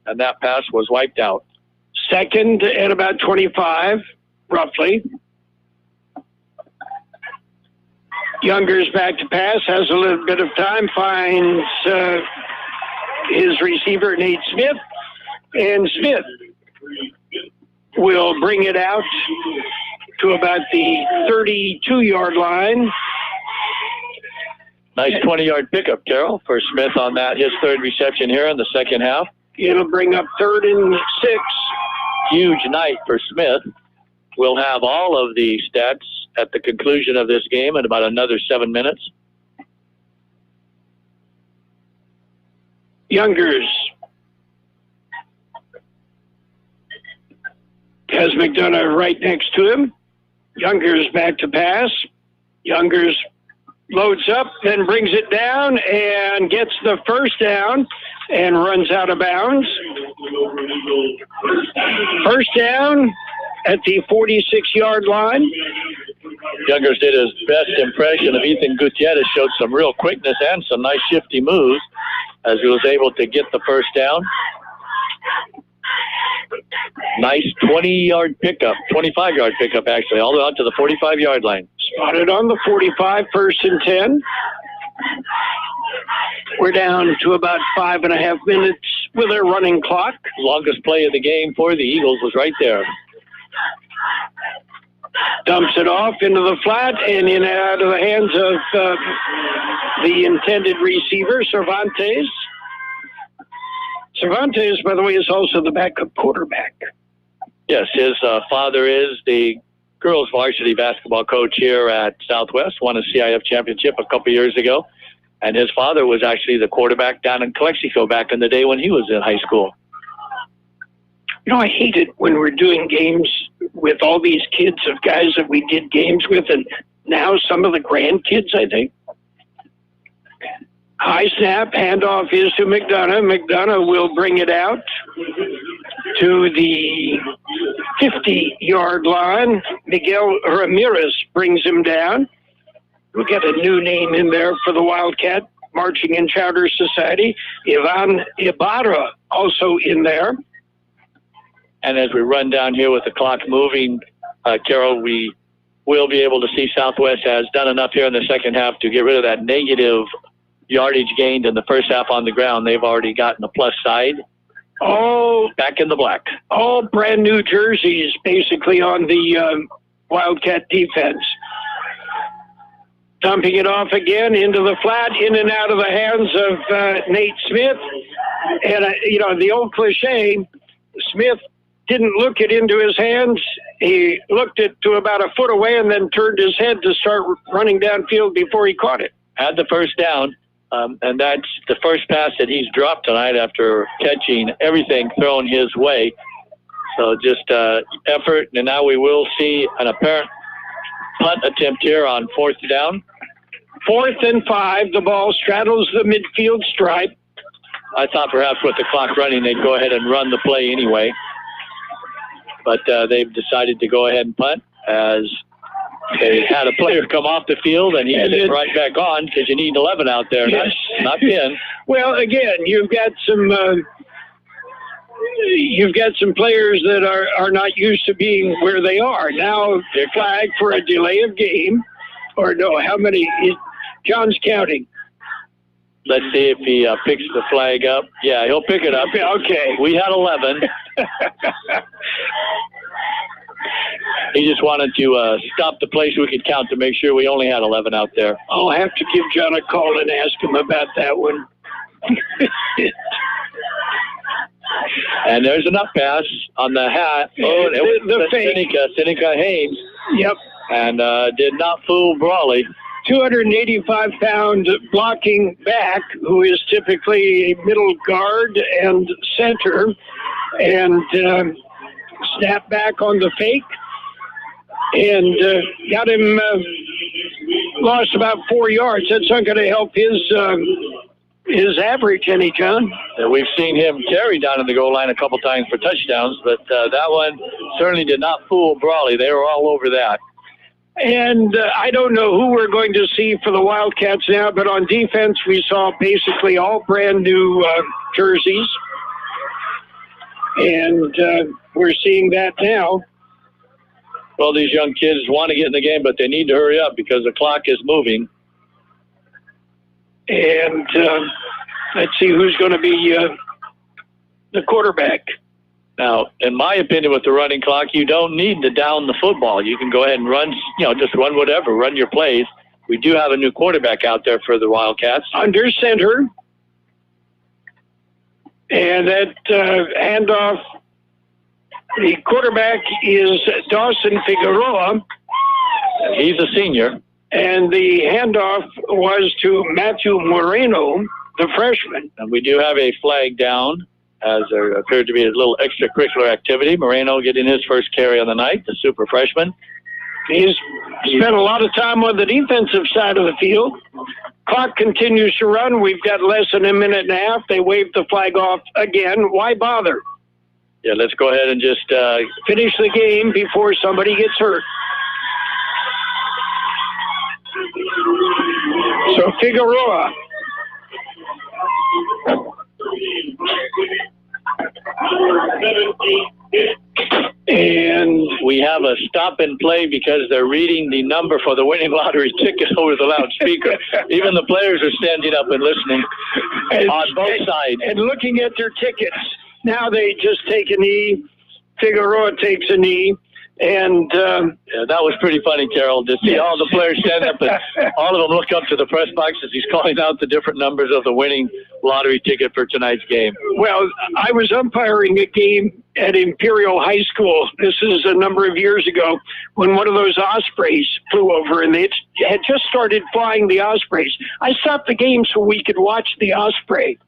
And that pass was wiped out. Second at about 25, roughly. Younger's back to pass, has a little bit of time, finds his receiver, Nate Smith. And Smith will bring it out to about the 32-yard line. Nice 20-yard pickup, Carroll, for Smith on that, his third reception here in the second half. It'll bring up 3rd and 6. Huge night for Smith. We'll have all of the stats at the conclusion of this game in about another 7 minutes. Youngers has McDonough right next to him. Youngers back to pass. Youngers loads up, then brings it down and gets the first down and runs out of bounds. First down at the 46-yard line. Youngers did his best impression of Ethan Gutierrez, showed some real quickness and some nice shifty moves as he was able to get the first down. Nice 20-yard pickup, 25-yard pickup actually, all the way out to the 45-yard line. Spotted on the 45, 1st and 10. We're down to about 5.5 minutes with a running clock. Longest play of the game for the Eagles was right there. Dumps it off into the flat and in and out of the hands of the intended receiver, Cervantes. Cervantes, by the way, is also the backup quarterback. Yes, his father is the girls varsity basketball coach here at Southwest, won a CIF championship a couple years ago. And his father was actually the quarterback down in Calexico back in the day when he was in high school. You know, I hate it when we're doing games with all these kids of guys that we did games with, and now some of the grandkids, I think. High snap, handoff is to McDonough. McDonough will bring it out to the 50-yard line. Miguel Ramirez brings him down. We'll get a new name in there for the Wildcat Marching and Chowder Society. Ivan Ibarra also in there. And as we run down here with the clock moving, Carroll, we will be able to see Southwest has done enough here in the second half to get rid of that negative yardage gained in the first half on the ground. They've already gotten a plus side. All back in the black. All brand new jerseys basically on the Wildcat defense. Dumping it off again into the flat, in and out of the hands of Nate Smith. And, the old cliche, Smith didn't look it into his hands. He looked it to about a foot away and then turned his head to start running downfield before he caught it. Had the first down, and that's the first pass that he's dropped tonight after catching everything thrown his way. So just effort, and now we will see an apparent punt attempt here on 4th down. 4th and 5, the ball straddles the midfield stripe. I thought perhaps with the clock running, they'd go ahead and run the play anyway. But they've decided to go ahead and punt as they had a player come off the field and he hit it right back on because you need 11 out there, yes. not 10. Well, again, you've got some players that are not used to being where they are. Now they're flagged for a delay of game. Or no, how many? John's counting. Let's see if he picks the flag up. Yeah, he'll pick it up. Okay. We had 11. He just wanted to stop the play so we could count to make sure we only had 11 out there. I'll have to give John a call and ask him about that one. And there's an up pass on the hat. Oh, the fake. Seneca Haynes. Yep. And did not fool Brawley. 285-pound blocking back, who is typically a middle guard and center. And Snap back on the fake. And got him, lost about 4 yards. That's not going to help his average any, John. We've seen him carry down in the goal line a couple times for touchdowns, but that one certainly did not fool Brawley. They were all over that. And I don't know who we're going to see for the Wildcats now, but on defense we saw basically all brand new jerseys. And we're seeing that now. Well, these young kids want to get in the game, but they need to hurry up because the clock is moving. And let's see who's going to be the quarterback. Now, in my opinion, with the running clock, you don't need to down the football. You can go ahead and run, just run whatever, run your plays. We do have a new quarterback out there for the Wildcats. Under center. And that handoff, the quarterback is Dawson Figueroa. He's a senior. And the handoff was to Matthew Moreno, the freshman. And we do have a flag down, as there appeared to be a little extracurricular activity. Moreno getting his first carry on the night, the super freshman. He's spent a lot of time on the defensive side of the field. Clock continues to run. We've got less than a minute and a half. They waved the flag off again. Why bother? Yeah, let's go ahead and just finish the game before somebody gets hurt. So Figueroa. And we have a stop and play because they're reading the number for the winning lottery ticket over the loudspeaker. Even the players are standing up and listening on both sides. And looking at their tickets. Now they just take a knee. Figueroa takes a knee. And that was pretty funny, Carroll, to see all the players stand up and all of them look up to the press box as he's calling out the different numbers of the winning lottery ticket for tonight's game. Well, I was umpiring a game at Imperial High School. This is a number of years ago when one of those ospreys flew over, and they had just started flying the ospreys. I stopped the game so we could watch the osprey.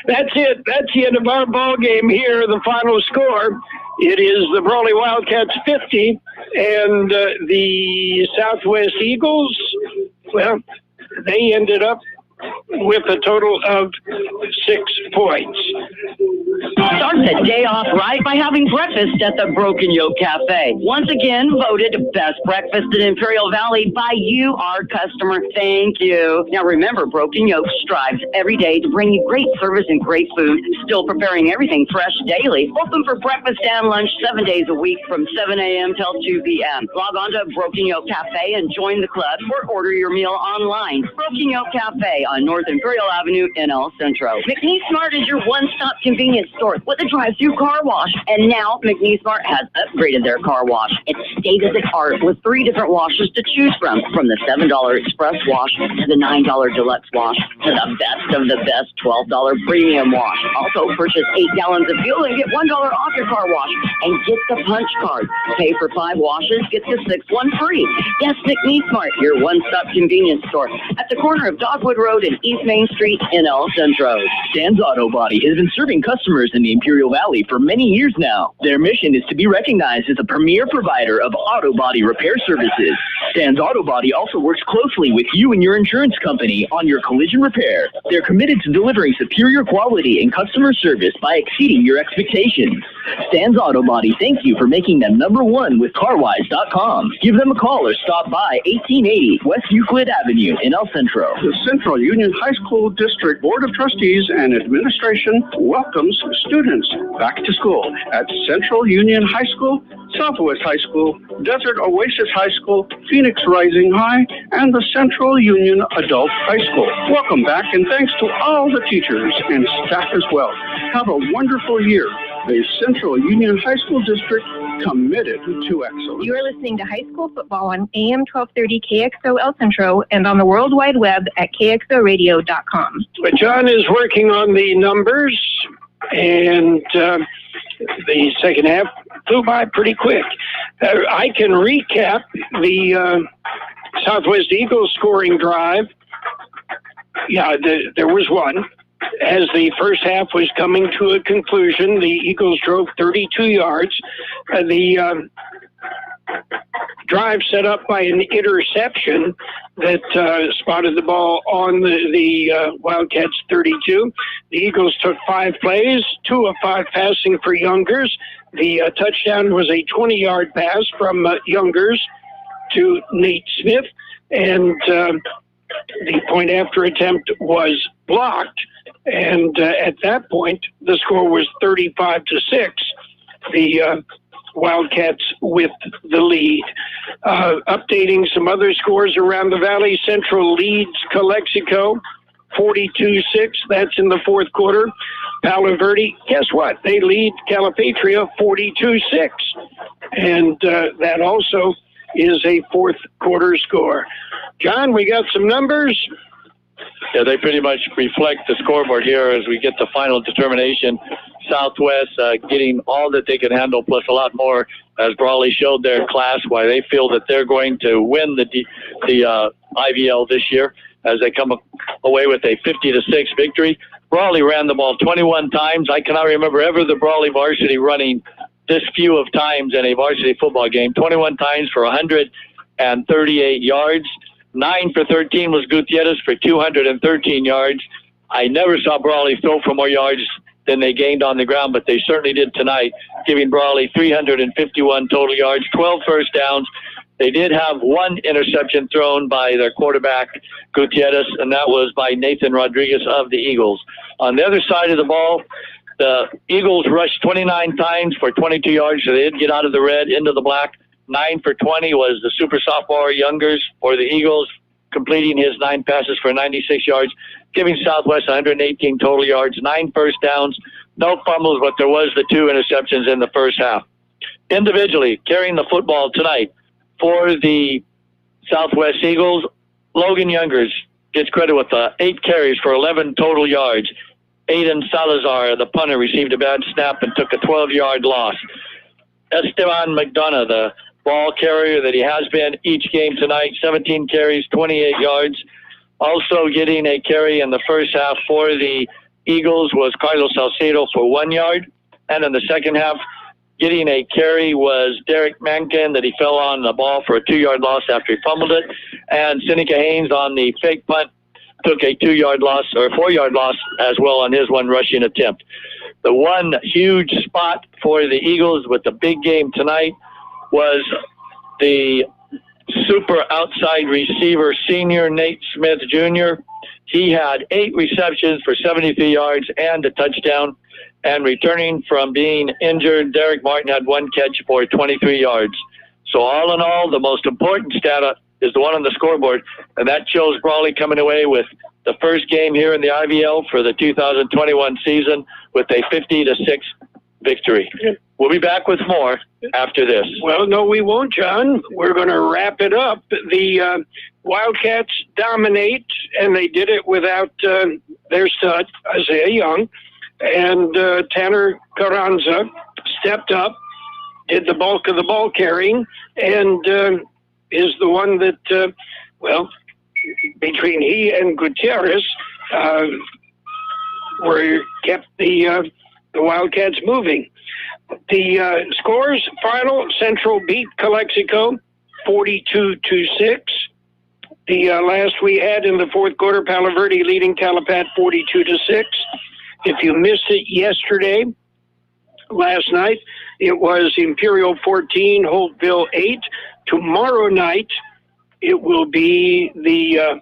That's it. That's the end of our ball game here. The final score. It is the Brawley Wildcats 50 and the Southwest Eagles, well, they ended up with a total of 6 points. Start the day off right by having breakfast at the Broken Yolk Café. Once again, voted best breakfast in Imperial Valley by you, our customer. Thank you. Now remember, Broken Yolk strives every day to bring you great service and great food, still preparing everything fresh daily. Open for breakfast and lunch 7 days a week from 7 a.m. till 2 p.m. Log on to Broken Yolk Café and join the club or order your meal online. Broken Yolk Café on North Imperial Avenue in El Centro. McNeece Mart is your one-stop convenience store with a drive-through car wash. And now McNeece Mart has upgraded their car wash. It's state-of-the-art with 3 different washes to choose from the $7 express wash to the $9 deluxe wash to the best of the best $12 premium wash. Also, purchase 8 gallons of fuel and get $1 off your car wash. And get the punch card. Pay for 5 washes, get the 6th one free. Yes, McNeece Mart, your one-stop convenience store at the corner of Dogwood Road and East Main Street in El Centro. Stan's Auto Body has been serving customers in the Imperial Valley for many years now. Their mission is to be recognized as a premier provider of auto body repair services. Stan's Auto Body also works closely with you and your insurance company on your collision repair. They're committed to delivering superior quality and customer service by exceeding your expectations. Stan's Auto Body thank you for making them #1 with CarWise.com. Give them a call or stop by 1880 West Euclid Avenue in El Centro. The Central Union High School District Board of Trustees and Administration welcomes students back to school at Central Union High School, Southwest High School, Desert Oasis High School, Phoenix Rising High, and the Central Union Adult High School. Welcome back, and thanks to all the teachers and staff as well. Have a wonderful year. The Central Union High School District committed to excellence. You are listening to high school football on AM 1230 KXO El Centro and on the World Wide Web at KXORadio.com. But John is working on the numbers, and the second half flew by pretty quick. I can recap the Southwest Eagles scoring drive. Yeah, there was one. as the first half was coming to a conclusion, the Eagles drove 32 yards. The drive set up by an interception that spotted the ball on the Wildcats 32. The Eagles took 5 plays, 2 of 5 passing for Youngers. The touchdown was a 20-yard pass from Youngers to Nate Smith, and the point after attempt was blocked. And at that point, the score was 35-6. The Wildcats with the lead. Updating some other scores around the Valley, Central leads Calexico 42-6. That's in the fourth quarter. Palo Verde, guess what? They lead Calipatria 42-6. And that also is a fourth quarter score. John, we got some numbers. Yeah, they pretty much reflect the scoreboard here as we get the final determination. Southwest getting all that they can handle plus a lot more, as Brawley showed their class why they feel that they're going to win the IVL this year as they come away with a 50-6 victory. Brawley ran the ball 21 times. I cannot remember ever the Brawley varsity running this few of times in a varsity football game. 21 times for 138 yards. 9 for 13 was Gutierrez for 213 yards. I never saw Brawley throw for more yards than they gained on the ground, but they certainly did tonight, giving Brawley 351 total yards, 12 first downs. They did have one interception thrown by their quarterback, Gutierrez, and that was by Nathan Rodriguez of the Eagles. On the other side of the ball, the Eagles rushed 29 times for 22 yards, so they did get out of the red into the black. 9 for 20 was the super sophomore Youngers for the Eagles, completing his 9 passes for 96 yards, giving Southwest 118 total yards, 9 first downs, no fumbles, but there was the 2 interceptions in the first half. Individually, carrying the football tonight for the Southwest Eagles, Logan Youngers gets credit with 8 carries for 11 total yards. Aiden Salazar, the punter, received a bad snap and took a 12-yard loss. Esteban McDonough, the ball carrier that he has been each game tonight, 17 carries, 28 yards. Also getting a carry in the first half for the Eagles was Carlos Salcedo for 1 yard. And in the second half, getting a carry was Derek Mankin, that he fell on the ball for a 2-yard loss after he fumbled it. And Seneca Haynes on the fake punt took a 2-yard loss or a 4-yard loss as well on his one rushing attempt. The one huge spot for the Eagles with the big game tonight was the super outside receiver, senior Nate Smith Jr. He had 8 receptions for 73 yards and a touchdown. And returning from being injured, Derek Martin had 1 catch for 23 yards. So all in all, the most important stat is the one on the scoreboard, and that shows Brawley coming away with the first game here in the IVL for the 2021 season with a 50-6 victory. We'll be back with more after this. Well, no, we won't, John. We're going to wrap it up. The Wildcats dominate, and they did it without their stud, Isaiah Young. And Tanner Carranza stepped up, did the bulk of the ball carrying, and is the one that, between he and Gutierrez, kept the Wildcats moving. The scores final: Central beat Calexico 42-6. The last we had in the fourth quarter, Palo Verde leading Calipat 42-6. If you missed it yesterday, last night, it was Imperial 14, Holtville 8. Tomorrow night, it will be the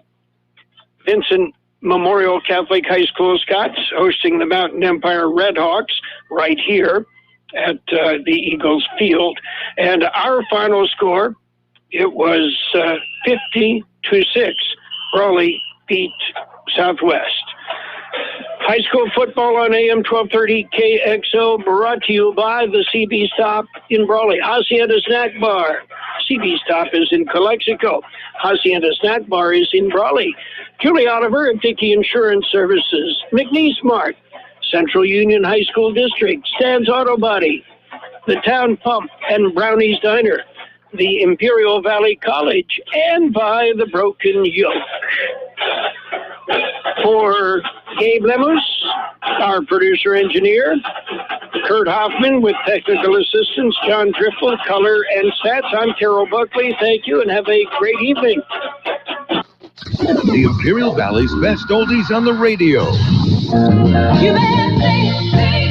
Vincent Memorial Catholic High School Scots hosting the Mountain Empire Redhawks right here at the Eagles Field. And our final score, it was 50-6. Brawley beat Southwest. High school football on AM 1230 KXO, brought to you by the CB Stop in Brawley. Hacienda Snack Bar. CB Stop is in Calexico. Hacienda Snack Bar is in Brawley. Julie Oliver of Dickey Insurance Services. McNeece Mart. Central Union High School District. Stan's Auto Body. The Town Pump and Brownies Diner. the Imperial Valley College, and by the Broken Yolk. For Gabe Lemus, our producer-engineer, Kurt Hoffman with technical assistance, John Driffill, color and stats. I'm Carroll Buckley. Thank you and have a great evening. The Imperial Valley's best oldies on the radio. You better say